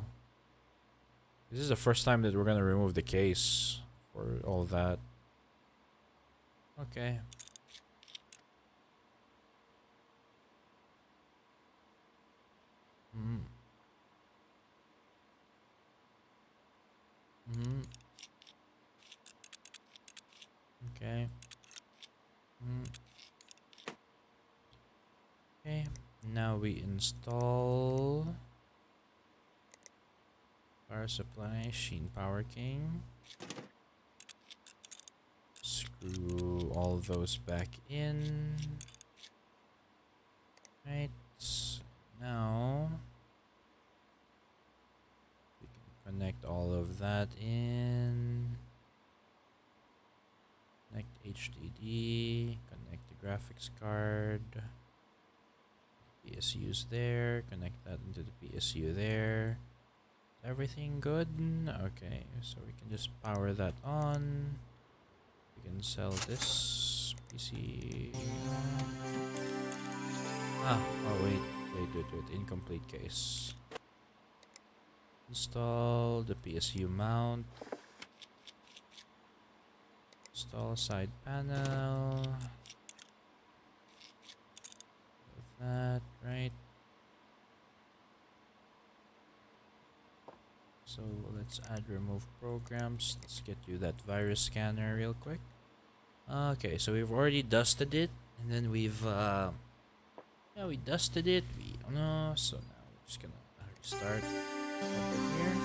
This is the first time that we're gonna remove the case for all that. Okay. Mm. Mm. Okay. Mm. Okay. Now we install power supply, Sheen Power King. Screw all those back in. Right. Now we can connect all of that in. Connect HDD. Connect the graphics card. PSU's there. Connect that into the PSU there. Everything good? Okay, so we can just power that on. We can sell this PC. Oh wait, incomplete case. Install the PSU mount. Install side panel. With that, right? So let's add remove programs. Let's get you that virus scanner real quick. Okay, so we've already dusted it, and then we've we dusted it. So now we're just gonna restart over here.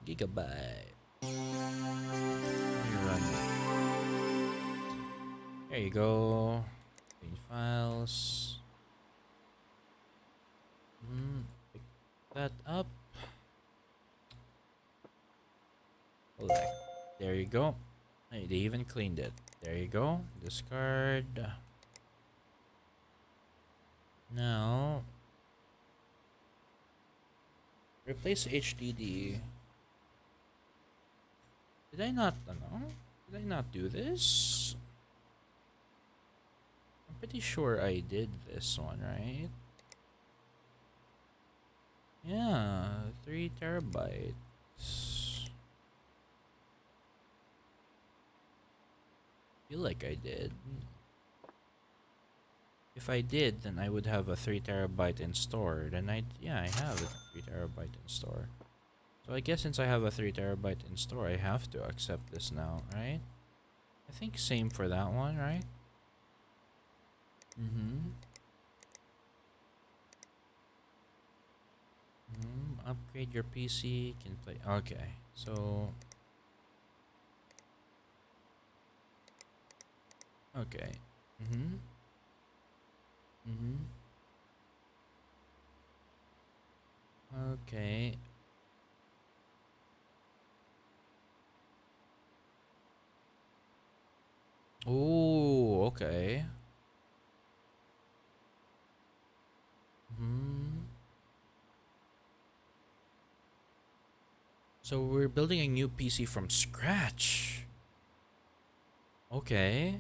Gigabyte. Let me run it. There you go. Change files. Pick that up. Select. There you go. Hey, they even cleaned it. There you go. Discard. Now, replace HDD. Did I not know? Did I not do this? I'm pretty sure I did this one, right? Yeah, 3 terabytes. Feel like I did. If I did, then I would have a 3 terabyte in store. Then I have a 3 terabyte in store. So I guess since I have a 3 terabyte in store, I have to accept this now, right? I think same for that one, right? Upgrade your PC. Can play. Okay, so okay. Mhm. Mhm. Okay. Oh, okay. Hmm. So we're building a new PC from scratch. Okay.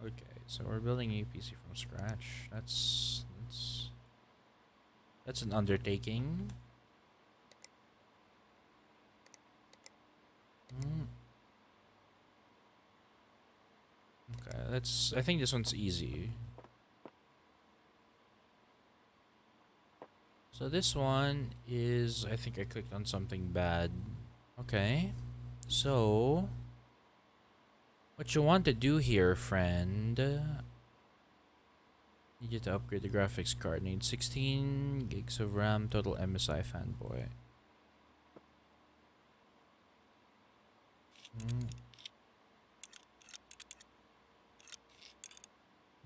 Okay. So we're building a new PC from scratch. That's an undertaking. Mm. Okay. Let's. I think this one's easy. So this one is. I think I clicked on something bad. Okay. So what you want to do here, friend? Need you to upgrade the graphics card. Need 16 gigs of RAM. Total MSI fanboy. Mm.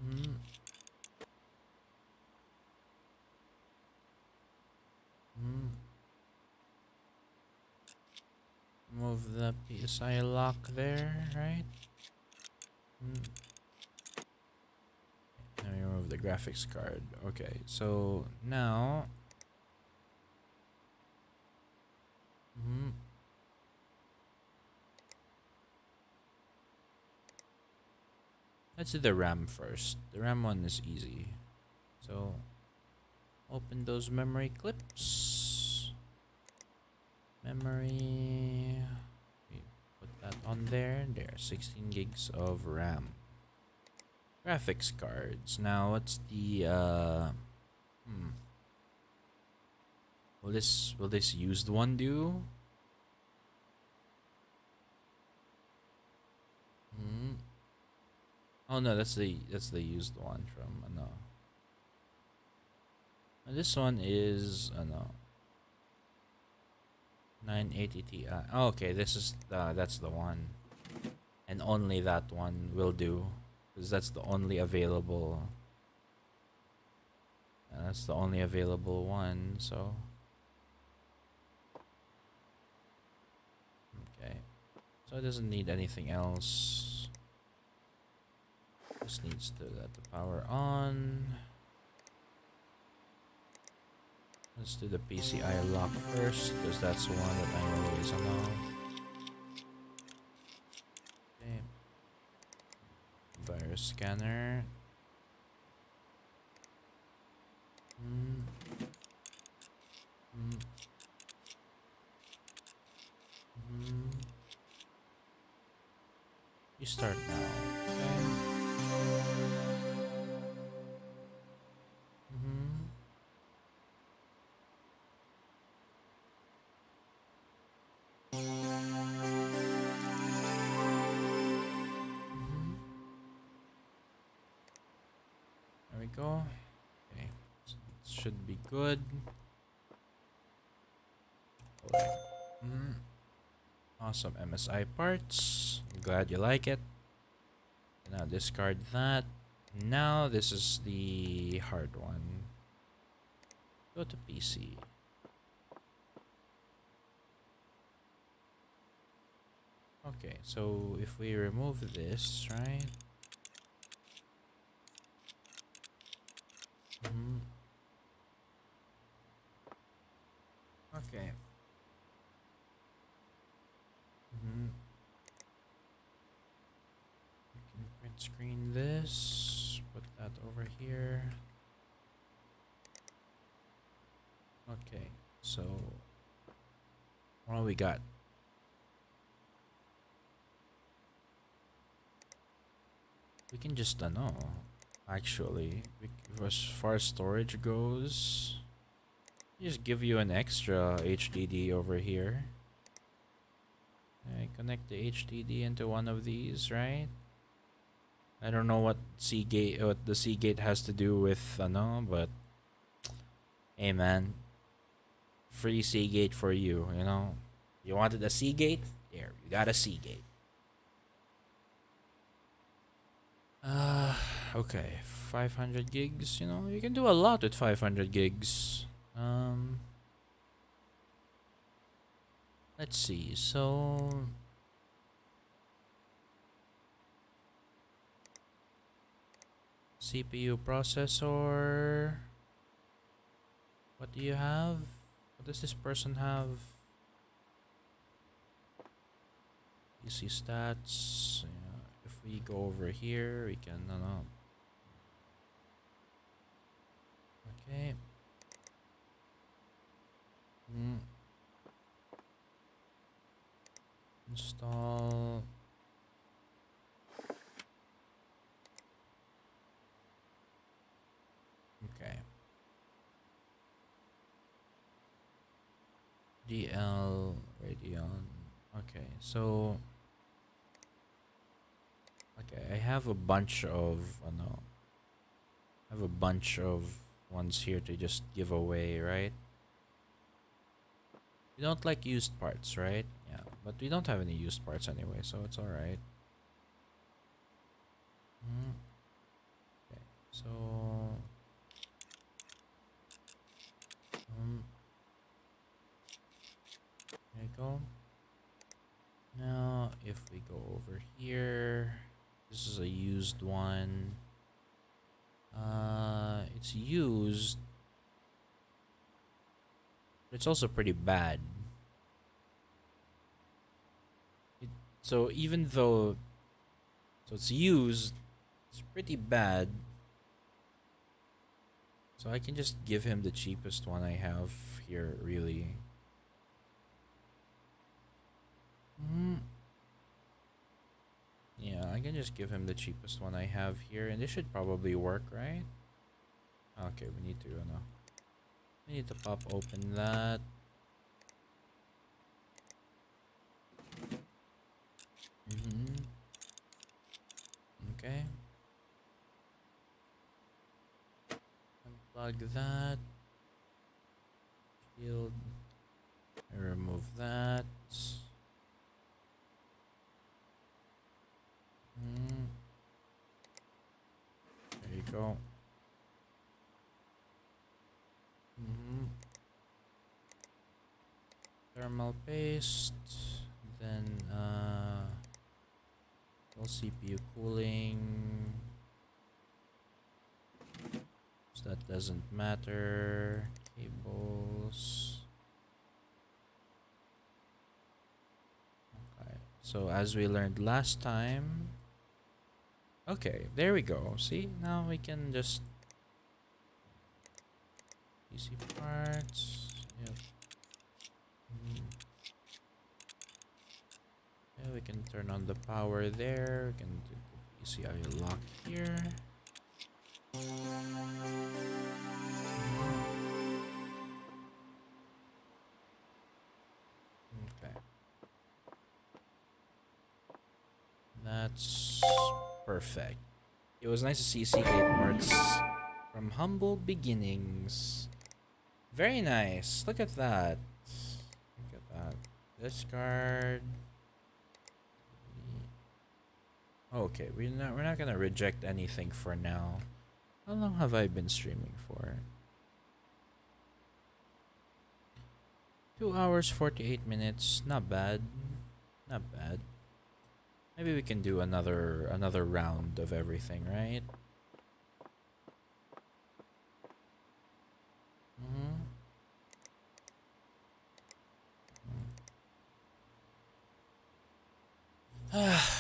Mm. Mm. Move the PSI lock there, right? Mm. Now we remove the graphics card. Okay, so now. Mm. Let's do the RAM first. The RAM one is easy. So open those memory clips. Memory. We put that on there. There, 16 gigs of RAM. Graphics cards. Now, what's the Hmm. Will this used one do? Hmm. Oh no, that's the used one from no. And this one is no. 980 Ti. Oh, okay, this is that's the one, and only that one will do, because that's the only available. That's the only available one. So okay, so it doesn't need anything else. Just needs to let the power on. Let's do the PCI lock first, because that's the one that I always know. Okay. Virus scanner. Mm. Mm. Mm. You start now. Okay. Mm-hmm. Mm-hmm. There we go. Okay. So it should be good. Okay. Mm. Awesome MSI parts. I'm glad you like it. Now discard that. Now this is the hard one. Go to PC. Okay, so if we remove this, right? Mm. Okay. Mm. We can print screen this. Put that over here. Okay, so what do we got? We can just know. Actually, as far as storage goes, just give you an extra HDD over here. Connect the HDD into one of these, right? I don't know what the Seagate has to do with but hey man, Free Seagate for you, you know? You wanted a Seagate? There, you got a Seagate. Uh, okay. 500 gigs, you know? You can do a lot with 500 gigs. Let's see. So, CPU processor. What do you have? What does this person have? PC stats. Yeah, if we go over here, we can. No, no. Okay. Install. Okay. DL Radeon. Okay, so okay, I have a bunch of no, I have a bunch of ones here to just give away, right? We don't like used parts, right? Yeah, but we don't have any used parts anyway, so it's all right. Okay, so um, there you go. Now, if we go over here, this is a used one. It's used. It's also pretty bad. It, so even though it's used, it's pretty bad. So I can just give him the cheapest one I have here, really. Yeah, I can just give him the cheapest one I have here, and this should probably work, right? Okay, we need to, no. We need to pop open that. Okay. Unplug that. Shield. Remove that. There you go. Thermal paste. Then CPU cooling. So that doesn't matter. Cables. Okay. So as we learned last time. Okay, there we go. See, now we can just PC parts. Yep. Yeah, we can turn on the power there. We can do the PCI lock here. Okay. That's perfect. It was nice to see Seagate parts from humble beginnings. Very nice. Look at that. Look at that. Discard. Okay, we're not gonna reject anything for now. How long have I been streaming for? 2 hours 48 minutes. Not bad. Not bad. Maybe we can do another round of everything, right?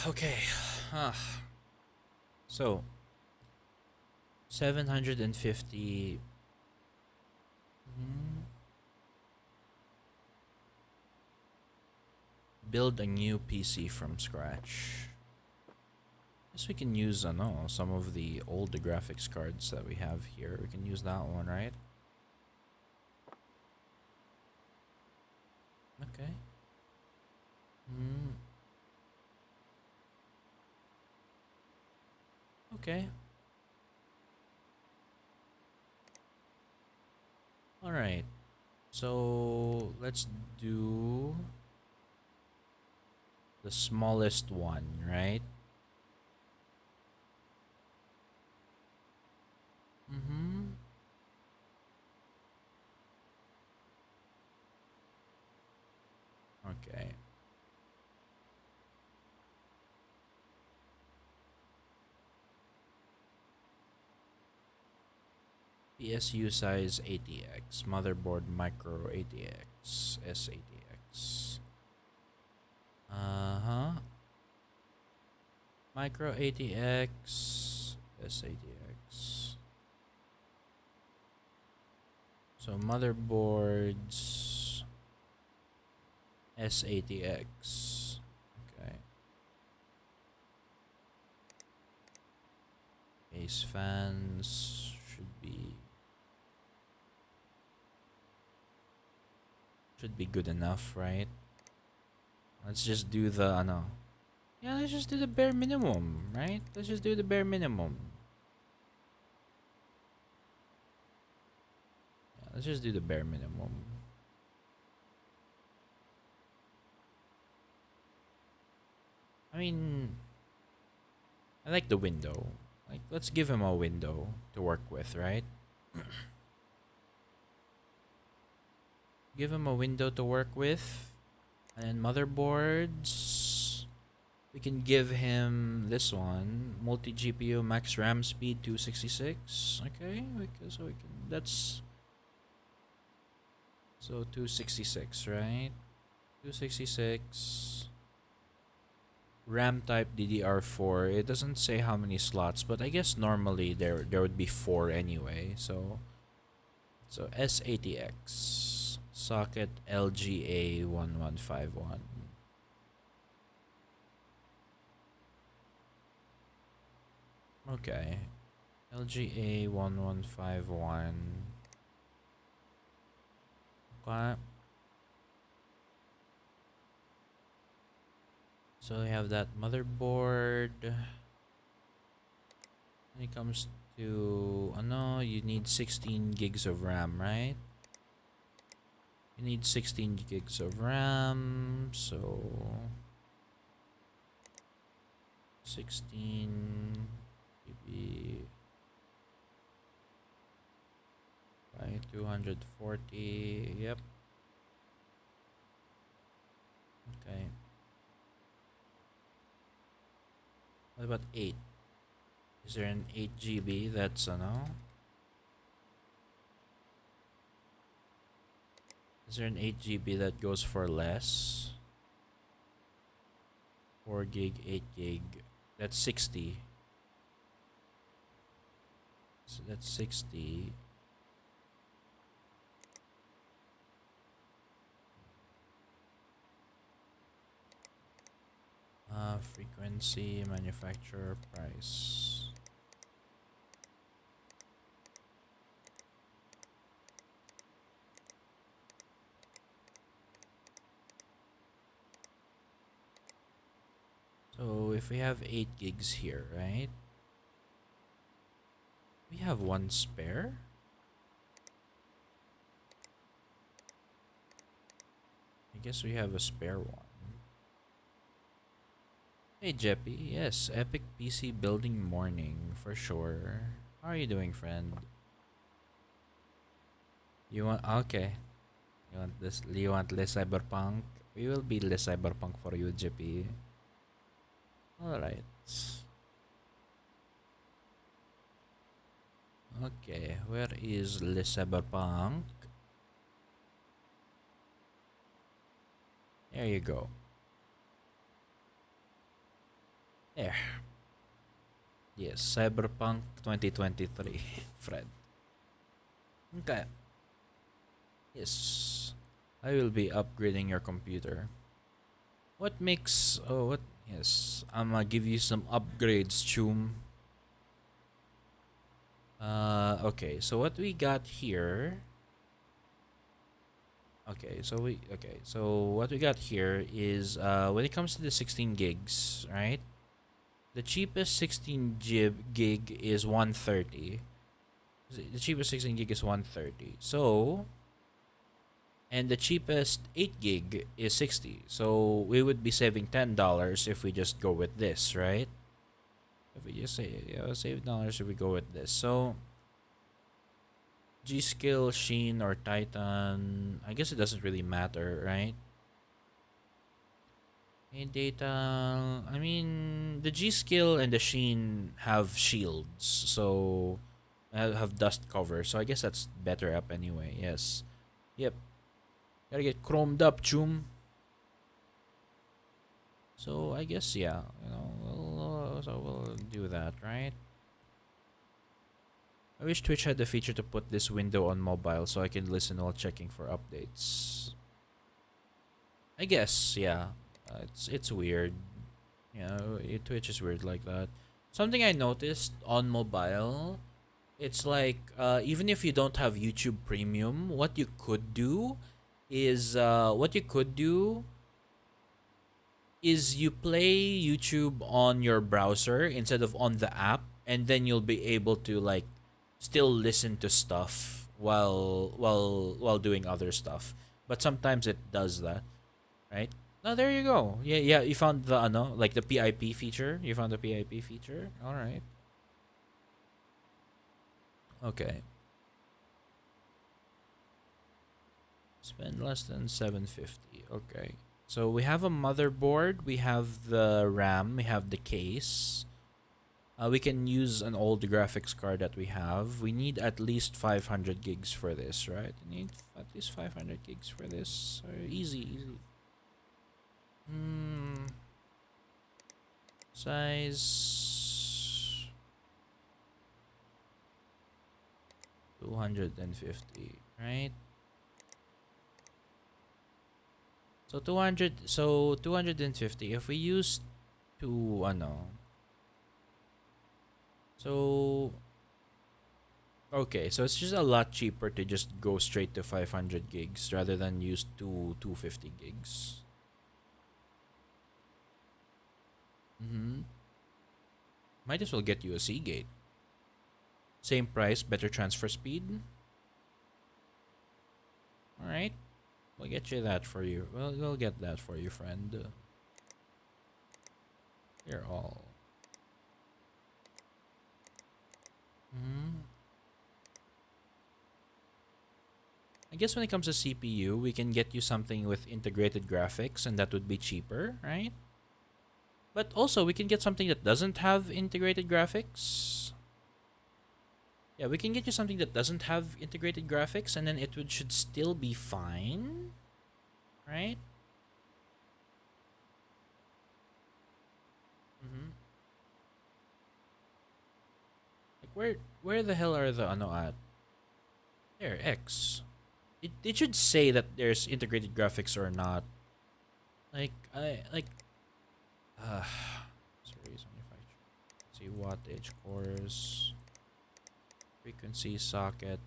Okay. So 750. Build a new PC from scratch. Guess we can use no, some of the old graphics cards that we have here. We can use that one, right? Okay. Okay. All right. So let's do the smallest one, right? Mm-hmm. Okay. PSU size ATX, motherboard micro ATX, SATX. Uh-huh. Micro ATX, SATX. So motherboards, SATX. Okay. Case fans should be good enough, right? Let's just do the ano. Yeah, let's just do the bare minimum, right? Let's just do the bare minimum. Yeah, let's just do the bare minimum. I mean, I like the window. Like, let's give him a window to work with, right? Give him a window to work with. And motherboards, we can give him this one, multi GPU max RAM speed 266. Okay, so we can, that's, so 266, right? 266. RAM type DDR4. It doesn't say how many slots, but I guess normally there would be 4 anyway. So SATX socket LGA1151. Okay. LGA1151. Okay. So we have that motherboard. When it comes to ano, you need 16 gigs of RAM, right? You need 16 gigs of RAM, so 16 GB by 240. Yep. Okay. What about 8? Is there an 8 GB that's ano? Is there an 8 GB that goes for less? 4 gig, 8 gig. That's 60. So that's 60. Frequency, manufacturer, price. So if we have 8 gigs here, right? We have one spare? I guess we have a spare one. Hey Jeppy, yes, epic PC building morning for sure. How are you doing, friend? You want okay? You want this? You want less cyberpunk? We will be less cyberpunk for you, Jeppy. All right. Okay, where is less cyberpunk? There you go. There. Yes, Cyberpunk 2023, Fred. Okay. Yes. I will be upgrading your computer. What makes... Oh, what... Yes. I'm gonna give you some upgrades, Chum. Okay. So what we got here... Okay, so what we got here is, when it comes to the 16 gigs, right? The cheapest 16 gig is 130. The cheapest 16 gig is 130. So and the cheapest 8 gig is 60. So we would be saving $10 if we just go with this, right? If we just say, yeah, save dollars if we go with this. So G Skill, Sheen, or Titan, I guess it doesn't really matter, right? In data, I mean, the G Skill and the Sheen have shields, so have dust cover, so I guess that's better up anyway. Yes. Yep. Gotta get chromed up, chum. So I guess yeah, we'll do that, right? I wish Twitch had the feature to put this window on mobile so I can listen while checking for updates. I guess yeah, it's weird. Yeah, Twitch is weird like that. Something I noticed on mobile, it's like even if you don't have YouTube Premium, what you could do is you play YouTube on your browser instead of on the app, and then you'll be able to like still listen to stuff while doing other stuff. But sometimes it does that, right? Oh, there you go. Yeah, yeah. You found the like the PIP feature. You found the PIP feature. All right. Okay. Spend less than 750. Okay. So we have a motherboard, we have the RAM, we have the case. We can use an old graphics card that we have. We need at least 500 gigs for this, right? We need at least 500 gigs for this. Easy, easy. Size 250, right? So 250 if we use two So okay, so it's just a lot cheaper to just go straight to 500 gigs rather than use 250 gigs. Might as well get you a Seagate. Same price, better transfer speed. All right. We'll get you that for you. We'll get that for you, friend. You're all. I guess when it comes to CPU, we can get you something with integrated graphics, and that would be cheaper, right? But also, we can get something that doesn't have integrated graphics. Yeah, we can get you something that doesn't have integrated graphics, and then should still be fine, right? Like where the hell are the at? There, X. It should say that there's integrated graphics or not. Like series manufacturer. See wattage, cores, frequency, socket.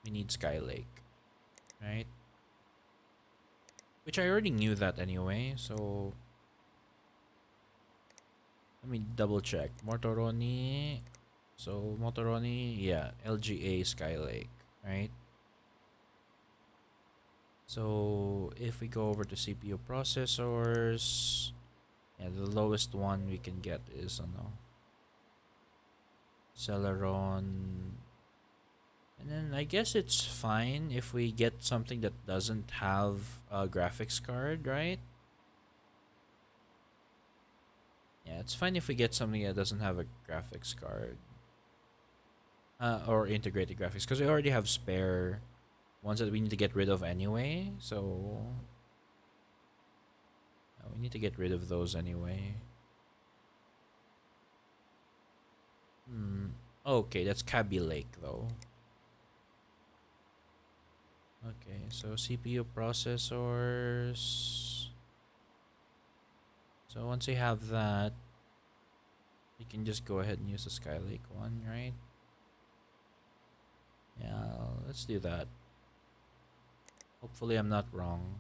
We need Skylake, right? Which I already knew that anyway, so let me double check. Motoroni. So Motoroni, yeah, LGA Skylake, right? So if we go over to CPU processors, yeah, the lowest one we can get is Celeron. And then I guess it's fine if we get something that doesn't have a graphics card, right? Yeah, it's fine if we get something that doesn't have a graphics card. Or integrated graphics, because we already have spare ones that we need to get rid of anyway, so we need to get rid of those anyway. Okay, that's Kaby Lake though. Okay, so CPU processors. So once we have that, we can just go ahead and use the Skylake one, right? Yeah, let's do that. Hopefully I'm not wrong.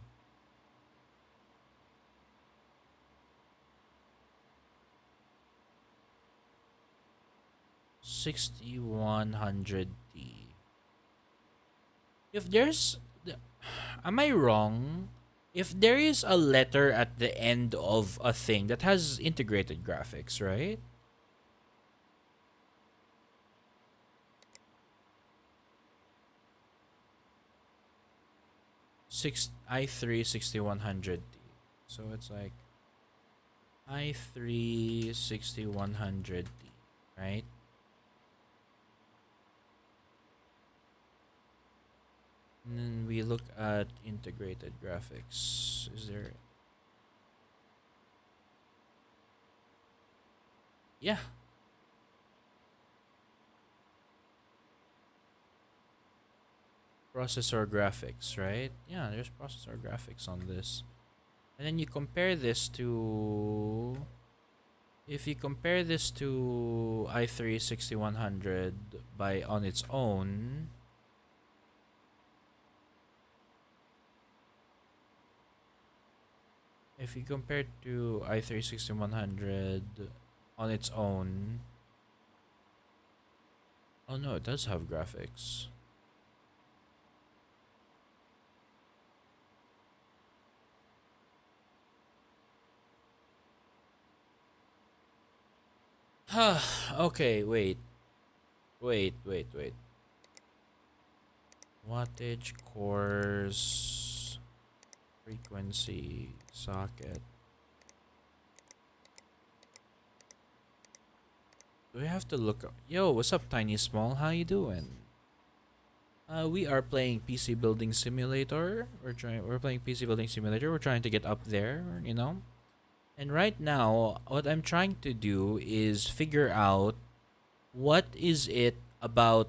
$6,100D. If there's Am I wrong? If there is a letter at the end of a thing that has integrated graphics, right? i3 6100D. So it's like i3 6100D, right? And then we look at integrated graphics. Is there? Yeah. Processor graphics, right? Yeah, there's processor graphics on this. And then you compare this to, if you compare this to i3 6100 by on its own, if you compare to i3 6100 on its own, oh no, it does have graphics. Okay, wait. Wattage, cores, frequency, socket. Do we have to look up? Yo, what's up, Tiny Small? How you doing? We are playing PC Building Simulator. We're playing PC Building Simulator. We're trying to get up there, you know? And right now, what I'm trying to do is figure out what is it about,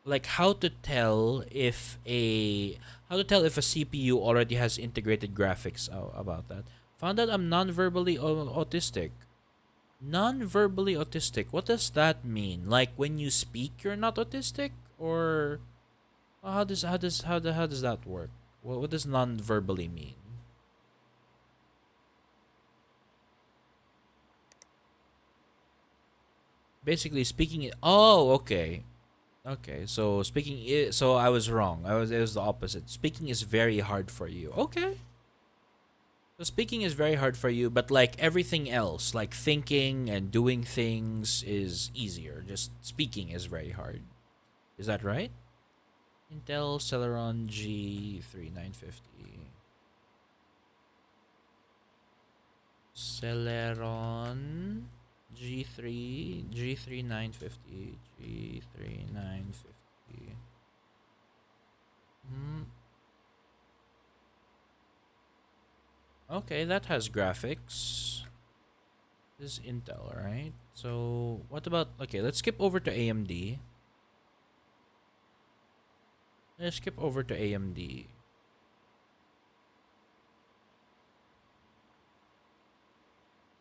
like how to tell if a CPU already has integrated graphics. About that, found out I'm non-verbally autistic. Non-verbally autistic, what does that mean? Like when you speak you're not autistic, or how does that work? What does non-verbally mean? Basically speaking it, oh, okay. Okay, so so I was wrong. It was the opposite. Speaking is very hard for you. Okay. So speaking is very hard for you, but like everything else, like thinking and doing things is easier. Just speaking is very hard. Is that right? Intel Celeron G3950. Celeron G3950. G3950. Hmm. Okay, that has graphics. This is Intel, right? So what about, okay, let's skip over to AMD. Let's skip over to AMD.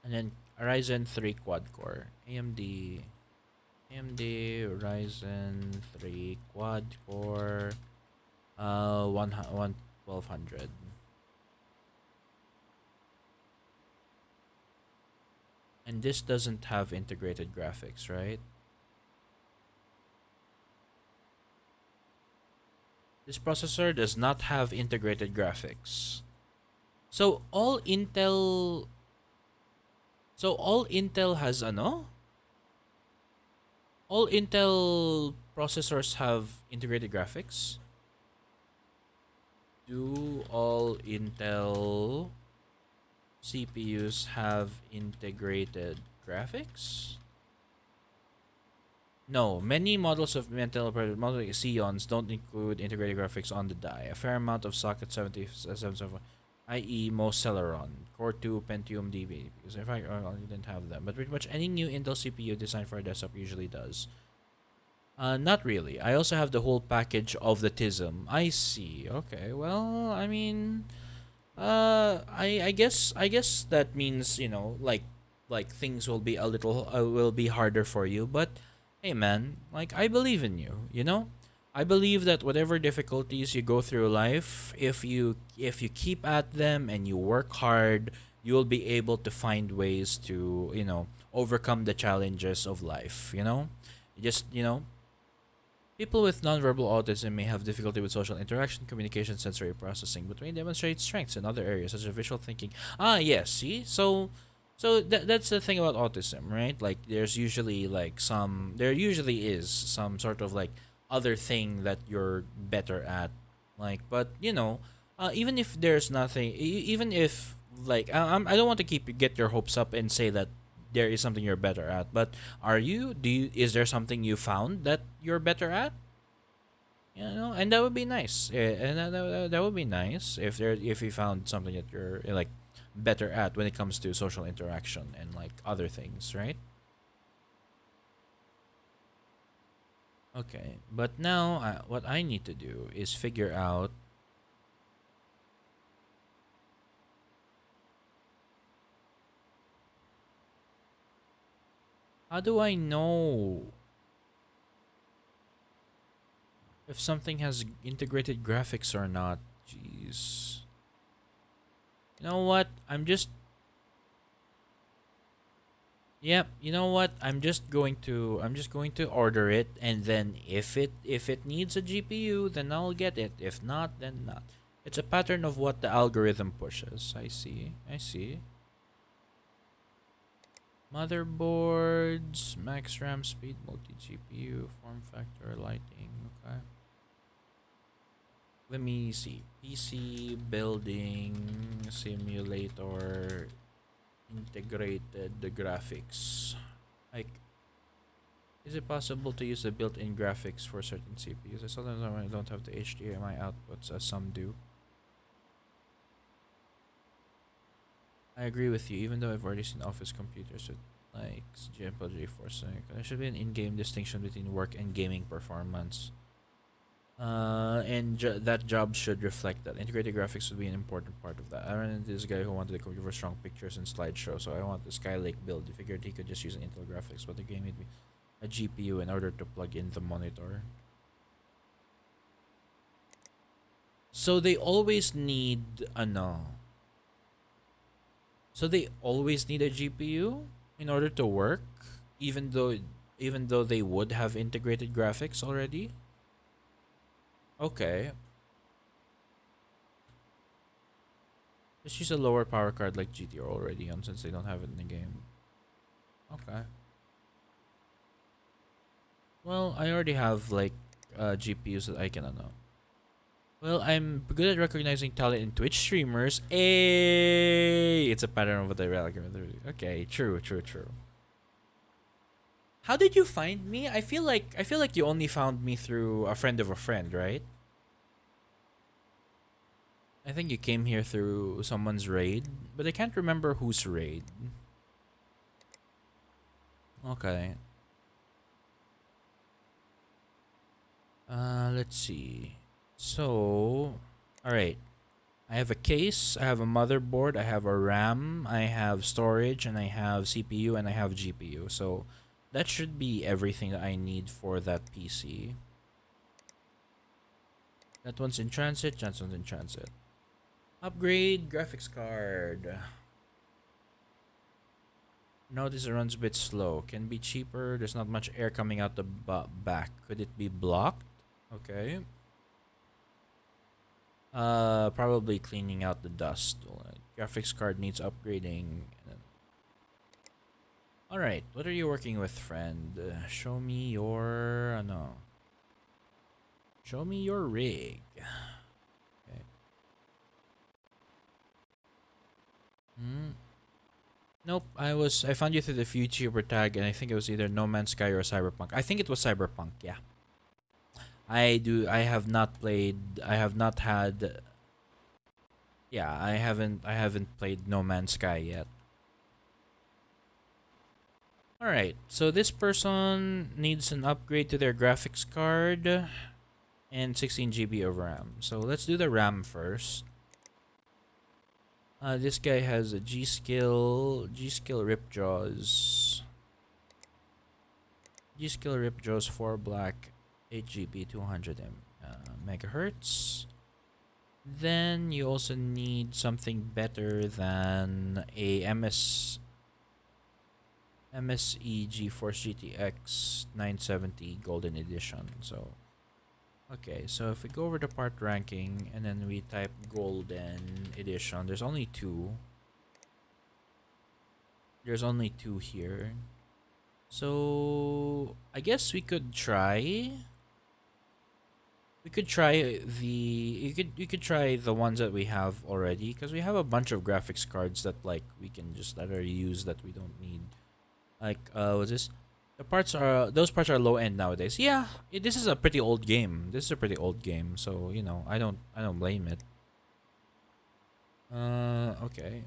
And then Ryzen 3 quad core. AMD Ryzen 3 quad core 1200. And this doesn't have integrated graphics, right? This processor does not have integrated graphics. So all Intel has ano? All Intel processors have integrated graphics? Do all Intel CPUs have integrated graphics? No, many models of Intel model Xeons don't include integrated graphics on the die. A fair amount of socket 77, i.e. most Celeron, Core 2, Pentium DB. Because in fact, you didn't have them. But pretty much any new Intel CPU designed for a desktop usually does. Not really. I also have the whole package of the TISM. I see. Okay. Well, I mean, I guess that means, like things will be a little will be harder for you. But hey, man, like I believe in you. You know, I believe that whatever difficulties you go through life, if you keep at them and you work hard, you will be able to find ways to overcome the challenges of life. You just People with nonverbal autism may have difficulty with social interaction, communication, sensory processing, but may demonstrate strengths in other areas such as visual thinking. Ah, yes. See, so that's the thing about autism, right? Like, there usually is some sort of like other thing that you're better at, like, but even if there's nothing, even if like I don't want to get your hopes up and say that there is something you're better at, but is there something you found that you're better at? And that would be nice. And that would be nice if you found something that you're like better at when it comes to social interaction and like other things, right? Okay, but now what I need to do is figure out how do I know if something has integrated graphics or not. Jeez. You know what? Yep, you know what? I'm just going to order it, and then if it needs a GPU, then I'll get it. If not, then not. It's a pattern of what the algorithm pushes. I see. I see. Motherboards, max RAM speed, multi GPU, form factor, lighting. Okay. Let me see. PC building simulator integrated the graphics. Like, is it possible to use the built-in graphics for certain CPUs? I sometimes I don't have the HDMI outputs as some do. I agree with you, even though I've already seen office computers with like GMPL GeForce. There should be an in-game distinction between work and gaming performance. That job should reflect that. Integrated graphics would be an important part of that. I ran into this guy who wanted a computer for strong pictures and slideshow, so I want the Skylake build. He figured he could just use an Intel graphics, but the game needed a GPU in order to plug in the monitor. So they always need a no. So they always need a GPU in order to work, even though they would have integrated graphics already. Okay. Just use a lower power card like GTR already on, since they don't have it in the game. Okay. Well, I already have like GPUs that I can know. Well, I'm good at recognizing talent in Twitch streamers. It's a pattern of what I recommend. Okay, true, true, true. How did you find me? I feel like you only found me through a friend of a friend, right? I think you came here through someone's raid, but I can't remember whose raid. Okay. Let's see. So, all right. I have a case, I have a motherboard, I have a RAM, I have storage, and I have CPU, and I have GPU. So, that should be everything that I need for that PC. That one's in transit, that one's in transit. Upgrade graphics card. Notice it runs a bit slow. Can be cheaper. There's not much air coming out the back. Could it be blocked? Okay. Probably cleaning out the dust. Graphics card needs upgrading. All right. What are you working with, friend? Show me your no. Show me your rig. Okay. Nope. I found you through the YouTuber tag, and I think it was either No Man's Sky or Cyberpunk. I think it was Cyberpunk. Yeah. I have not played. I have not had. Yeah, I haven't played No Man's Sky yet. All right. So this person needs an upgrade to their graphics card and 16 GB of RAM. So let's do the RAM first. This guy has a G-Skill Ripjaws. G-Skill Ripjaws 4 black, 8 GB, 200 megahertz. Then you also need something better than a MSE GeForce GTX 970 Golden Edition. So Okay, so if we go over the part ranking and then we type golden edition, there's only two. There's only two here. So I guess we could try. We could try the you could try the ones that we have already because we have a bunch of graphics cards that like we can just let her use that we don't need. Like what's this? The parts are those parts are low end nowadays. Yeah, this is a pretty old game. This is a pretty old game, so you know I don't blame it. Okay.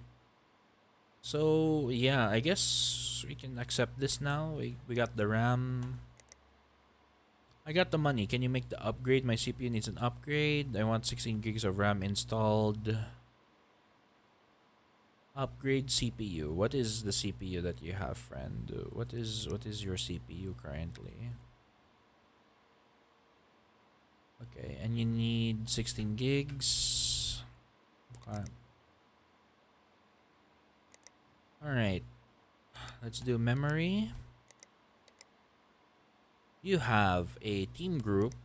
So yeah, I guess we can accept this now. We got the RAM. I got the money. Can you make the upgrade? My CPU needs an upgrade. I want 16 gigs of RAM installed. Upgrade CPU. What is the CPU that you have, friend? What is your CPU currently? Okay, and you need 16 gigs. Okay. All right. Let's do memory. You have a team group.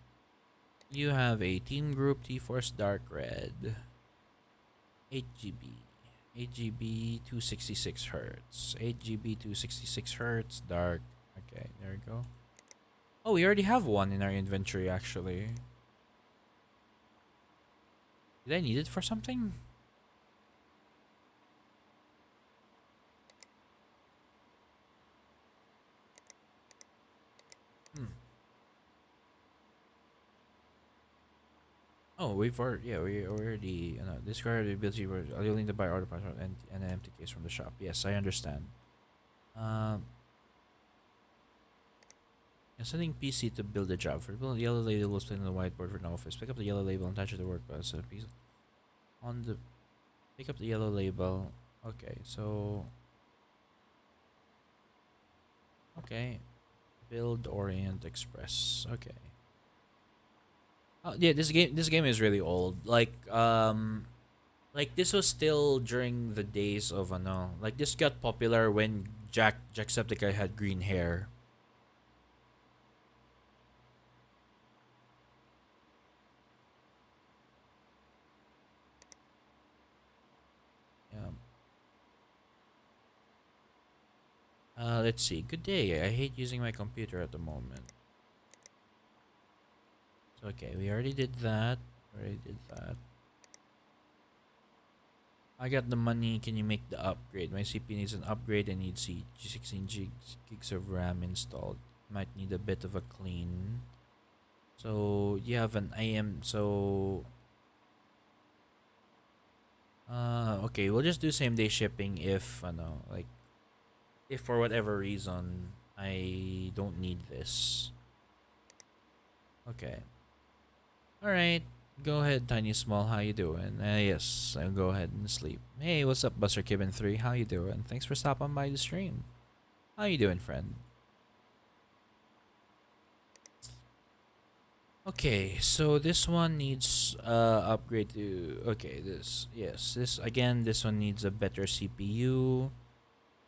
You have a team group T-Force Dark Red. 8 GB. 8 GB 266 hertz. 8 GB 266 hertz dark. Okay, there we go. Oh, we already have one in our inventory actually. Did I need it for something? Hmm. Oh, we already discard the ability where you'll need to buy order parts and an empty case from the shop. Yes, I understand. Um, Setting PC to build a job. For build yellow label will split on the whiteboard for an office. Pick up the yellow label and attach it to the workbench. So piece on the pick up the yellow label. Okay, so okay, build orient express. Okay. Oh yeah, this game is really old. Like this was still during the days of ano. Like this got popular when Jacksepticeye had green hair. Yeah. Let's see. Good day. I hate using my computer at the moment. So, okay, we already did that. Already did that. I got the money. Can you make the upgrade? My CPU needs an upgrade. I need 16 gigs of RAM installed. Might need a bit of a clean. So you have an AM. So okay, we'll just do same day shipping if like if for whatever reason I don't need this. Okay. All right. Go ahead, Tiny Small. How you doing? Yes, I'll go ahead and sleep. Hey, what's up, Buster Kibben 3? How you doing? Thanks for stopping by the stream. How you doing, friend? Okay, so this one needs upgrade to okay, this one needs a better CPU.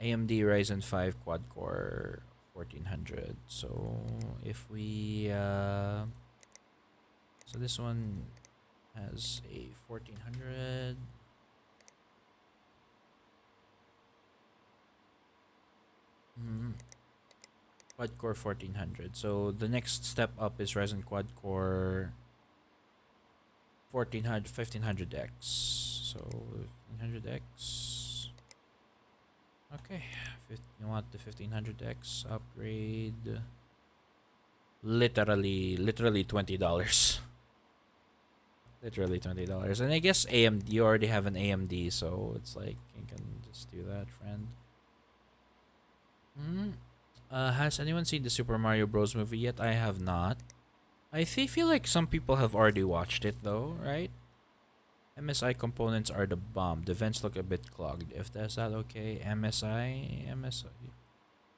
AMD Ryzen 5 quad core 1400. So if we so this one has a 1400. Quad core 1400. So the next step up is Ryzen quad core 1400 1500X. So 1500X. Okay, you want the 1500X upgrade? Literally $20. Literally $20, and I guess AMD. You already have an AMD, so it's like you can just do that, friend. Hmm. Has anyone seen the Super Mario Bros. Movie yet? I have not. Feel like some people have already watched it though, right? MSI components are the bomb. The vents look a bit clogged. If that's not okay, MSI.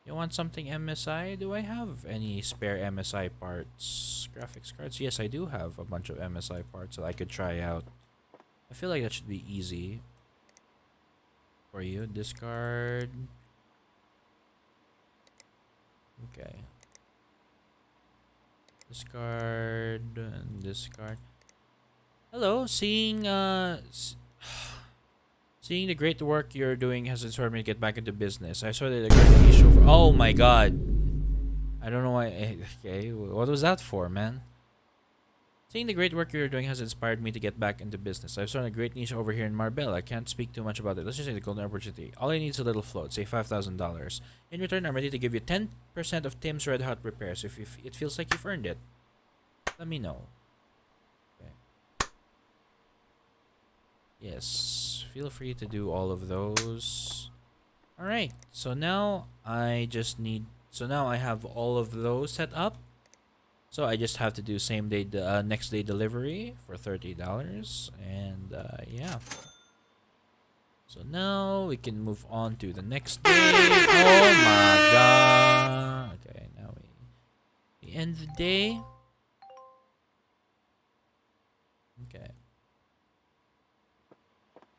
You want something MSI? Do I have any spare MSI parts? Graphics cards? Yes, I do have a bunch of MSI parts that I could try out. I feel like that should be easy for you. Discard. Okay. Discard and discard. Hello, seeing the great work you're doing has inspired me to get back into business. I saw that a great niche over. Oh my god. I don't know why. Okay, what was that for, man? Seeing the great work you're doing has inspired me to get back into business. I've started a great niche over here in Marbella. I can't speak too much about it. Let's just say the golden opportunity. All I need is a little float, say $5,000. In return, I'm ready to give you 10% of Tim's Red Hot repairs if it feels like you've earned it. Let me know. Okay. Yes, feel free to do all of those. Alright, so now I just need... So now I have all of those set up. So I just have to do same day, next day delivery for $30, and yeah. So now we can move on to the next day. Oh my god! Okay, now we end the day. Okay.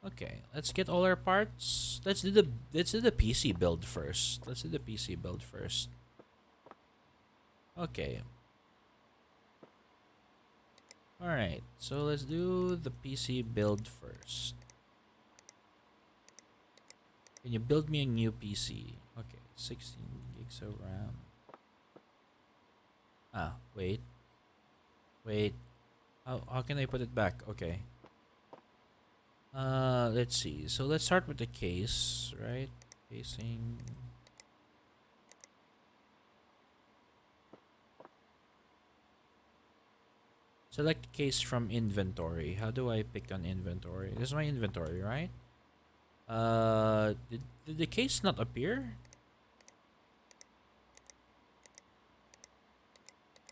Okay, let's get all our parts. Let's do the PC build first. Let's do the PC build first. Okay. Alright, so let's do the PC build first. Can you build me a new PC? Okay, 16 gigs of RAM. Ah, wait. Wait. How can I put it back? Okay. Let's see. So let's start with the case, right? Casing. Select case from inventory. How do I pick on inventory? This is my inventory, right? Did the case not appear?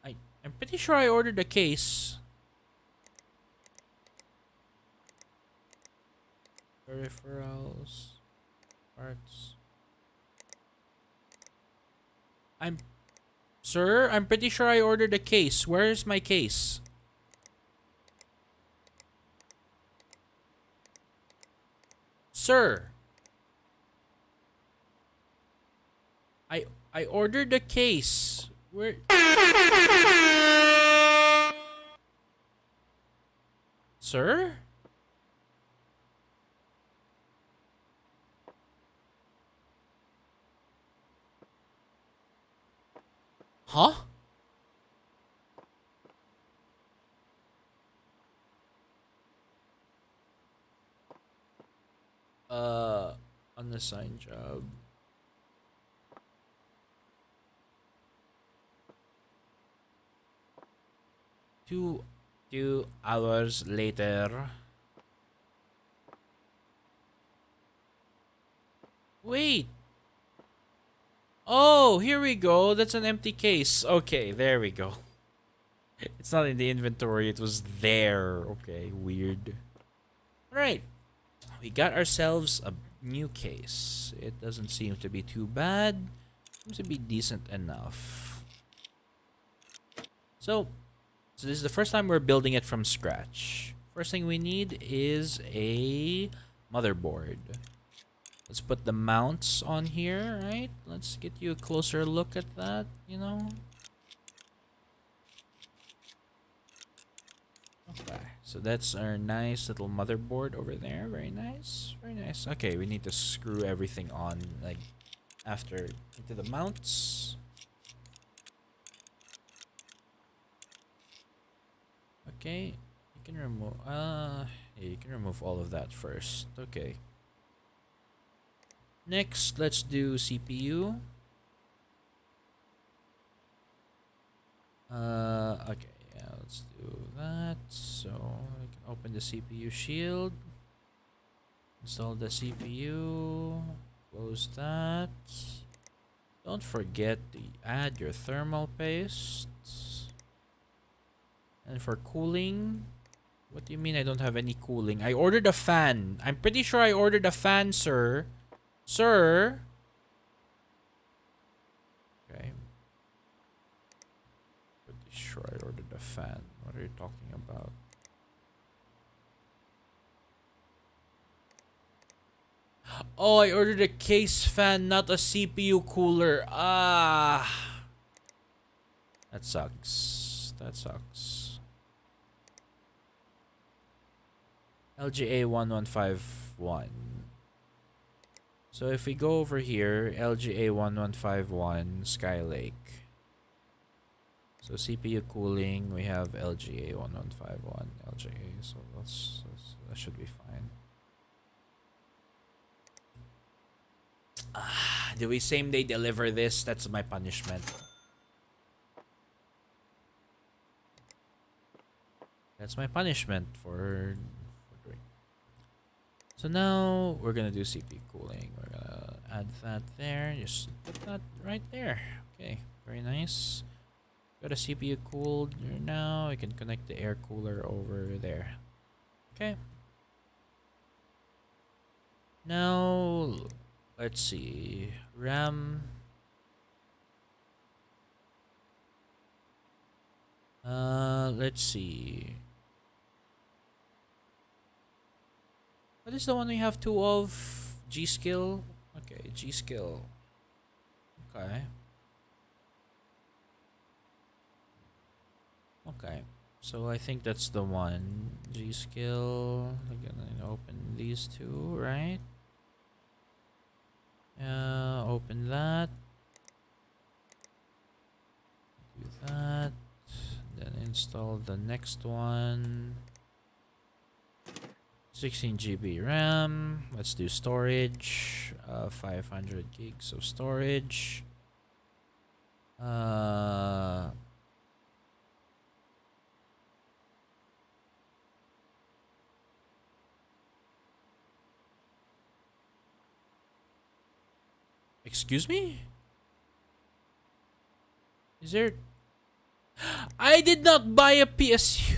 I'm pretty sure I ordered a case. Peripherals, parts. Sir, I'm pretty sure I ordered a case. Where is my case? Sir, I ordered a case. Where? Sir? Huh? Unassigned job. Two hours later. Wait. Oh, here we go. That's an empty case. Okay, there we go. It's not in the inventory. It was there. Okay, weird. Alright. We got ourselves a new case. It doesn't seem to be too bad. Seems to be decent enough. So this is the first time we're building it from scratch. First thing we need is a motherboard. Let's put the mounts on here, right? Let's get you a closer look at that, you know? Okay, so that's our nice little motherboard over there. Very nice, very nice. Okay, we need to screw everything on, like, after into the mounts. Okay, you can remove, yeah, you can remove all of that first. Okay. Next, let's do CPU. Okay, yeah, let's do that. So we can open the CPU shield, install the CPU, close that. Don't forget to add your thermal paste. And for cooling, what do you mean I don't have any cooling? I ordered a fan. I'm pretty sure I ordered a fan, sir. Sir. Okay. Pretty sure I ordered a fan. What are you talking about? Oh, I ordered a case fan, not a CPU cooler. Ah. That sucks. that sucks. LGA 1151. So if we go over here, LGA 1151 Skylake. So CPU cooling, we have LGA 1151 LGA, so that should be fine. Do we same day deliver this? That's my punishment. That's my punishment for doing. So now we're gonna do CPU cooling. We're gonna add that there. Just put that right there. Okay, very nice. Got a CPU cooled now. I can connect the air cooler over there. Okay. Now let's see. RAM. Let's see. What is the one we have two of? G-Skill? Okay, G-Skill. Okay. Okay. So I think that's the one. G-Skill. I'm gonna open these two, right? Open that. Do that. Then install the next one. 16 GB RAM. Let's do storage. 500 gigs of storage. Excuse me? Is there... I did not buy a PSU.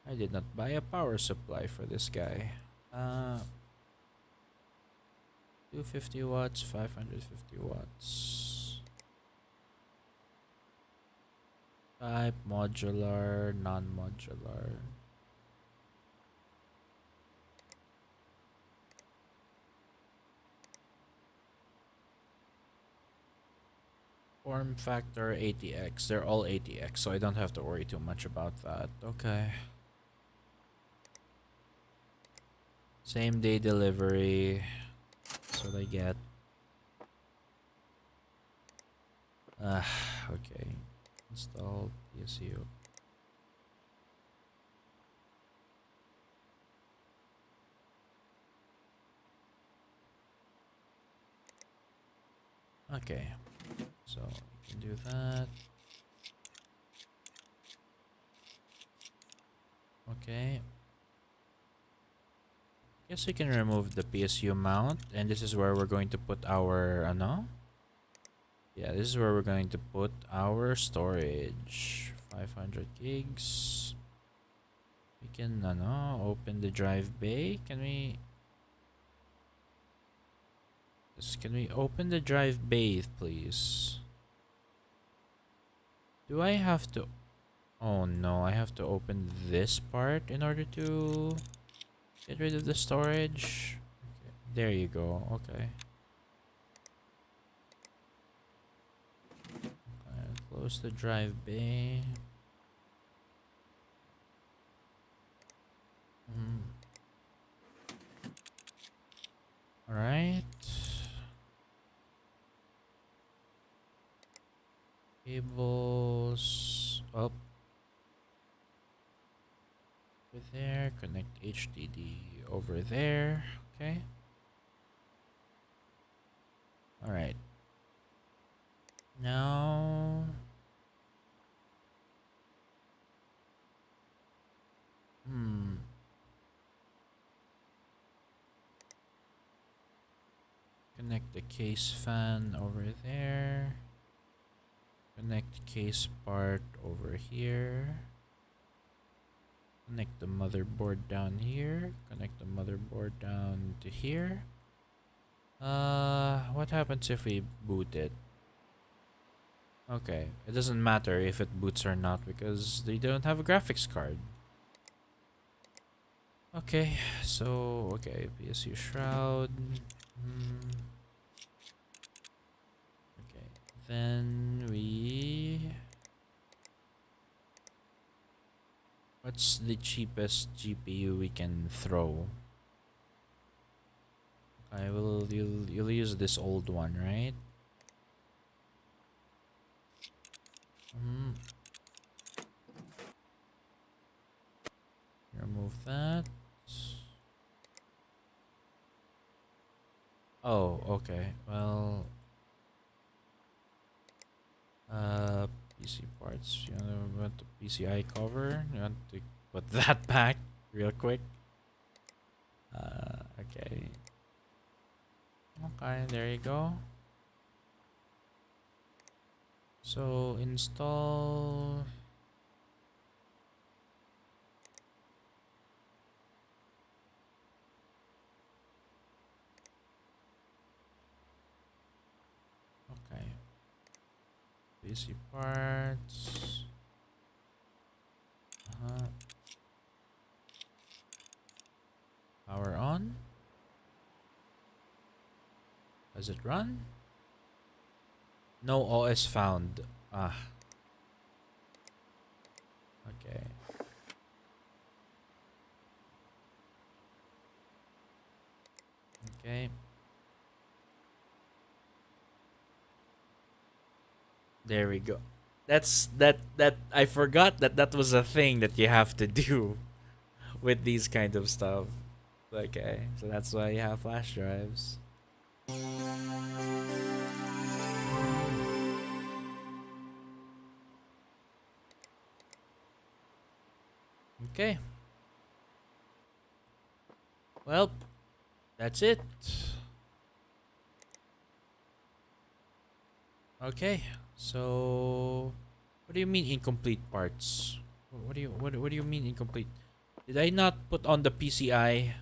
I did not buy a power supply for this guy. 250 watts, 550 watts. Type modular, non-modular. Form factor ATX. They're all ATX, so I don't have to worry too much about that. Okay. Same day delivery. That's what I get. Okay. Install PSU. Okay. So we can do that. Okay. Guess we can remove the PSU mount, and this is where we're going to put our yeah, this is where we're going to put our storage. 500 gigs. We can open the drive bay. Can we open the drive bay, please? Do I have to... Oh no, I have to open this part in order to get rid of the storage. Okay, there you go. Okay. Close the drive bay. Alright. Cables up. Over there. Connect HDD over there. Okay. Alright. Now... Connect the case fan over there. Connect case part over here. Connect the motherboard down here. Connect the motherboard down to here. What happens if we boot it? Okay, it doesn't matter if it boots or not because they don't have a graphics card. Okay, so okay, PSU shroud. Okay, then we... What's the cheapest GPU we can throw? You'll use this old one, right? Remove that. Oh, okay. Well, PC parts. You want the PCI cover? You want to put that back real quick? Okay. Okay, there you go. So install. Okay. PC parts. Power on. Does it run? No OS found. Ah. Okay. Okay. There we go. That I forgot that was a thing that you have to do with these kind of stuff. Okay, so that's why you have flash drives. Okay. Well, that's it. Okay. So, what do you mean incomplete parts? What do you mean incomplete? Did I not put on the PCI?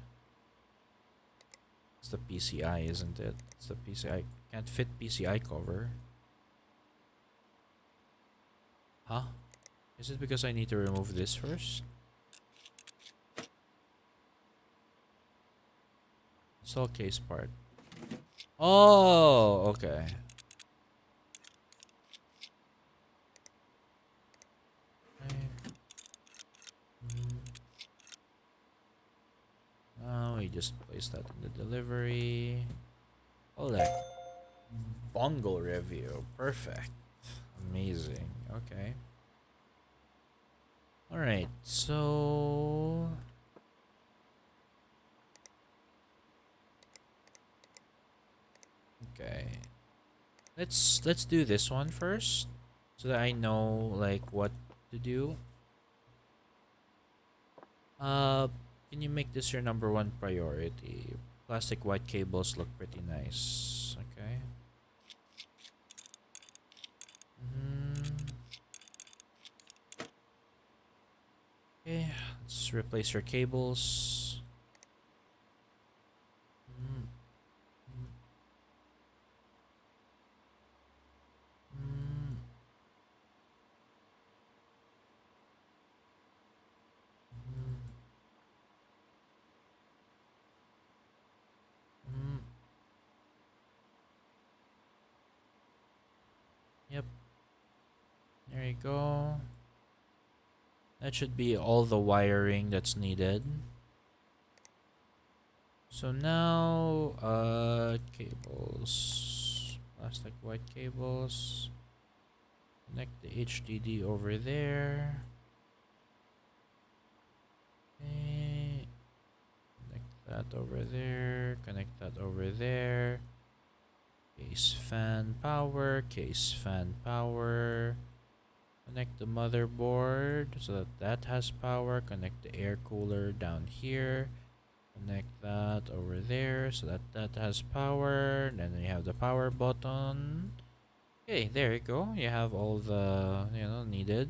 It's the PCI, isn't it? It's the PCI. Can't fit PCI cover. Huh? Is it because I need to remove this first? Install case part. Oh, okay. Now we just place that in the delivery. Oh, that bungle review. Perfect. Amazing. Okay. Alright, so... Okay. Let's do this one first. So that I know like what to do. Can you make this your number one priority? Plastic white cables look pretty nice. Okay. Okay, let's replace your cables. Yep. There you go. That should be all the wiring that's needed. So now, cables. Plastic white cables. Connect the HDD over there. Okay. Connect that over there. Connect that over there. Case fan power. Case fan power. Connect the motherboard so that that has power. Connect the air cooler down here. Connect that over there so that that has power. And then you have the power button. Okay, there you go. You have all the needed.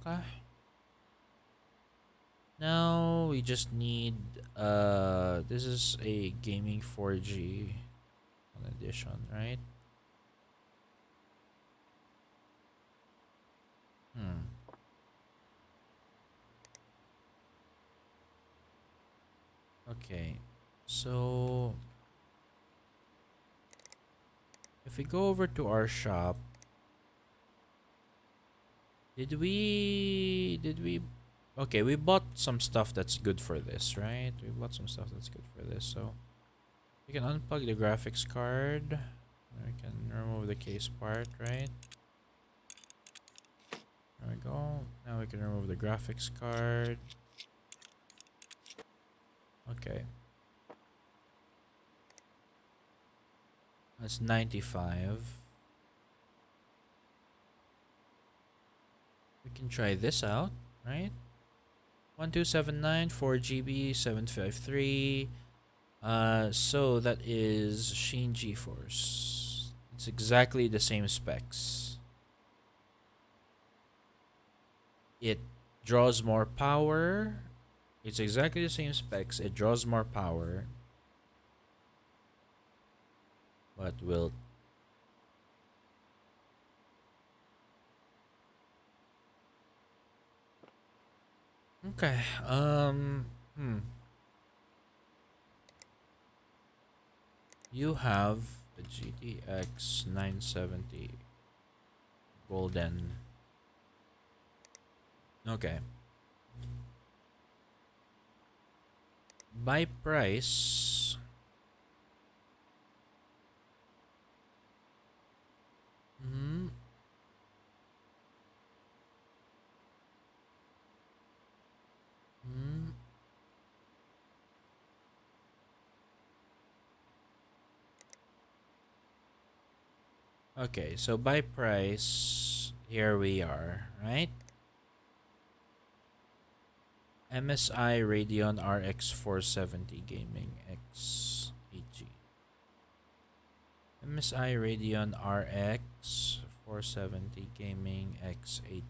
Okay. Now we just need this is a gaming 4G edition, right? Okay. So if we go over to our shop, did we okay, we bought some stuff that's good for this, right? We bought some stuff that's good for this. So we can unplug the graphics card. We can remove the case part, right? There we go. Now we can remove the graphics card. Okay. That's 95. We can try this out, right? 1279, 4 GB, 753. So that is Sheen GeForce. It's exactly the same specs. It draws more power. It's exactly the same specs. It draws more power, but will. Okay. Hmm. You have the GTX 970 Golden. Okay. By price. Hmm. Hmm. Okay, so by price, here we are, right? MSI Radeon RX 470 Gaming X 8G. MSI Radeon RX 470 Gaming X 8G.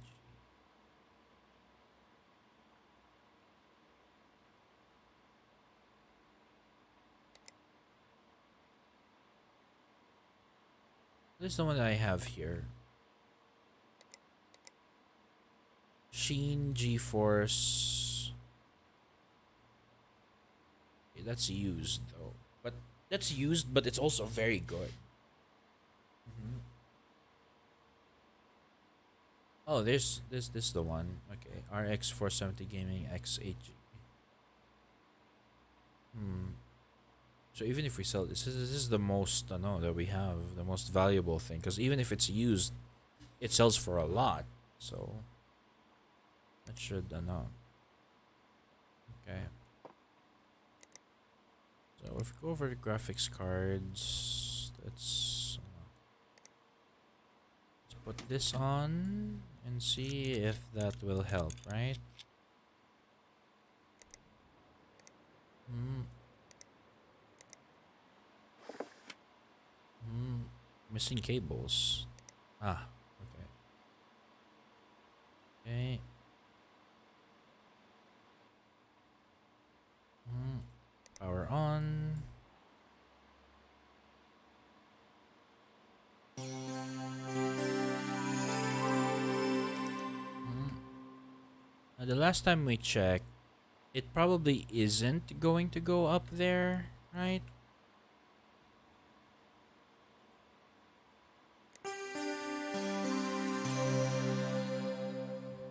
This is the one that I have here. Sheen GeForce. Okay, that's used though. But that's used, but it's also very good. Mhm. Oh, this is the one. Okay, RX 470 Gaming X 8G. Hmm. So even if we sell this is the most I know that we have, the most valuable thing. Because even if it's used, it sells for a lot. So that should know. Okay. So if we go over the graphics cards, let's put this on and see if that will help, right? Hmm. Hmm. Missing cables. Ah. Okay. Okay. Hmm. Power on. Hmm. Now the last time we checked, it probably isn't going to go up there, right?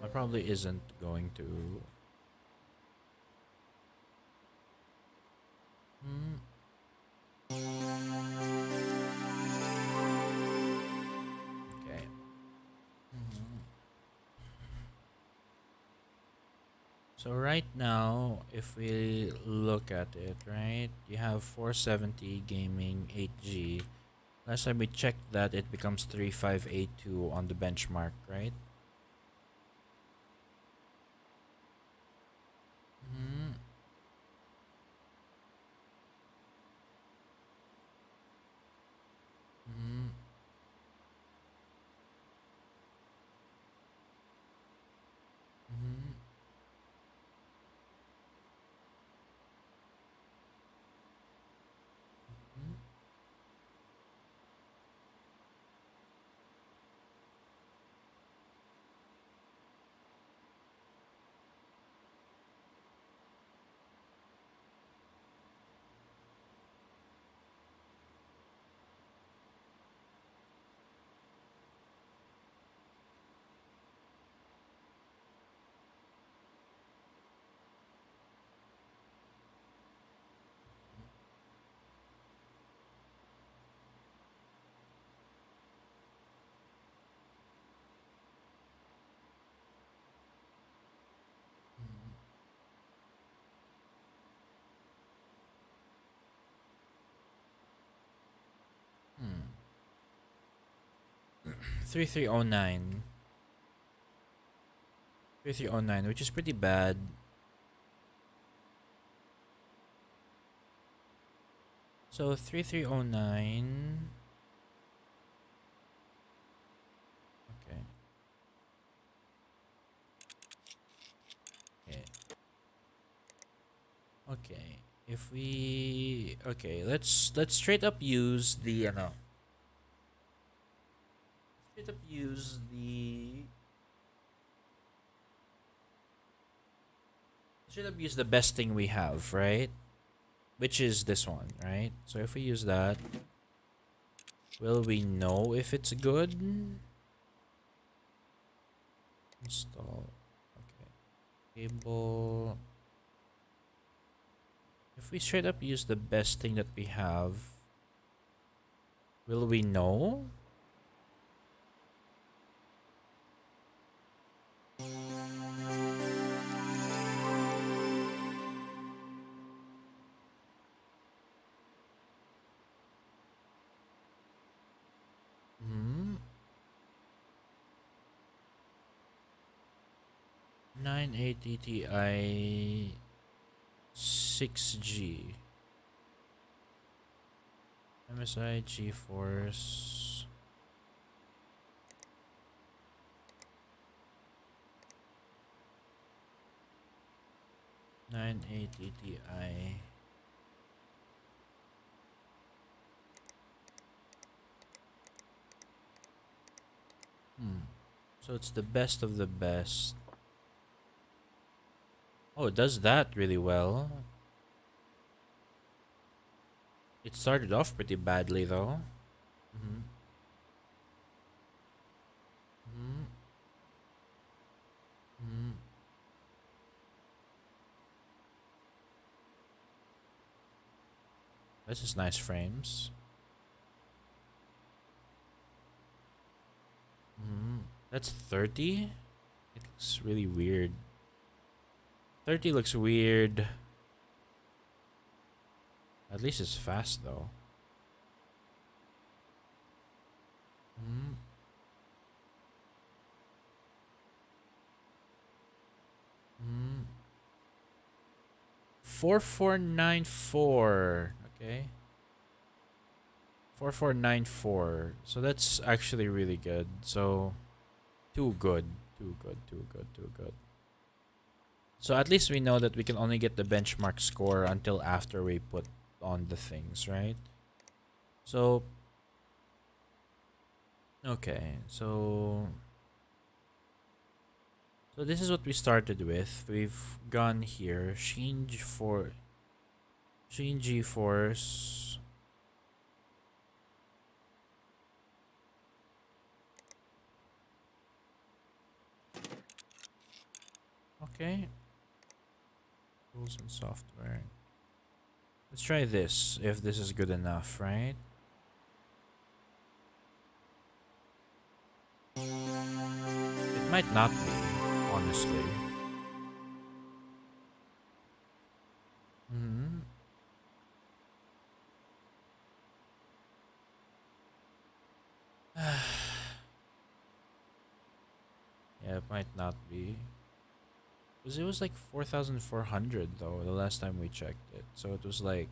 It probably isn't going to. Hmm. Okay. Mhm. So right now, if we look at it, right, you have 470 gaming 8G. Last time we checked that, it becomes 3582 on the benchmark, right? Hmm. Hmm. Hmm. Hmm. 3309. 3309, which is pretty bad. So 3309. Okay. Okay. Okay. If we let's straight up use the straight up use the straight up use the best thing we have, right? Which is this one, right? So if we use that, will we know if it's good? Install. Okay. Cable. If we straight up use the best thing that we have, will we know? Hmm. 980 Ti 6G. MSI GeForce. Nine eighty Ti. So it's the best of the best. Oh, it does that really well. It started off pretty badly though. Mm-hmm. Mm-hmm. Mm-hmm. This is nice frames. Mm-hmm. That's 30? It looks really weird. 30 looks weird. At least it's fast though. Mm-hmm. 4494. Okay. 4494. So that's actually really good. So too good. Too good. Too good. Too good. So at least we know that we can only get the benchmark score until after we put on the things, right? So okay. So this is what we started with. We've gone here. Sheen GeForce. Okay. Tools and software. Let's try this, if this is good enough, right? It might not be, honestly. Hmm. Yeah, it might not be. Because it was like 4,400 though, the last time we checked it. So it was like...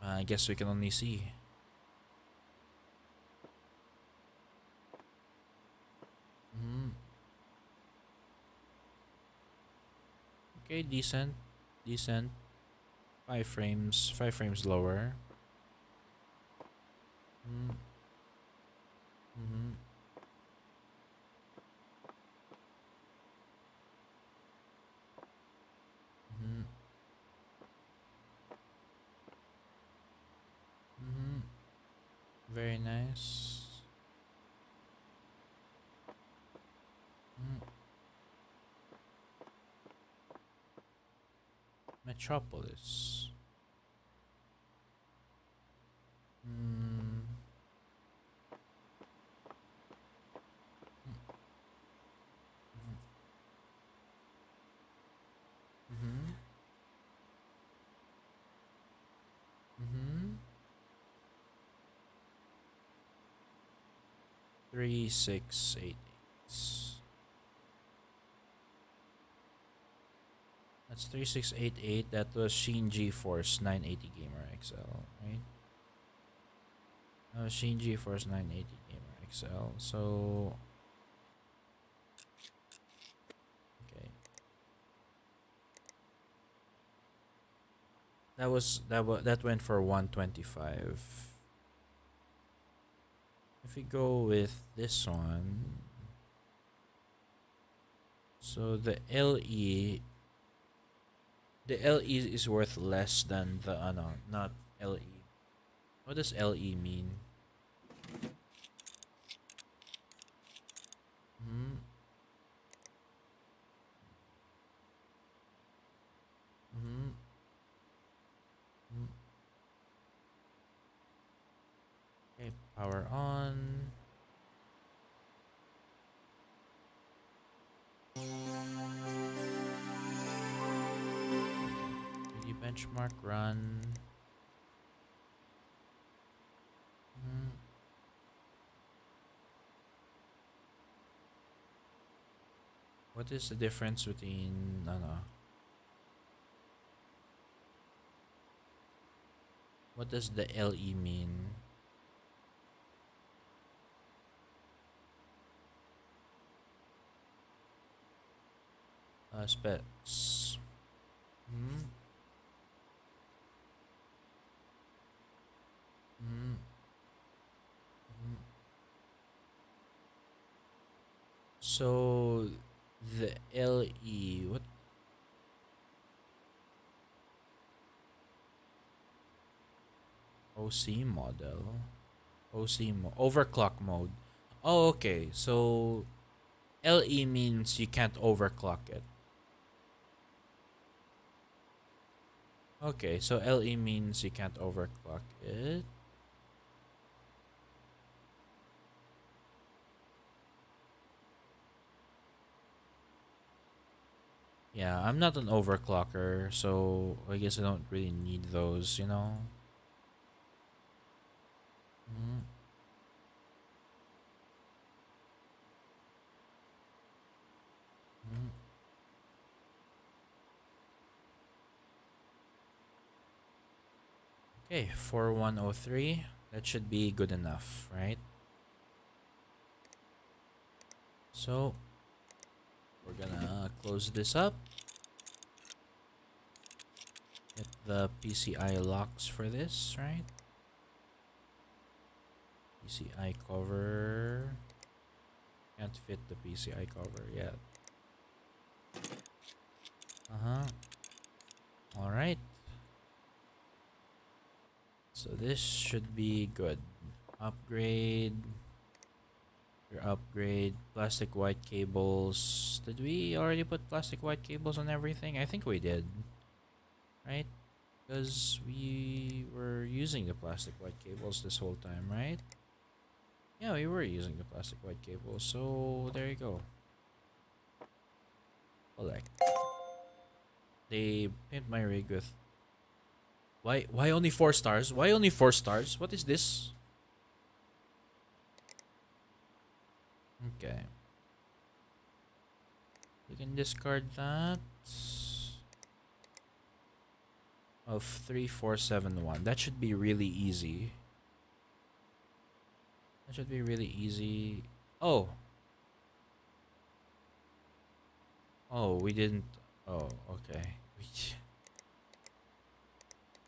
I guess we can only see. Hmm. Okay, decent. Decent. 5 frames. 5 frames lower. Mm. Mm-hmm. Mm-hmm. Mm-hmm. Very nice. Mm. Metropolis. Mm. Mm-hmm. 3688. That's 3688. That was Sheen GeForce 980 Gamer XL, right? That was Sheen GeForce 980 Gamer XL. So okay. That went for 125. If we go with this one, so the LE is worth less than the not LE. What does LE mean? Hmm. Hmm. Hmm. Okay, power on. Really benchmark run. Hmm. What is the difference between What does the LE mean? Specs. Hmm. Hmm. Hmm. So the LE, what? OC model. Overclock mode. Oh, okay. So LE means you can't overclock it. Okay, so LE means you can't overclock it. Yeah, I'm not an overclocker, so I guess I don't really need those, you know? Mm. Mm. Okay, 4103. That should be good enough, right? So, we're gonna close this up. Get the PCI locks for this, right? PCI cover. Can't fit the PCI cover yet. Uh-huh. Alright. So this should be good. Upgrade. Your upgrade. Plastic white cables. Did we already put plastic white cables on everything? I think we did. Right? Because we were using the plastic white cables this whole time, right? Yeah, we were using the plastic white cables. So there you go. Collect. They pimped my rig with. Why only 4 stars? Why only 4 stars? What is this? Okay. We can discard that. Of 3471. That should be really easy. That should be really easy. Oh. Oh, we didn't. Oh, okay.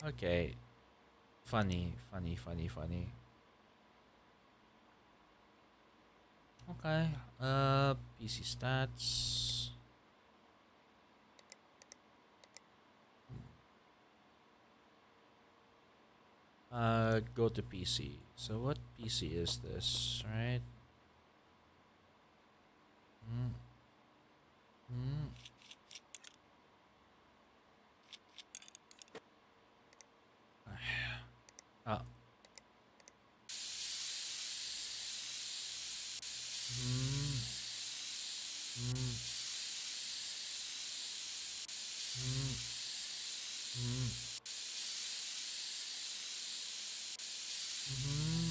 Okay. Funny, funny, funny, funny. Okay. PC stats. Go to PC. So what PC is this, right? Hmm. Hmm. Ah. Hmm. Hmm. Hmm. Hmm. Hmm.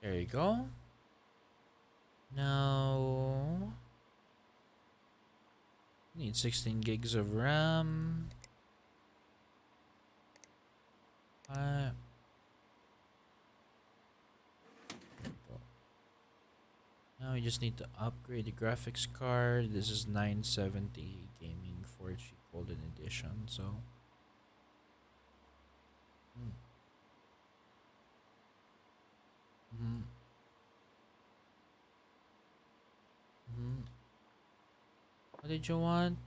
There you go. Now need 16 gigs of RAM. There we go. Now we just need to upgrade the graphics card. This is 970 Gaming 4G Golden Edition, so mm. Mm-hmm. Mm-hmm. What did you want?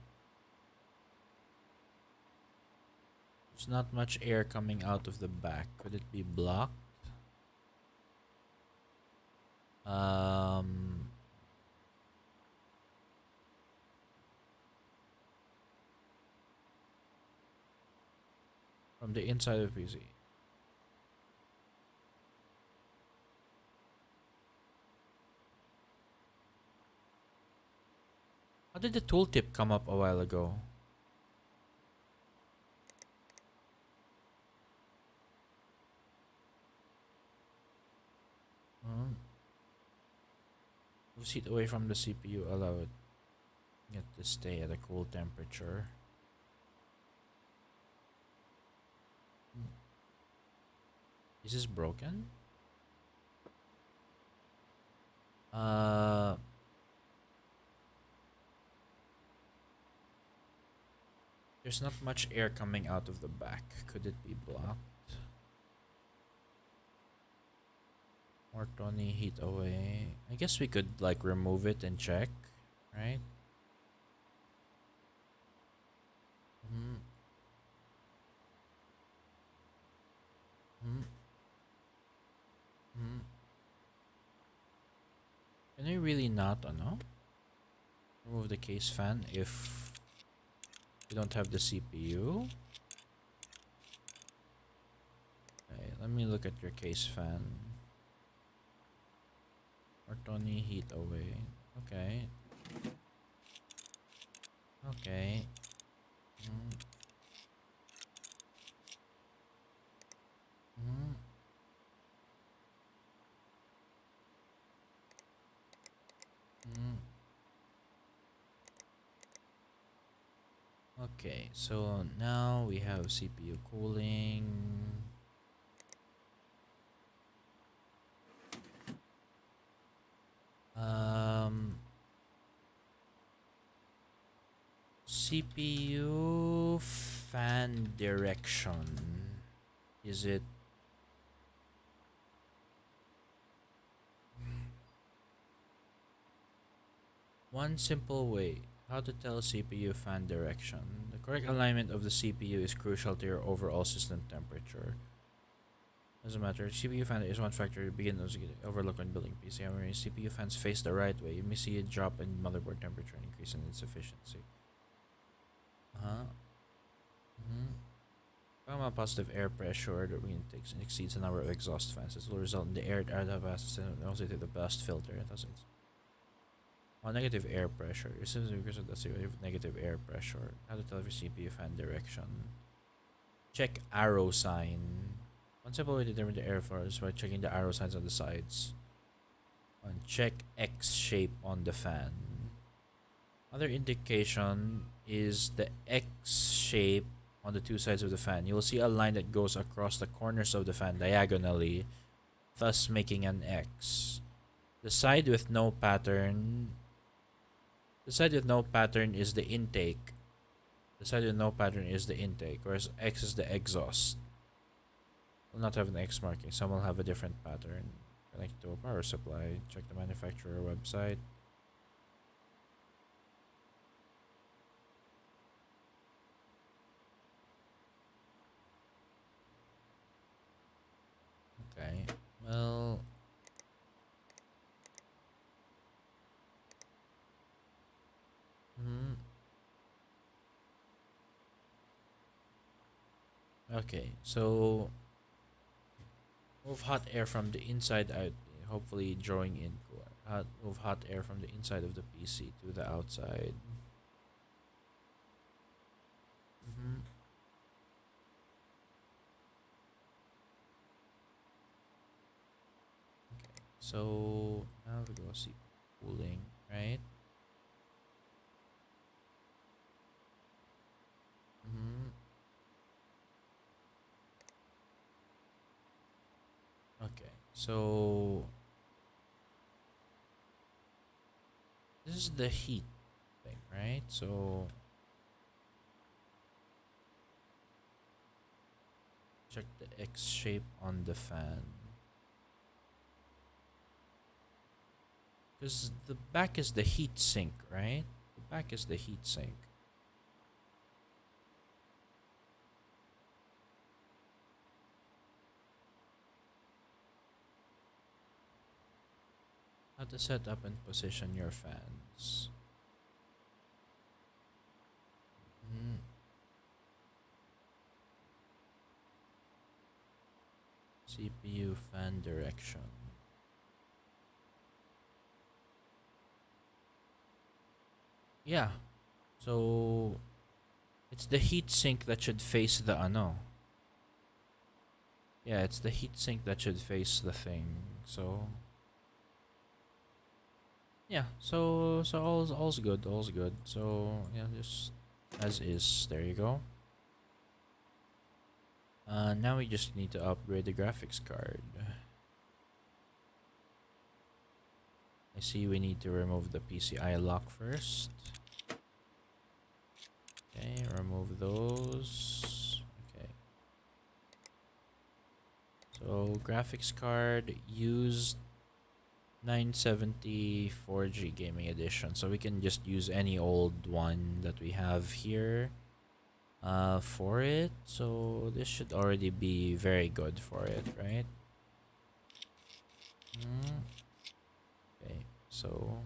There's not much air coming out of the back. Could it be blocked? Um, from the inside of PC. How did the tooltip come up a while ago? Hmm. Move seat away from the CPU. Allow it to stay at a cool temperature. Hmm. Is this broken? There's not much air coming out of the back. Could it be blocked? Or Tony heat away. I guess we could like remove it and check, right? Hmm. Hmm. Hmm. Can I really not, no? Remove the case fan if we don't have the CPU. Okay, let me look at your case fan. Or Tony heat away. Okay. Okay. Mm. Mm. Mm. Okay, so now we have CPU cooling. CPU fan direction. Is it one simple way? How to tell CPU fan direction. The correct alignment of the CPU is crucial to your overall system temperature. Doesn't matter. CPU fan is one factor you begin to overlook when building PC. However, when CPU fans face the right way, you may see a drop in motherboard temperature and increase in its efficiency. Uh-huh. Mm-hmm. Talking about positive air pressure that we take exceeds the number of exhaust fans. This will result in the air capacity and also to the blast filter. That's it. On negative air pressure. This is because of the negative air pressure. How to tell if your CPU fan direction. Check arrow sign. One simple way to determine the airflow is by checking the arrow signs on the sides. And check X shape on the fan. Other indication is the X shape on the two sides of the fan. You will see a line that goes across the corners of the fan diagonally, thus making an X. The side with no pattern. The side with no pattern is the intake. The side with no pattern is the intake, whereas X is the exhaust. Will not have an X marking. Some will have a different pattern. Connect to a power supply. Check the manufacturer website. Okay. Well. Hmm. Okay. So move hot air from the inside out. Hopefully drawing in. Move hot air from the inside of the PC to the outside. Mm-hmm. Okay. So now we go see cooling, right? Mm-hmm. Okay, so this is the heat thing, right? So check the X shape on the fan. Because the back is the heat sink, right? The back is the heat sink. How to set up and position your fans. Mm. CPU fan direction. Yeah. So it's the heat sink that should face the ano. Yeah, it's the heat sink that should face the thing. So yeah, so all's good, all's good. So yeah, just as is. There you go. Now we just need to upgrade the graphics card. I see we need to remove the PCI lock first. Okay, remove those. Okay. So graphics card used 970 4G Gaming Edition. So we can just use any old one that we have here for it. So this should already be very good for it, right? Okay, so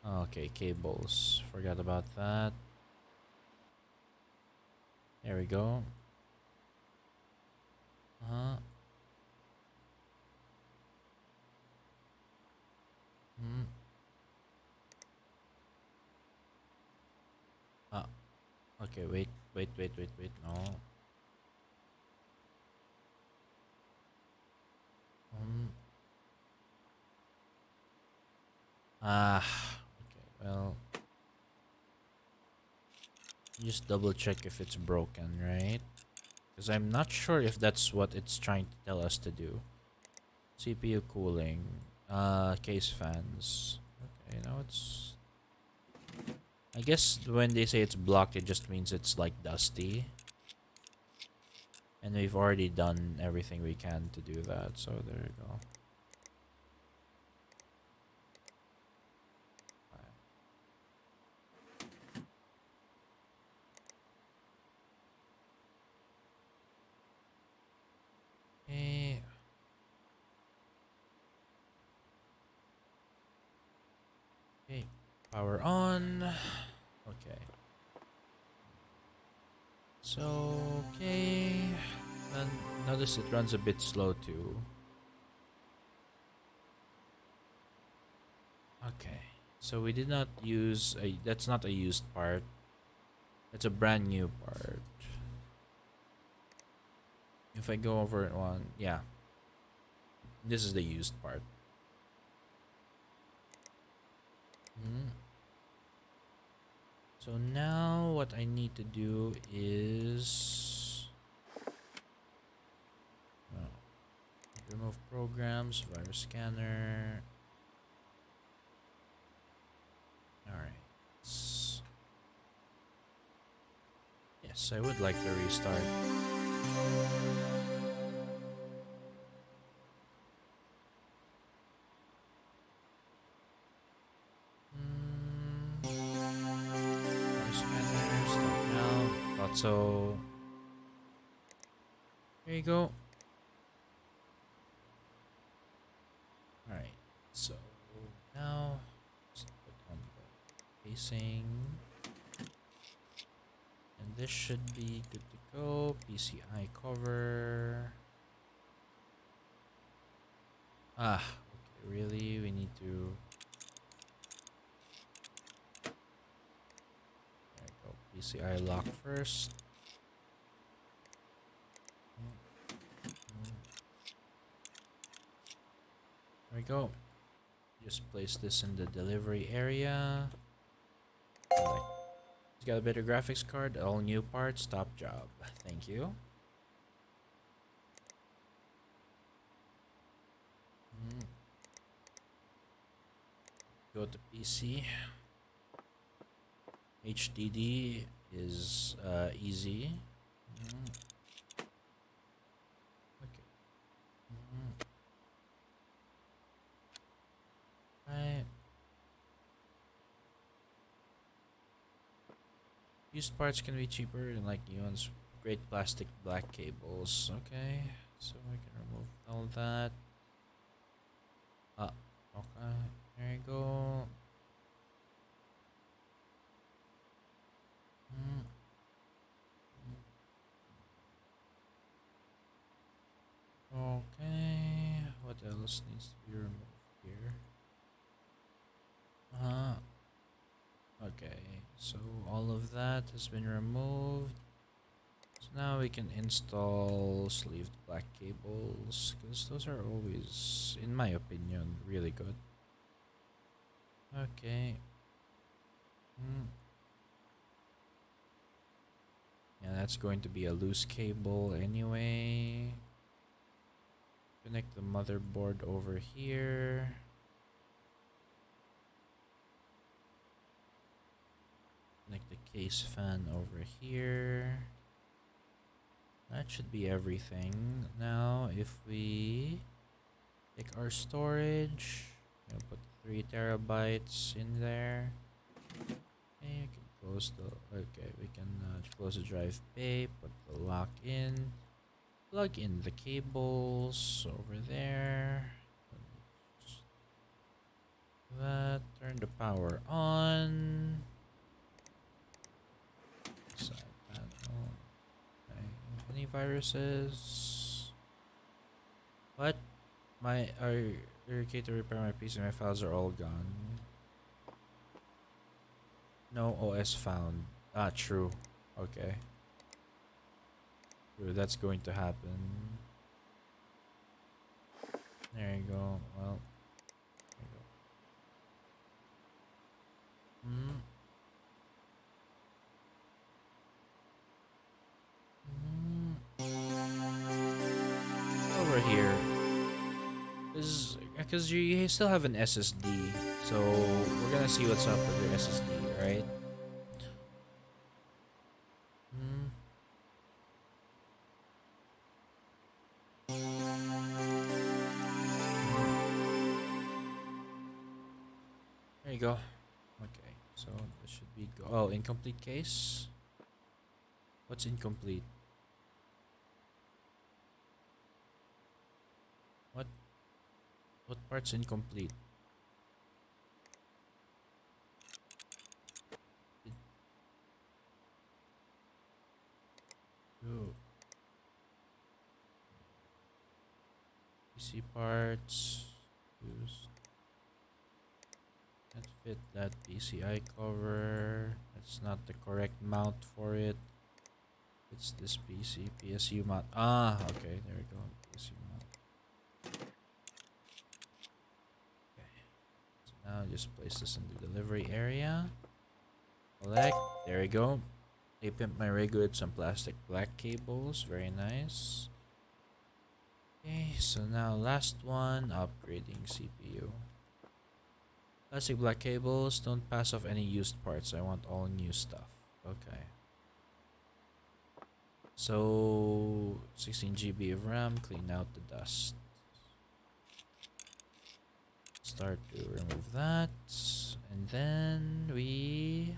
okay, cables. Forgot about that. There we go. Uh-huh. Hmm. Ah, okay, wait. No. Um, ah, okay, well, just double check if it's broken, right? Because I'm not sure if that's what it's trying to tell us to do. CPU cooling, case fans. Okay, now it's. I guess when they say it's blocked, it just means it's like dusty. And we've already done everything we can to do that, so there you go. Okay. Okay. Power on. Okay. So, okay. And notice it runs a bit slow too. Okay. So we did not use a. That's not a used part. It's a brand new part. If I go over it one, yeah. This is the used part. Hmm. So now what I need to do is remove programs, virus scanner. Alright. Yes, I would like to restart. Virus scanner, start now. Thought so. There you go. Alright, so now just put on the casing. And this should be good to go. PCI cover. Ah, okay, really? We need to. There we go. PCI lock first. we go. Just place this in the delivery area. Select. It's got a better graphics card, all new parts, top job. Thank you. Mm. Go to PC. HDD is easy. Mm. Okay. Mm. Right. Used parts can be cheaper than like new ones. Great plastic black cables. Okay. So we can remove all that. Okay. There you go. Mm. Okay. What else needs to be removed here? Okay. So all of that has been removed. So now we can install sleeved black cables because those are always, in my opinion, really good. Okay. Mm. Yeah, that's going to be a loose cable anyway. Connect the motherboard over here. Connect the case fan over here. That should be everything. Now, if we take our storage, we'll put 3 terabytes in there. Okay, you can close the. Okay, we can close the drive bay, put the lock in, plug in the cables over there. That, turn the power on. Side panel. Okay. Any viruses? What? My okay to repair my PC. My files are all gone. No OS found. Ah, true. Okay. True, that's going to happen. There you go. Well, there you go. Hmm. Over here. Because you still have an SSD. So we're gonna see what's up with your SSD, right? Hmm. There you go. Okay, so this should be go. Oh, incomplete case. What's incomplete? What? What part's incomplete? Oh, PC parts. Used. Can't fit that PCI cover. That's not the correct mount for it. It's this PC PSU mount. Ah, okay, there we go. PSU mount. Okay. So now just place this in the delivery area. Collect. There we go. They pimp my rig with some plastic black cables. Very nice. Okay, so now last one, upgrading CPU. Plastic black cables, don't pass off any used parts. I want all new stuff. Okay. So 16 GB of RAM, clean out the dust. Start to remove that. And then we...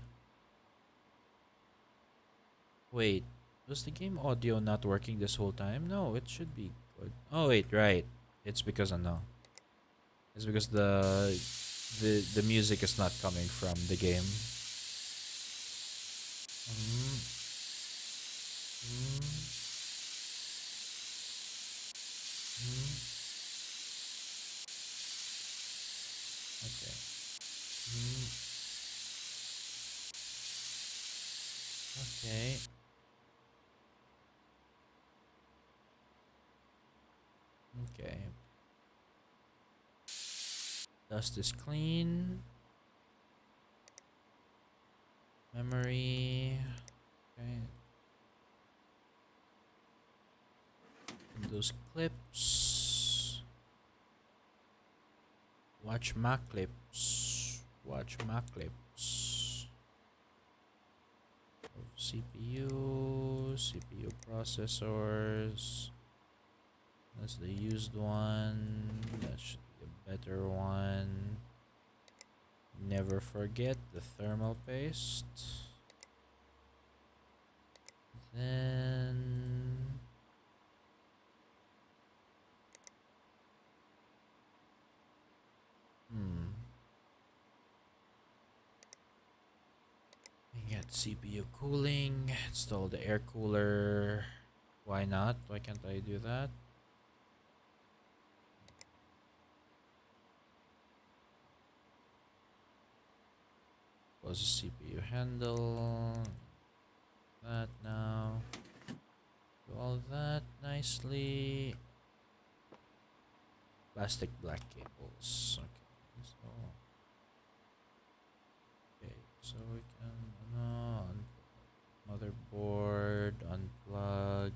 Wait, was the game audio not working this whole time? No, it should be good. Oh wait, right. It's because I know. It's because the music is not coming from the game. Mm, mm, mm. Okay. Mm, okay. Okay. Dust is clean. Memory. Okay. And those clips. Watch my clips. Watch my clips. CPU processors. That's the used one. That should be a better one. Never forget the thermal paste. Then we got CPU cooling. Install the air cooler. Why not? Why can't I do that? Close the CPU handle. That now. Do all that nicely. Plastic black cables. So we can motherboard unplug.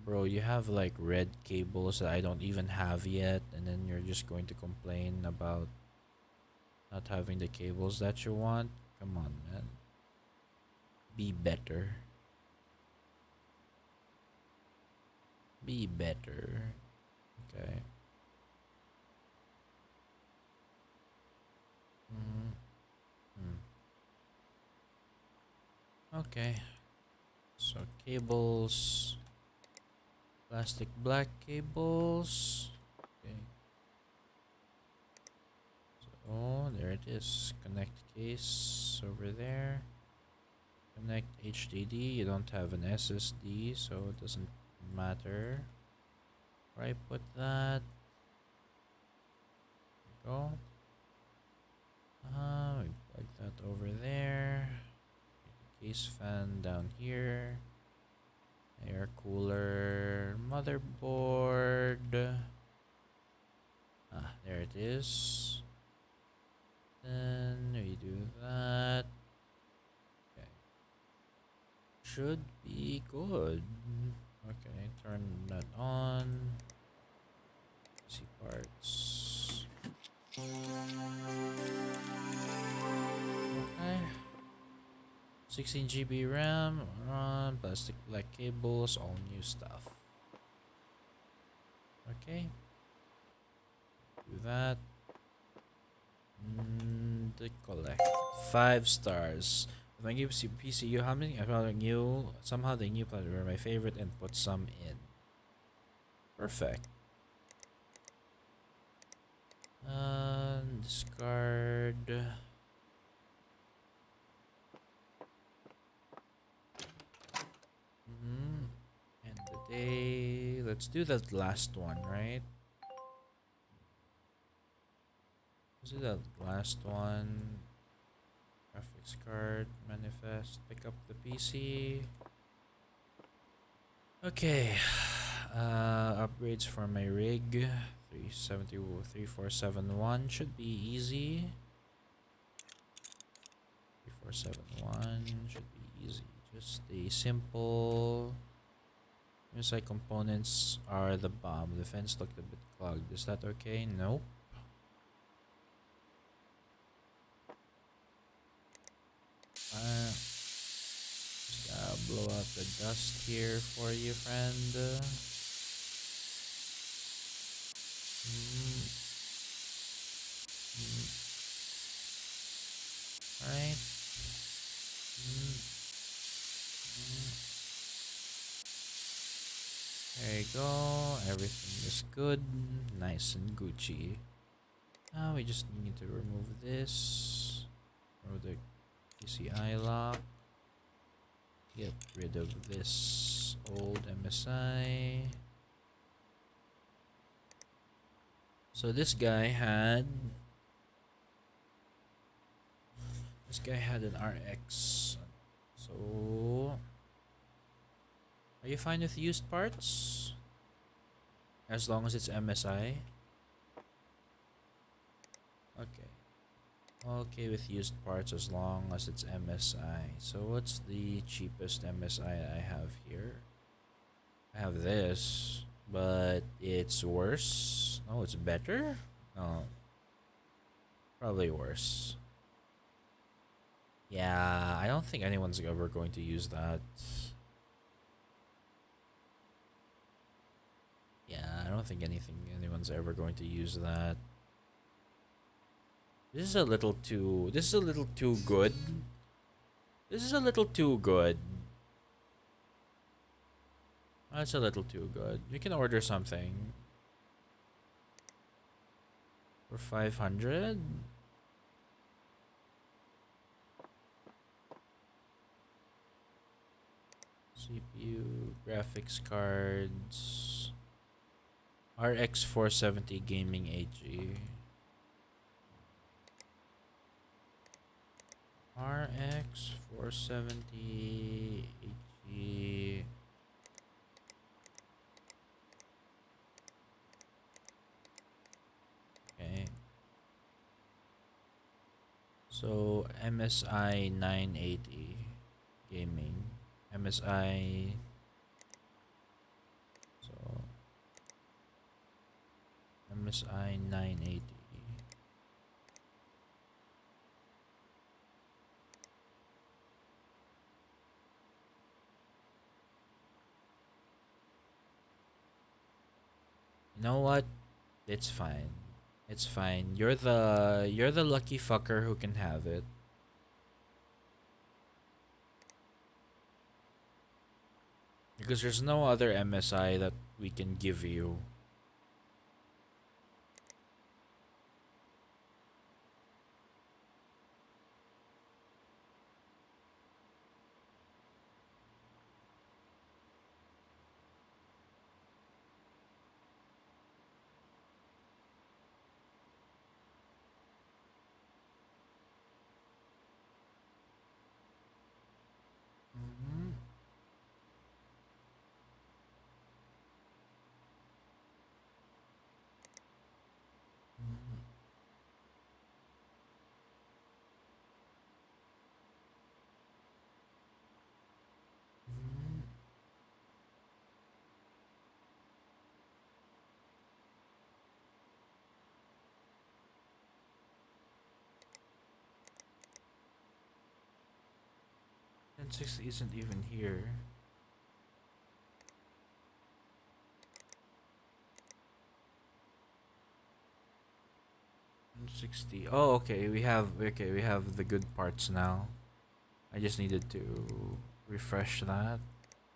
Bro, you have like red cables that I don't even have yet, and then you're just going to complain about not having the cables that you want. Come on, man. Be better. Be better. Okay. Okay. So cables. Plastic black cables. Okay. So there it is. Connect case over there. Connect HDD. You don't have an SSD, so it doesn't matter where I put that. There we go. We plug that over there. Case fan down here. Air cooler. Motherboard. There it is. Then we do that. Okay. Should be good. Okay, turn that on. See parts. Okay. 16 GB RAM, plastic black cables, all new stuff. Okay. Do that. Collect 5 stars. If I give PCU, how many? I found new. Somehow the new plans were my favorite and put some in. Perfect. Discard. End the day. Let's do that last one, right? Let's do that last one. Graphics card, manifest, pick up the PC. Okay. Upgrades for my rig. 3471 should be easy. 3471 should be easy. Just the simple. MSI components are the bomb. The fence looked a bit clogged. Is that okay? Nope. Just blow out the dust here for you, friend. Alright. There you go. Everything is good. Nice and Gucci. Now we just need to remove this. Remove the PCI lock. Get rid of this old MSI. So this guy had an RX. So are you fine with used parts? As long as it's MSI? Okay with used parts as long as it's MSI. So what's the cheapest MSI I have here? I have this, but it's worse. No, it's better? No, probably worse. Yeah, I don't think anyone's ever going to use that. Yeah, I don't think anyone's ever going to use that. This is a little too good. This is a little too good. That's a little too good. We can order something for 500. CPU, graphics cards, RX 470 gaming AG. RX 470 AG. Okay. So MSI 980 gaming. MSI. So MSI 980. You know what? It's fine. It's fine. You're the lucky fucker who can have it. Because there's no other MSI that we can give you. Mhm. Mhm. Mhm. And 60 isn't even here. 60. Oh, okay. We have the good parts now. I just needed to refresh that.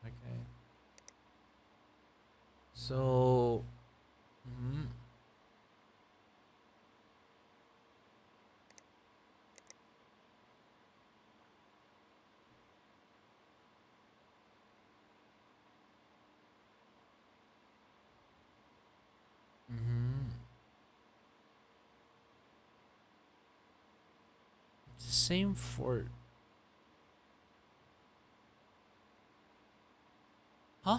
Okay. So, mhm. Mhm. It's the same for. Huh?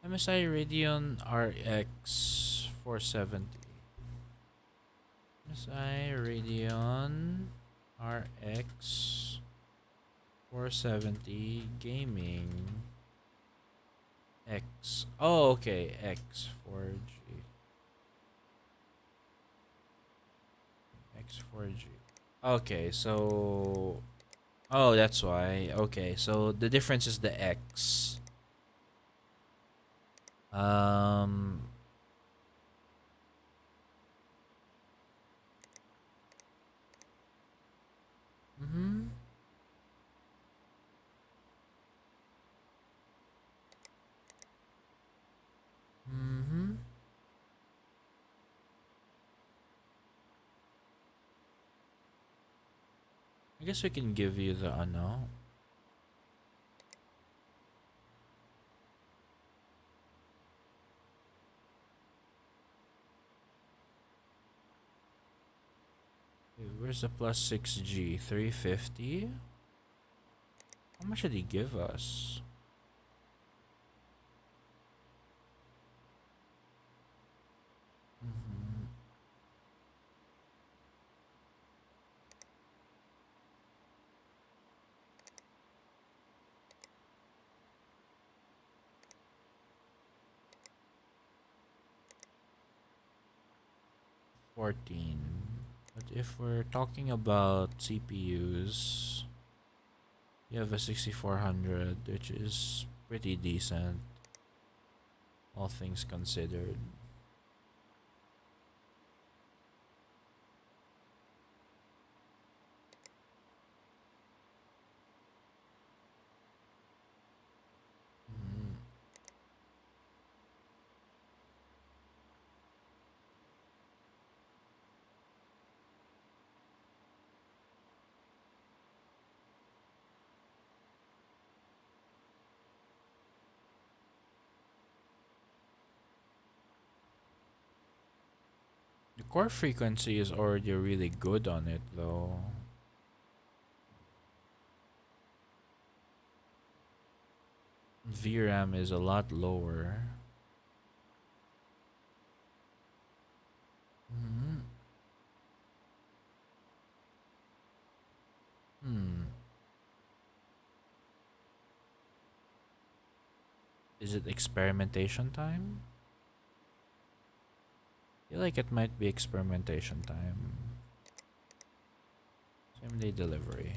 MSI Radeon RX 470. MSI Radeon RX 470 gaming X. Oh, okay. X4G. X4G. Okay, so. Oh, that's why. Okay, so the difference is the X. Um. Hmm. Hmm. I guess we can give you the ano. Wait, where's the plus 6G? 350? How much did he give us? Hmm. 14. But if we're talking about CPUs, you have a 6400, which is pretty decent, all things considered. Mm. The core frequency is already really good on it, though. VRAM is a lot lower. Mhm. Hmm. Is it experimentation time? I feel like it might be experimentation time. Same day delivery.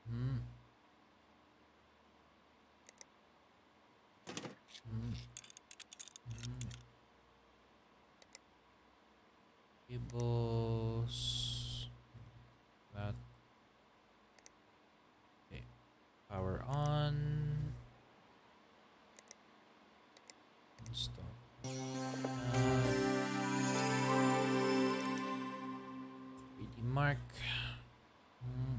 Hmm. Hmm. Hmm. Cables. That. Okay. Power on. Stop. 3D Mark. Hmm.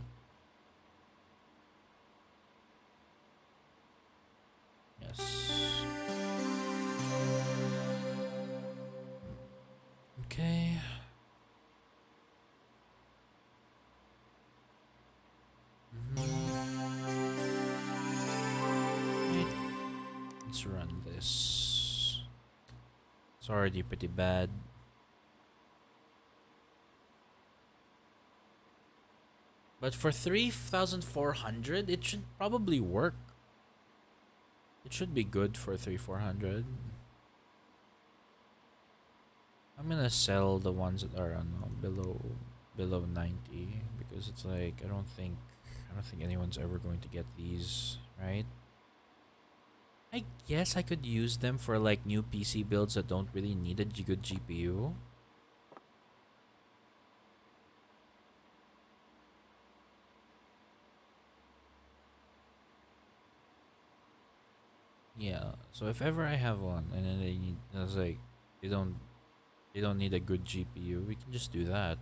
Yes. Okay. Wait. Let's run this. It's already pretty bad. But for 3,400, it should probably work. It should be good for 3,400. I'm gonna sell the ones that are below 90 because it's like I don't think anyone's ever going to get these, right? I guess I could use them for like new PC builds that don't really need a good GPU. Yeah. So if ever I have one and then I was like they don't they don't need a good GPU, we can just do that.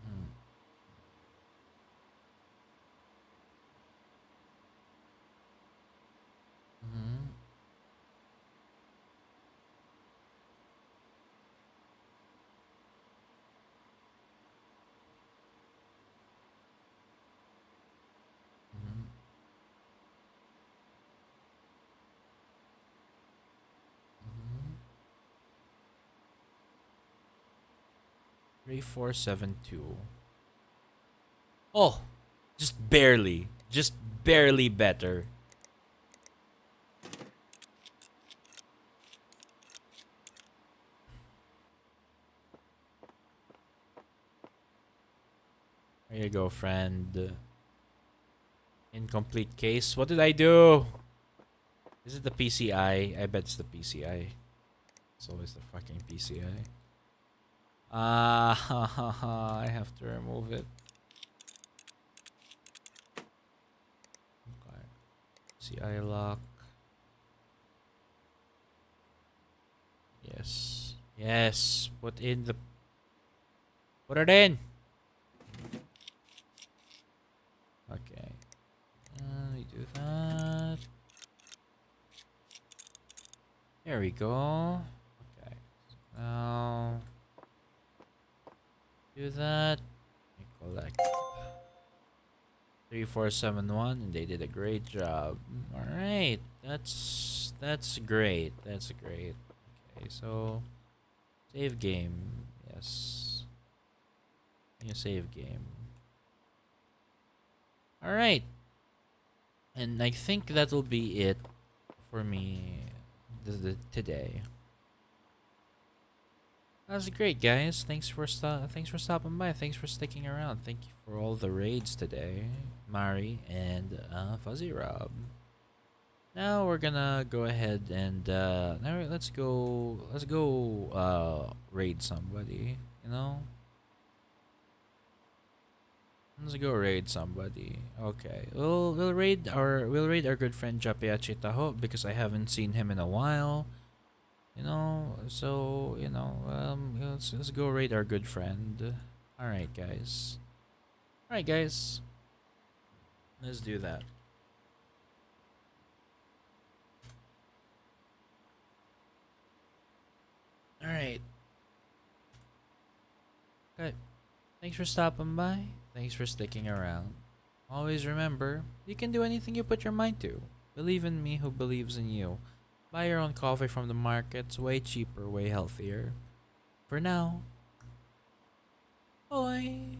Hmm. Hmm. Hmm. Hmm. 3472. Oh, just barely better. There you go, friend. Incomplete case. What did I do? Is it the PCI? I bet it's the PCI. It's always the fucking PCI. Ah, I have to remove it. Okay. PCI lock. Yes. Yes. Put it in. Okay. We do that. There we go. Okay. Now do that. Collect 3471, and they did a great job. All right, that's great. That's great. Okay, so save game. Yes. You save game. All right. And I think that'll be it for me today. That's great, guys. Thanks for stopping by. Thanks for sticking around. Thank you for all the raids today, Mari and Fuzzy Rob. Now we're gonna go ahead and now let's go raid somebody. You know, let's go raid somebody. Okay, we'll raid our good friend Japiachi Taho because I haven't seen him in a while. Let's go raid our good friend. All right, guys. All right, guys. Let's do that. All right. Okay. Thanks for stopping by. Thanks for sticking around. Always remember, you can do anything you put your mind to. Believe in me who believes in you. Buy your own coffee from the markets, way cheaper, way healthier. For now, bye.